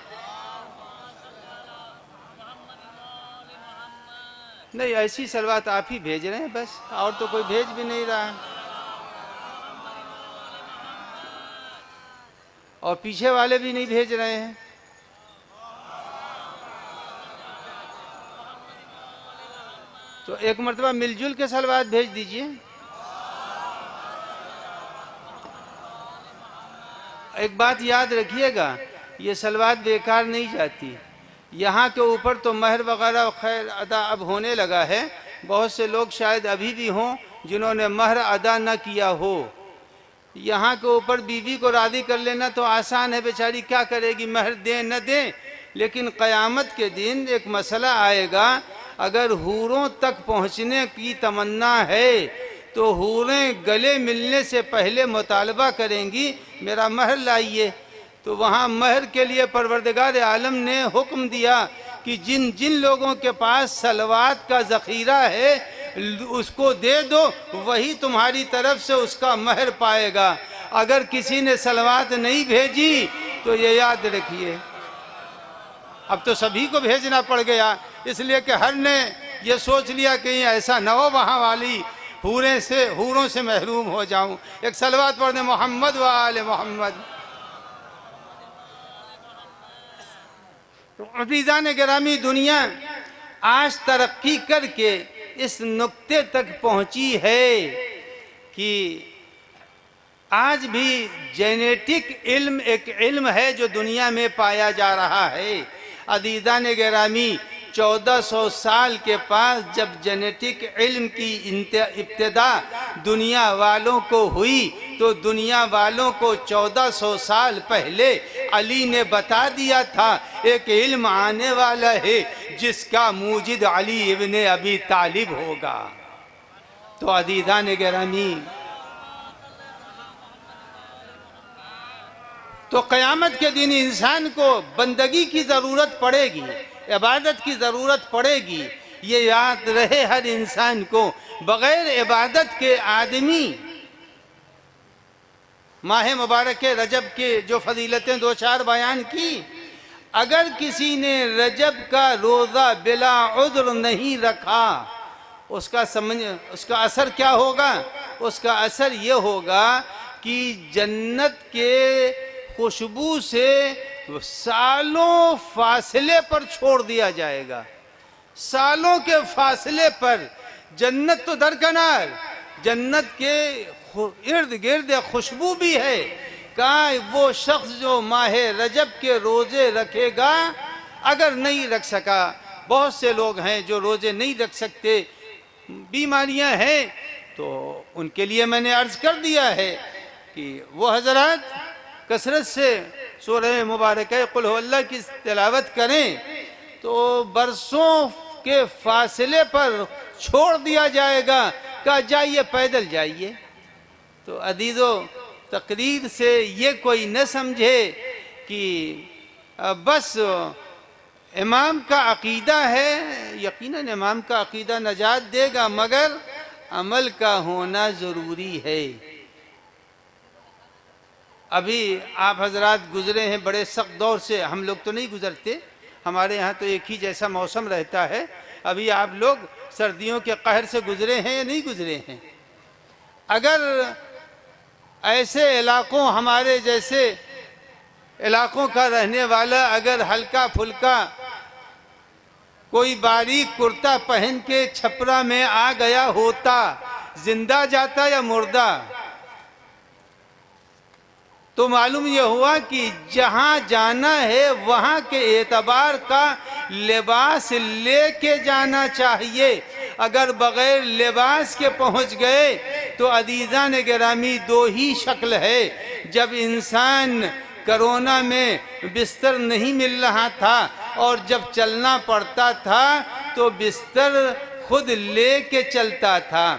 نہیں, ایسی صلوات آپ ہی بھیج رہے ہیں بس, اور تو کوئی بھیج بھی نہیں رہا. اور پیچھے والے بھی نہیں بھیج رہے ہیں. تو ایک مرتبہ مل جل کے صلوات بھیج دیجئے. ایک بات یاد رکھیے گا, یہ صلوات بیکار نہیں جاتی. یہاں کے اوپر تو مہر وغیرہ خیر ادا اب ہونے لگا ہے. بہت سے لوگ شاید ابھی بھی ہوں جنہوں نے مہر ادا نہ کیا ہو. یہاں کے اوپر بیوی کو راضی کر لینا تو آسان ہے, بیچاری کیا کرے گی, مہر دیں نہ دیں. لیکن قیامت کے دن ایک مسئلہ آئے گا. اگر حوروں تک پہنچنے کی تمنا ہے تو حوریں گلے ملنے سے پہلے مطالبہ کریں گی میرا مہر لائیے. تو وہاں مہر کے لیے پروردگار عالم نے حکم دیا کہ جن جن لوگوں کے پاس صلوات کا ذخیرہ ہے اس کو دے دو, وہی تمہاری طرف سے اس کا مہر پائے گا. اگر کسی نے صلوات نہیں بھیجی تو یہ یاد رکھیے, اب تو سبھی کو بھیجنا پڑ گیا, اس لیے کہ ہر نے یہ سوچ لیا کہ ایسا نہ ہو وہاں والی حوروں سے محروم ہو جاؤں. ایک صلوات پڑھ دیں محمد و آل محمد. تو عزیزان گرامی, دنیا آج ترقی کر کے اس نقطے تک پہنچی ہے کہ آج بھی جینیٹک علم ایک علم ہے جو دنیا میں پایا جا رہا ہے. عزیزان گرامی, 1400 سال کے پاس جب جینیٹک علم کی ابتدا دنیا والوں کو ہوئی تو دنیا والوں کو 1400 سال پہلے علی نے بتا دیا تھا ایک علم آنے والا ہے جس کا موجد علی ابن ابی طالب ہوگا. تو عزیزان گرامی, تو قیامت کے دن انسان کو بندگی کی ضرورت پڑے گی, عبادت کی ضرورت پڑے گی. یہ یاد رہے ہر انسان کو, بغیر عبادت کے آدمی ماہ مبارک رجب کے جو فضیلتیں دو چار بیان کی, اگر کسی نے رجب کا روزہ بلا عذر نہیں رکھا اس کا اثر کیا ہوگا؟ اس کا اثر یہ ہوگا کہ جنت کے خوشبو سے سالوں فاصلے پر چھوڑ دیا جائے گا. سالوں کے فاصلے پر جنت تو درکنار, جنت کے ارد گرد خوشبو بھی ہے. کہا وہ شخص جو ماہ رجب کے روزے رکھے گا, اگر نہیں رکھ سکا, بہت سے لوگ ہیں جو روزے نہیں رکھ سکتے, بیماریاں ہیں, تو ان کے لیے میں نے عرض کر دیا ہے کہ وہ حضرات کثرت سے سورہ مبارکہ قل ہو اللہ کی تلاوت کریں تو برسوں کے فاصلے پر چھوڑ دیا جائے گا. کہا جائیے پیدل جائیے. تو عزیزو, تقریر سے یہ کوئی نہ سمجھے کہ بس امام کا عقیدہ ہے. یقیناً امام کا عقیدہ نجات دے گا, مگر عمل کا ہونا ضروری ہے. ابھی آپ حضرات گزرے ہیں بڑے سخت دور سے، ہم لوگ تو نہیں گزرتے، ہمارے یہاں تو ایک ہی جیسا موسم رہتا ہے۔ ابھی آپ لوگ سردیوں کے قہر سے گزرے ہیں یا نہیں گزرے ہیں؟ اگر ایسے علاقوں، ہمارے جیسے علاقوں کا رہنے والا اگر ہلکا پھلکا کوئی باریک کرتا پہن کے چھپرا میں آ گیا ہوتا، زندہ جاتا یا مردہ؟ تو معلوم یہ ہوا کہ جہاں جانا ہے وہاں کے اعتبار کا لباس لے کے جانا چاہیے۔ اگر بغیر لباس کے پہنچ گئے تو عزیزان گرامی دو ہی شکل ہے۔ جب انسان کرونا میں بستر نہیں مل رہا تھا اور جب چلنا پڑتا تھا تو بستر خود لے کے چلتا تھا۔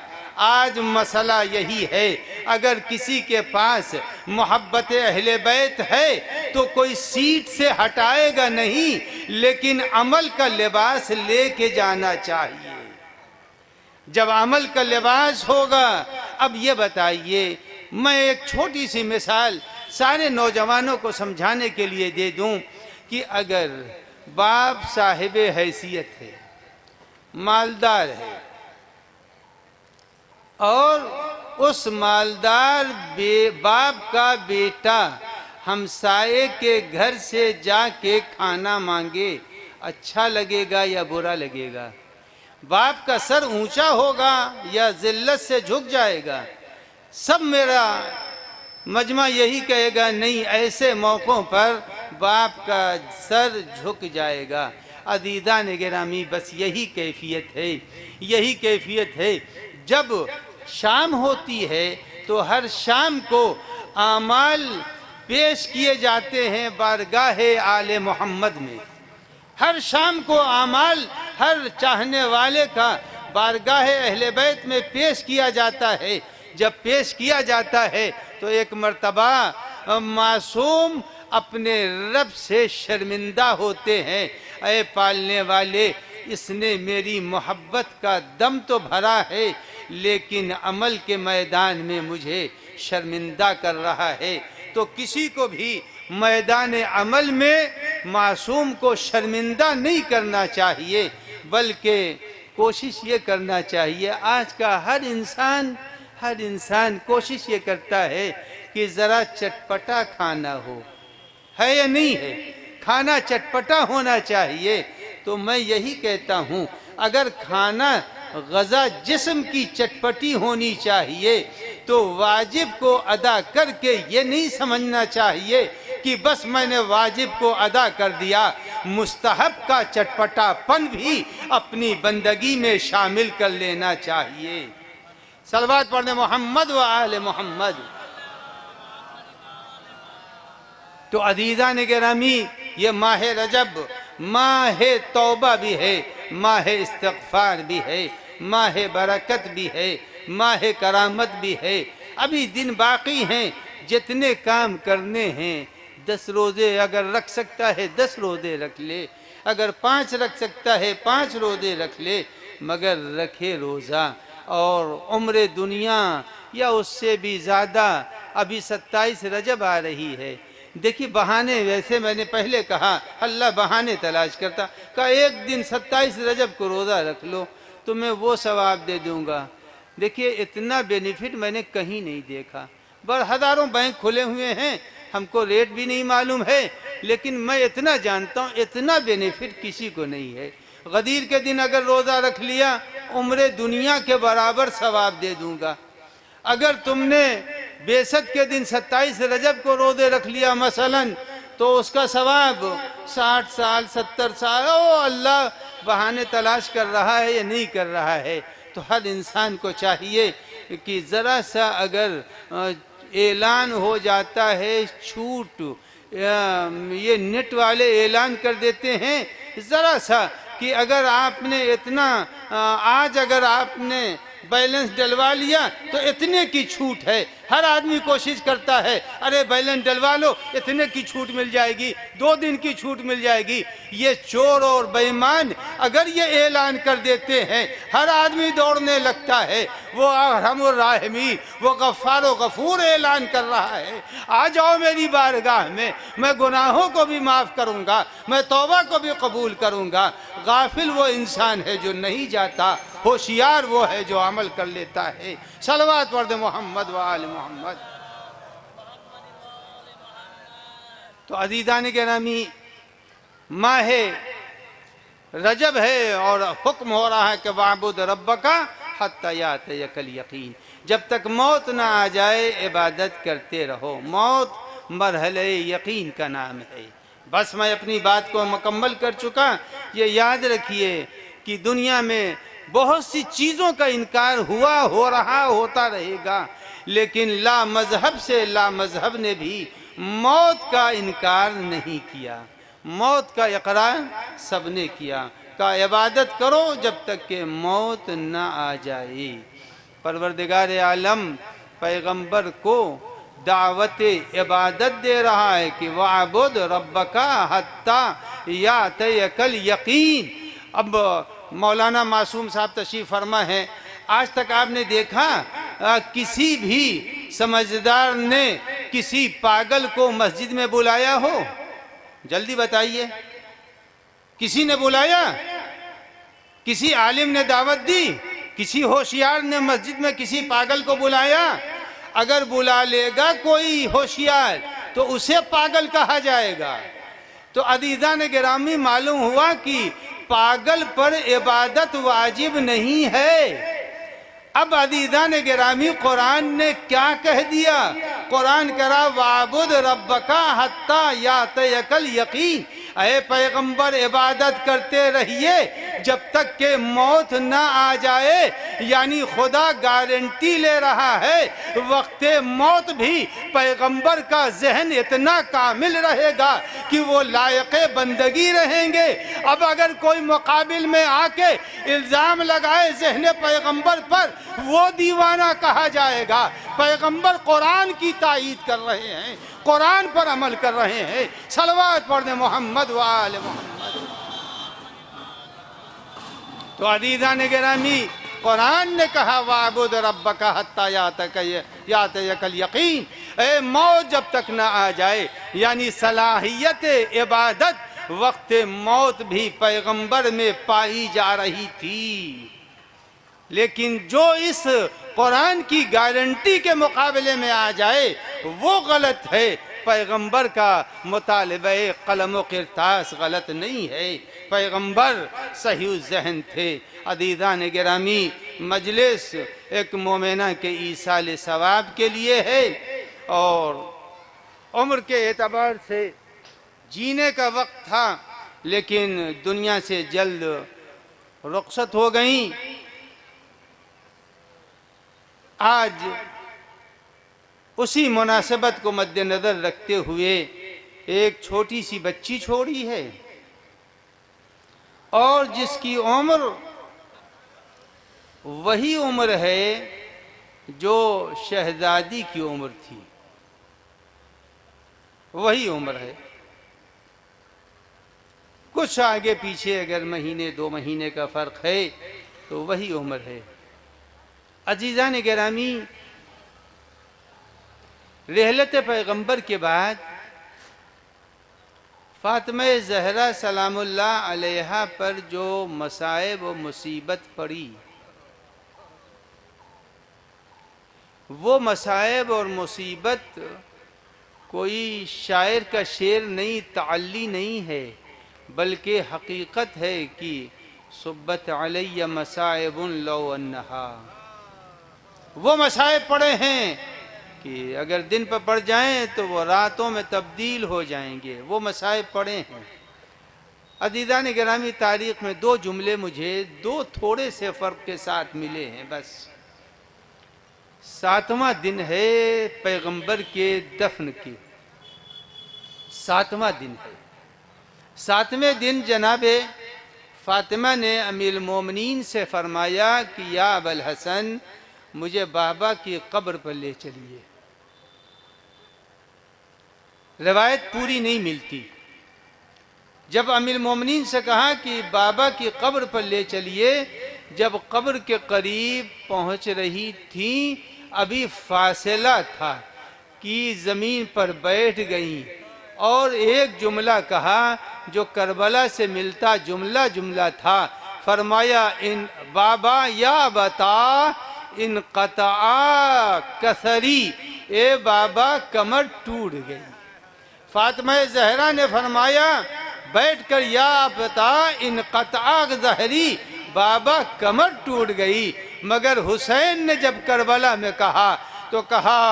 آج مسئلہ یہی ہے، اگر کسی کے پاس محبت اہل بیت ہے تو کوئی سیٹ سے ہٹائے گا نہیں، لیکن عمل کا لباس لے کے جانا چاہیے۔ جب عمل کا لباس ہوگا، اب یہ بتائیے، میں ایک چھوٹی سی مثال سارے نوجوانوں کو سمجھانے کے لیے دے دوں کہ اگر باپ صاحب حیثیت ہے، مالدار ہے، اور اس مالدار باپ کا بیٹا ہمسائے کے گھر سے جا کے کھانا مانگے، اچھا لگے گا یا برا لگے گا؟ باپ کا سر اونچا ہوگا یا ذلت سے جھک جائے گا؟ سب میرا مجمع یہی کہے گا نہیں، ایسے موقعوں پر باپ کا سر جھک جائے گا۔ عزیزان گرامی بس یہی کیفیت ہے، یہی کیفیت ہے۔ جب شام ہوتی ہے تو ہر شام کو اعمال پیش کیے جاتے ہیں بارگاہ آل محمد میں۔ ہر شام کو اعمال ہر چاہنے والے کا بارگاہ اہل بیت میں پیش کیا جاتا ہے۔ جب پیش کیا جاتا ہے تو ایک مرتبہ معصوم اپنے رب سے شرمندہ ہوتے ہیں، اے پالنے والے، اس نے میری محبت کا دم تو بھرا ہے لیکن عمل کے میدان میں مجھے شرمندہ کر رہا ہے۔ تو کسی کو بھی میدان عمل میں معصوم کو شرمندہ نہیں کرنا چاہیے، بلکہ کوشش یہ کرنا چاہیے۔ آج کا ہر انسان کوشش یہ کرتا ہے کہ ذرا چٹپٹا کھانا ہو، ہے یا نہیں ہے؟ کھانا چٹپٹا ہونا چاہیے۔ تو میں یہی کہتا ہوں، اگر کھانا غذا جسم کی چٹپٹی ہونی چاہیے تو واجب کو ادا کر کے یہ نہیں سمجھنا چاہیے کہ بس میں نے واجب کو ادا کر دیا، مستحب کا چٹپٹا پن بھی اپنی بندگی میں شامل کر لینا چاہیے۔ صلوات پڑھنے محمد و آل محمد۔ تو عزیزان گرامی، یہ ماہ رجب ماہ توبہ بھی ہے، ماہ استغفار بھی ہے، ماہ برکت بھی ہے، ماہ کرامت بھی ہے۔ ابھی دن باقی ہیں، جتنے کام کرنے ہیں، 10 روزے اگر رکھ سکتا ہے 10 روزے رکھ لے، اگر 5 رکھ سکتا ہے 5 روزے رکھ لے، مگر رکھے روزہ۔ اور عمر دنیا یا اس سے بھی زیادہ، ابھی 27 رجب آ رہی ہے۔ دیکھیے بہانے، ویسے میں نے پہلے کہا اللہ بہانے تلاش کرتا، کہا ایک دن 27 رجب کو روزہ رکھ لو تو میں وہ ثواب دے دوں گا۔ دیکھیے اتنا بینیفٹ میں نے کہیں نہیں دیکھا۔ ہزاروں بینک کھلے ہوئے ہیں، ہم کو ریٹ بھی نہیں معلوم ہے، لیکن میں اتنا جانتا ہوں اتنا بینیفٹ کسی کو نہیں ہے۔ غدیر کے دن اگر روزہ رکھ لیا، عمر دنیا کے برابر ثواب دے دوں گا۔ اگر تم نے بیست کے دن 27 رجب کو روزے رکھ لیا مثلا، تو اس کا ثواب 60 سال 70 سال، اللہ بہانے تلاش کر رہا ہے یا نہیں کر رہا ہے۔ تو ہر انسان کو چاہیے کہ ذرا سا اگر اعلان ہو جاتا ہے چھوٹ، یہ نیٹ والے اعلان کر دیتے ہیں ذرا سا کہ اگر آپ نے اتنا آج اگر آپ نے بیلنس ڈلوا لیا تو اتنے کی چھوٹ ہے. ہر آدمی کوشش کرتا ہے ارے بیلنس ڈلوا لو اتنے کی چھوٹ مل جائے گی, 2 دن کی چھوٹ مل جائے گی. یہ چور اور بے ایمان اگر یہ اعلان کر دیتے ہیں ہر آدمی دوڑنے لگتا ہے. وہ ارحم الراحمین وہ غفار و غفور اعلان کر رہا ہے آ جاؤ میری بارگاہ میں گناہوں کو بھی معاف کروں گا, میں توبہ کو بھی قبول کروں گا. غافل وہ انسان ہے جو نہیں جاتا, ہوشیار وہ ہے جو عمل کر لیتا ہے. صلوات پڑھ دے محمد و آل محمد. تو عزیزان گرامی ماہ رجب ہے اور حکم ہو رہا ہے کہ وَاعْبُدْ رَبَّكَ حَتَّى يَأْتِيَكَ الْيَقِينُ. جب تک موت نہ آ جائے عبادت کرتے رہو. موت مرحلہ یقین کا نام ہے. بس میں اپنی بات کو مکمل کر چکا. یہ یاد رکھیے کہ دنیا میں بہت سی چیزوں کا انکار ہوا, ہو رہا, ہوتا رہے گا, لیکن لا مذہب سے لا مذہب نے بھی موت کا انکار نہیں کیا. موت کا اقرار سب نے کیا. کا عبادت کرو جب تک کہ موت نہ آ جائے. پروردگار عالم پیغمبر کو دعوت عبادت دے رہا ہے کہ وَاعْبُدْ رَبَّكَ حَتَّى يَأْتِيَكَ الْيَقِينُ. اب مولانا معصوم صاحب تشریف فرما ہے. آج تک آپ نے دیکھا کسی بھی سمجھدار نے کسی پاگل کو مسجد میں بلایا ہو؟ جلدی بتائیے. کسی نے بلایا؟ کسی عالم نے دعوت دی؟ کسی ہوشیار نے مسجد میں کسی پاگل کو بلایا؟ اگر بلا لے گا کوئی ہوشیار تو اسے پاگل کہا جائے گا. تو عزیزان گرامی معلوم ہوا کہ پاگل پر عبادت واجب نہیں ہے. اب عزیزان گرامی قرآن نے کیا کہہ دیا؟ قرآن کرا وَاعْبُدْ رَبَّكَ حَتَّى يَأْتِيَكَ الْيَقِينُ. اے پیغمبر عبادت کرتے رہیے جب تک کہ موت نہ آ جائے. یعنی خدا گارنٹی لے رہا ہے وقت موت بھی پیغمبر کا ذہن اتنا کامل رہے گا کہ وہ لائق بندگی رہیں گے. اب اگر کوئی مقابل میں آ کے الزام لگائے ذہن پیغمبر پر وہ دیوانہ کہا جائے گا. پیغمبر قرآن کی تائید کر رہے ہیں, قرآن پر عمل کر رہے ہیں. صلوات پڑھ دیں محمد و آل محمد. تو عزیزان گرامی قرآن نے کہا وَاعْبُدْ رَبَّكَ حَتَّى يَأْتِيَكَ الْيَقِينُ. اے موت جب تک نہ آ جائے, یعنی صلاحیت عبادت وقت موت بھی پیغمبر میں پائی جا رہی تھی. لیکن جو اس قرآن کی گارنٹی کے مقابلے میں آ جائے وہ غلط ہے. پیغمبر کا مطالبہ قلم و کرتاس غلط نہیں ہے. پیغمبر صحیح الذہن تھے. عزیزان گرامی مجلس ایک مومنہ کے ایصال ثواب کے لیے ہے اور عمر کے اعتبار سے جینے کا وقت تھا لیکن دنیا سے جلد رخصت ہو گئیں. آج اسی مناسبت کو مد نظر رکھتے ہوئے ایک چھوٹی سی بچی چھوڑی ہے اور جس کی عمر وہی عمر ہے جو شہزادی کی عمر تھی. وہی عمر ہے, کچھ آگے پیچھے اگر مہینے 2 مہینے کا فرق ہے تو وہی عمر ہے. عزیزان گرامی رحلت پیغمبر کے بعد فاطمہ زہرا سلام اللہ علیہا پر جو مصائب و مصیبت پڑی وہ مصائب اور مصیبت کوئی شاعر کا شعر نہیں, تعلی نہیں ہے, بلکہ حقیقت ہے کہ صبت علی مصائب لو انہا. وہ مصائب پڑے ہیں کہ اگر دن پر پڑ جائیں تو وہ راتوں میں تبدیل ہو جائیں گے. وہ مصائب پڑے ہیں. عزیزان گرامی تاریخ میں 2 جملے مجھے 2 تھوڑے سے فرق کے ساتھ ملے ہیں بس. 7واں دن ہے پیغمبر کے دفن کی, 7واں دن ہے. 7ویں دن جناب فاطمہ نے امیر المومنین سے فرمایا کہ یا ابوالحسن مجھے بابا کی قبر پر لے چلیے۔ روایت پوری نہیں ملتی۔ جب امیر المومنین سے کہا کہ بابا کی قبر پر لے چلیے، جب قبر کے قریب پہنچ رہی تھیں ابھی فاصلہ تھا کہ زمین پر بیٹھ گئیں اور ایک جملہ کہا جو کربلا سے ملتا جملہ تھا۔ فرمایا ان بابا یا بتا ان قطعا کثری، اے بابا کمر ٹوٹ گئی۔ فاطمہ زہرا نے فرمایا بیٹھ کر یا بتا ان قطعا ظہری، بابا کمر ٹوٹ گئی۔ مگر حسین نے جب کربلا میں کہا تو کہا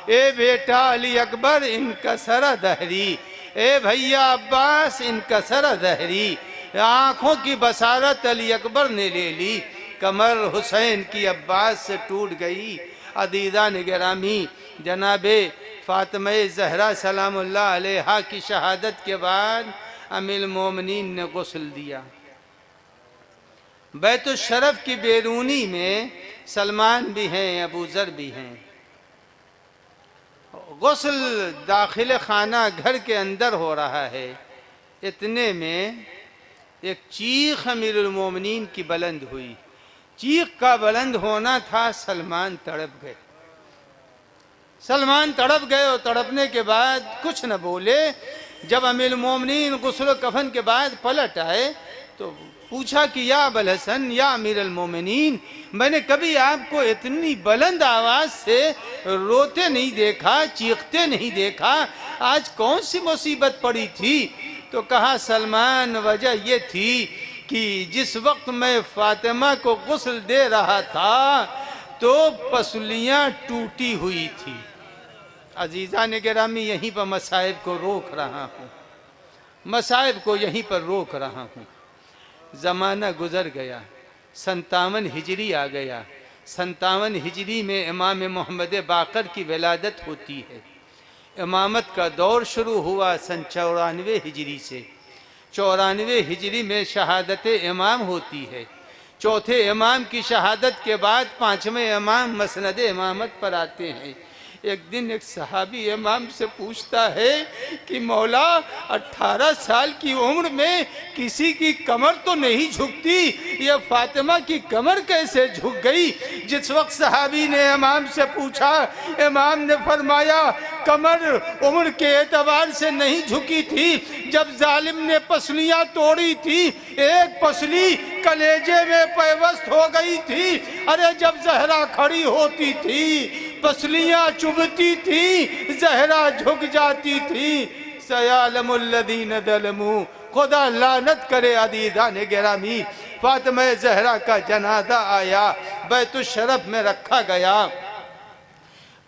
اے بیٹا علی اکبر انکسر ظہری، اے بھیا عباس انکسر ظہری۔ آنکھوں کی بصارت علی اکبر نے لے لی، کمر حسین کی عباس سے ٹوٹ گئی۔ عزیزان گرامی، جناب فاطمہ زہرا سلام اللہ علیہا کی شہادت کے بعد امیر المومنین نے غسل دیا۔ بیت الشرف کی بیرونی میں سلمان بھی ہیں، ابو ذر بھی ہیں۔ غسل داخل خانہ گھر کے اندر ہو رہا ہے، اتنے میں ایک چیخ امیر المومنین کی بلند ہوئی۔ چیخ کا بلند ہونا تھا، سلمان تڑپ گئے۔ سلمان تڑپ گئے اور تڑپنے کے بعد کچھ نہ بولے۔ جب امیر المومنین غسل و کفن کے بعد پلٹ آئے تو پوچھا کہ یا ابوالحسن یا امیر المومنین، میں نے کبھی آپ کو اتنی بلند آواز سے روتے نہیں دیکھا، چیختے نہیں دیکھا، آج کون سی مصیبت پڑی تھی؟ تو کہا سلمان وجہ یہ تھی کہ جس وقت میں فاطمہ کو غسل دے رہا تھا تو پسلیاں ٹوٹی ہوئی تھی۔ عزیزان گرامی، یہیں پر مصائب کو روک رہا ہوں، مصائب کو یہیں پر روک رہا ہوں۔ زمانہ گزر گیا، 57 ہجری آ گیا۔ 57 ہجری میں امام محمد باقر کی ولادت ہوتی ہے۔ امامت کا دور شروع ہوا سن 94 ہجری سے۔ 94 ہجری میں شہادت امام ہوتی ہے۔ چوتھے امام کی شہادت کے بعد 5ویں امام مسند امامت پر آتے ہیں۔ ایک دن ایک صحابی امام سے پوچھتا ہے کہ مولا 18 سال کی عمر میں کسی کی کمر تو نہیں جھکتی، یہ فاطمہ کی کمر کیسے جھک گئی؟ جس وقت صحابی نے امام سے پوچھا، امام نے فرمایا کمر عمر کے اعتبار سے نہیں جھکی تھی، جب ظالم نے پسلیاں توڑی تھی ایک پسلی کلیجے میں پیوست ہو گئی تھی۔ ارے جب زہرا کھڑی ہوتی تھی پسلیاں چبھتی تھی، زہرا جھک جاتی تھی۔ سیعلم الذین ظلموا، خدا لعنت کرے عزیزان گرامی۔ فاطمہ زہرا کا جنازہ آیا، بیت الشرف میں رکھا گیا۔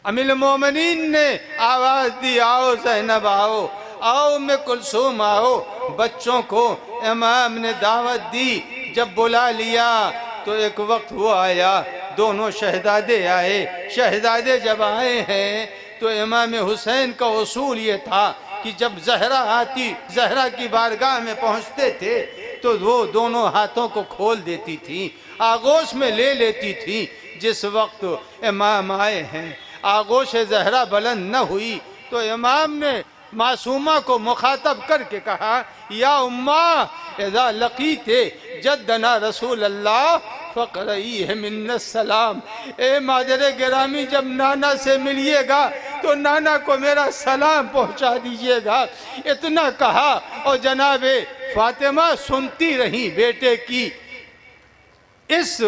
امیر المومنین نے آواز دی آؤ زینب آؤ، آؤ ام کلثوم آؤ۔ بچوں کو امام نے دعوت دی، جب بلا لیا تو ایک وقت وہ آیا، دونوں شہزادے آئے۔ شہزادے جب آئے ہیں تو امام حسین کا اصول یہ تھا کہ جب زہرا آتی، زہرا کی بارگاہ میں پہنچتے تھے تو وہ دونوں ہاتھوں کو کھول دیتی تھی، آغوش میں لے لیتی تھی۔ جس وقت امام آئے ہیں آغوش زہرا بلند نہ ہوئی تو امام نے معصومہ کو مخاطب کر کے کہا یا اماں اذا لقیت جدنا رسول اللہ فقرئیہ من السلام، اے مادر گرامی جب نانا سے ملیے گا تو نانا کو میرا سلام پہنچا دیجئے گا۔ اتنا کہا اور جناب فاطمہ سنتی رہی، بیٹے کی اس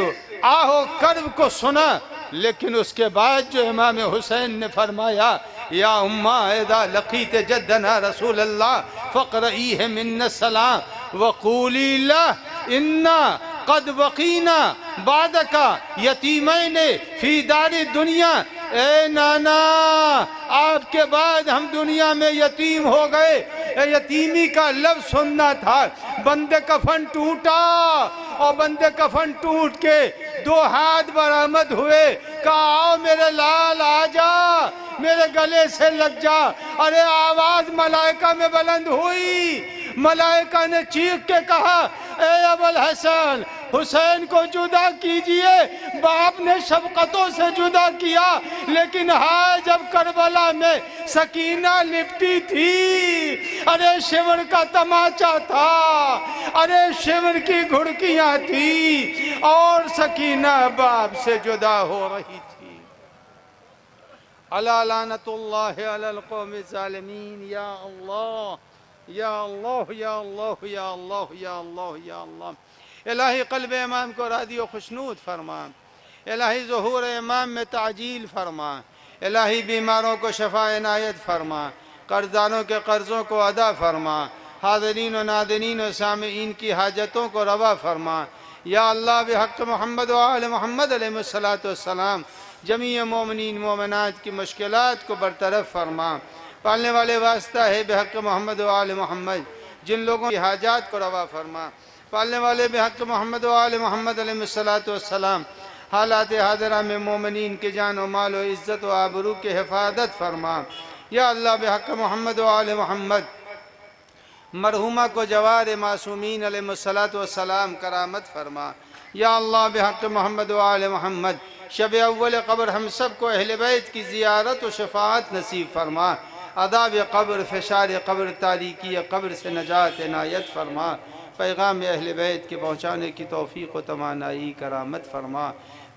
آہو کرب کو سنا، لیکن اس کے بعد جو امام حسین نے فرمایا یا اماں اذا لقیت جدنا رسول اللہ فقرئیہ من السلام وقولی لہ انا قد بقینا بعدکا یتیمین فی دار دنیا، اے نانا آپ کے بعد ہم دنیا میں یتیم ہو گئے۔ یتیمی کا لفظ سننا تھا۔ بند کفن ٹوٹا اور بند کفن ٹوٹ کے 2 ہاتھ برآمد ہوئے، کہا آؤ میرے لال آجا، میرے گلے سے لگ جا۔ ارے آواز ملائکہ میں بلند ہوئی، ملائکہ نے چیخ کے کہا اے ابوالحسن حسین کو جدا کیجئے، باپ نے شفقتوں سے جدا کیا، لیکن ہائے جب کربلا میں سکینہ لپٹی تھی، ارے شمر کا تماچا تھا، ارے شمر کی گھڑکیاں تھی اور سکینہ باپ سے جدا ہو رہی تھی۔ الا لعنت اللہ علی القوم الظالمین۔ یا اللہ یا اللہ یا اللہ یا اللہ یا اللہ یا اللہ۔ الہی قلب امام کو راضی و خوشنود فرما، الہی ظہور امام میں تعجیل فرما، الہی بیماروں کو شفا عنایت فرما، قرضداروں کے قرضوں کو ادا فرما، حاضرین و ناظرین و سامعین کی حاجتوں کو روا فرما۔ یا اللہ بحق محمد و آل محمد علیہ السلام جمیع مومنین مومنات کی مشکلات کو برطرف فرما۔ پالنے والے واسطہ ہے بحق محمد و آل محمد جن لوگوں کی حاجات کو روا فرما۔ پالنے والے بحق محمد و آل محمد علیہ السلام حالات حاضرہ میں مومنین کے جان و مال و عزت و آبرو کے حفاظت فرما۔ یا اللہ بحق محمد و آل محمد مرحومہ کو جوار معصومین علیہ السلام کرامت فرما۔ یا اللہ بحق محمد و آل محمد شب اول قبر ہم سب کو اہل بیت کی زیارت و شفاعت نصیب فرما۔ عذاب قبر، فشار قبر، تاریکی قبر سے نجات عنایت فرما۔ پیغام اہل بیت کے پہنچانے کی توفیق و توانائی کرامت فرما۔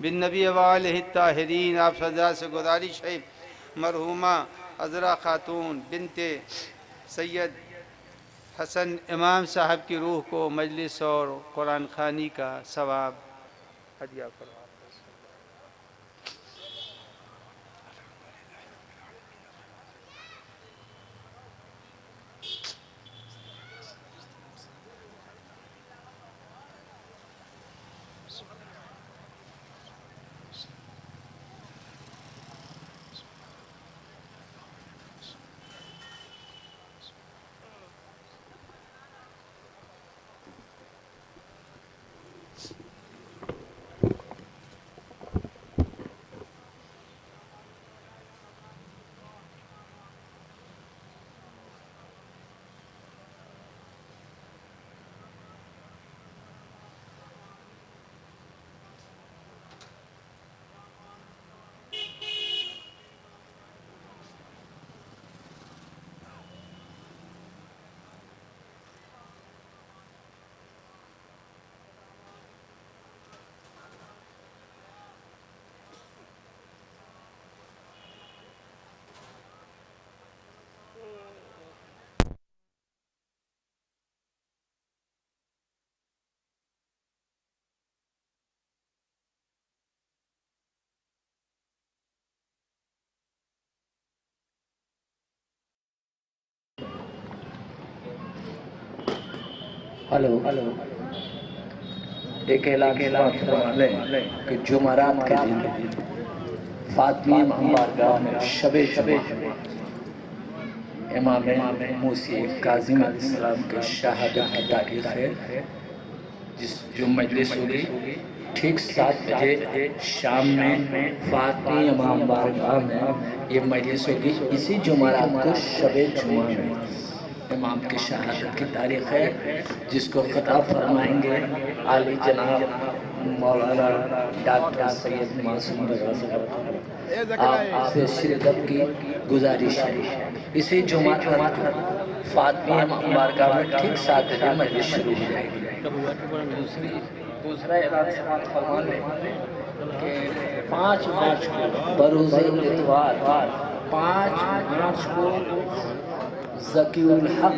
بن نبی وآلہ الطاہرین آپ صدا سے گزارش ہے مرحومہ عذرا خاتون بنت سید حسن امام صاحب کی روح کو مجلس اور قرآن خوانی کا ثواب ہدیہ فرما۔ ہلو ایک اعلان فرما لیں کہ جمعرات کے دن فاطمی بارگاہ میں شب امام موسی کاظم علیہ السلام کے شہادت کی تاریخ ہے، جو مجلس ہوگی ٹھیک 7 بجے شام میں فاطمی امام بارگاہ میں یہ مجلس ہوگی۔ اسی جمعرات کو شب جمعہ میں امام کی شہادت کی تاریخ ہے، جس کو خطاب فرمائیں گے عالی جناب مولانا ڈاکٹر سید معصوم رضا صاحب۔ آپ سے شرکت کی گزارش ہے۔ اسی جمعرات کو فاطمی امام بارگاہ میں ٹھیک 7 بجے مجلس شروع ہو جائے گی۔ دوسرا اعلان فرما لیں کہ 5 مارچ کو بروز اتوار 5 مارچ کو ذکی الحق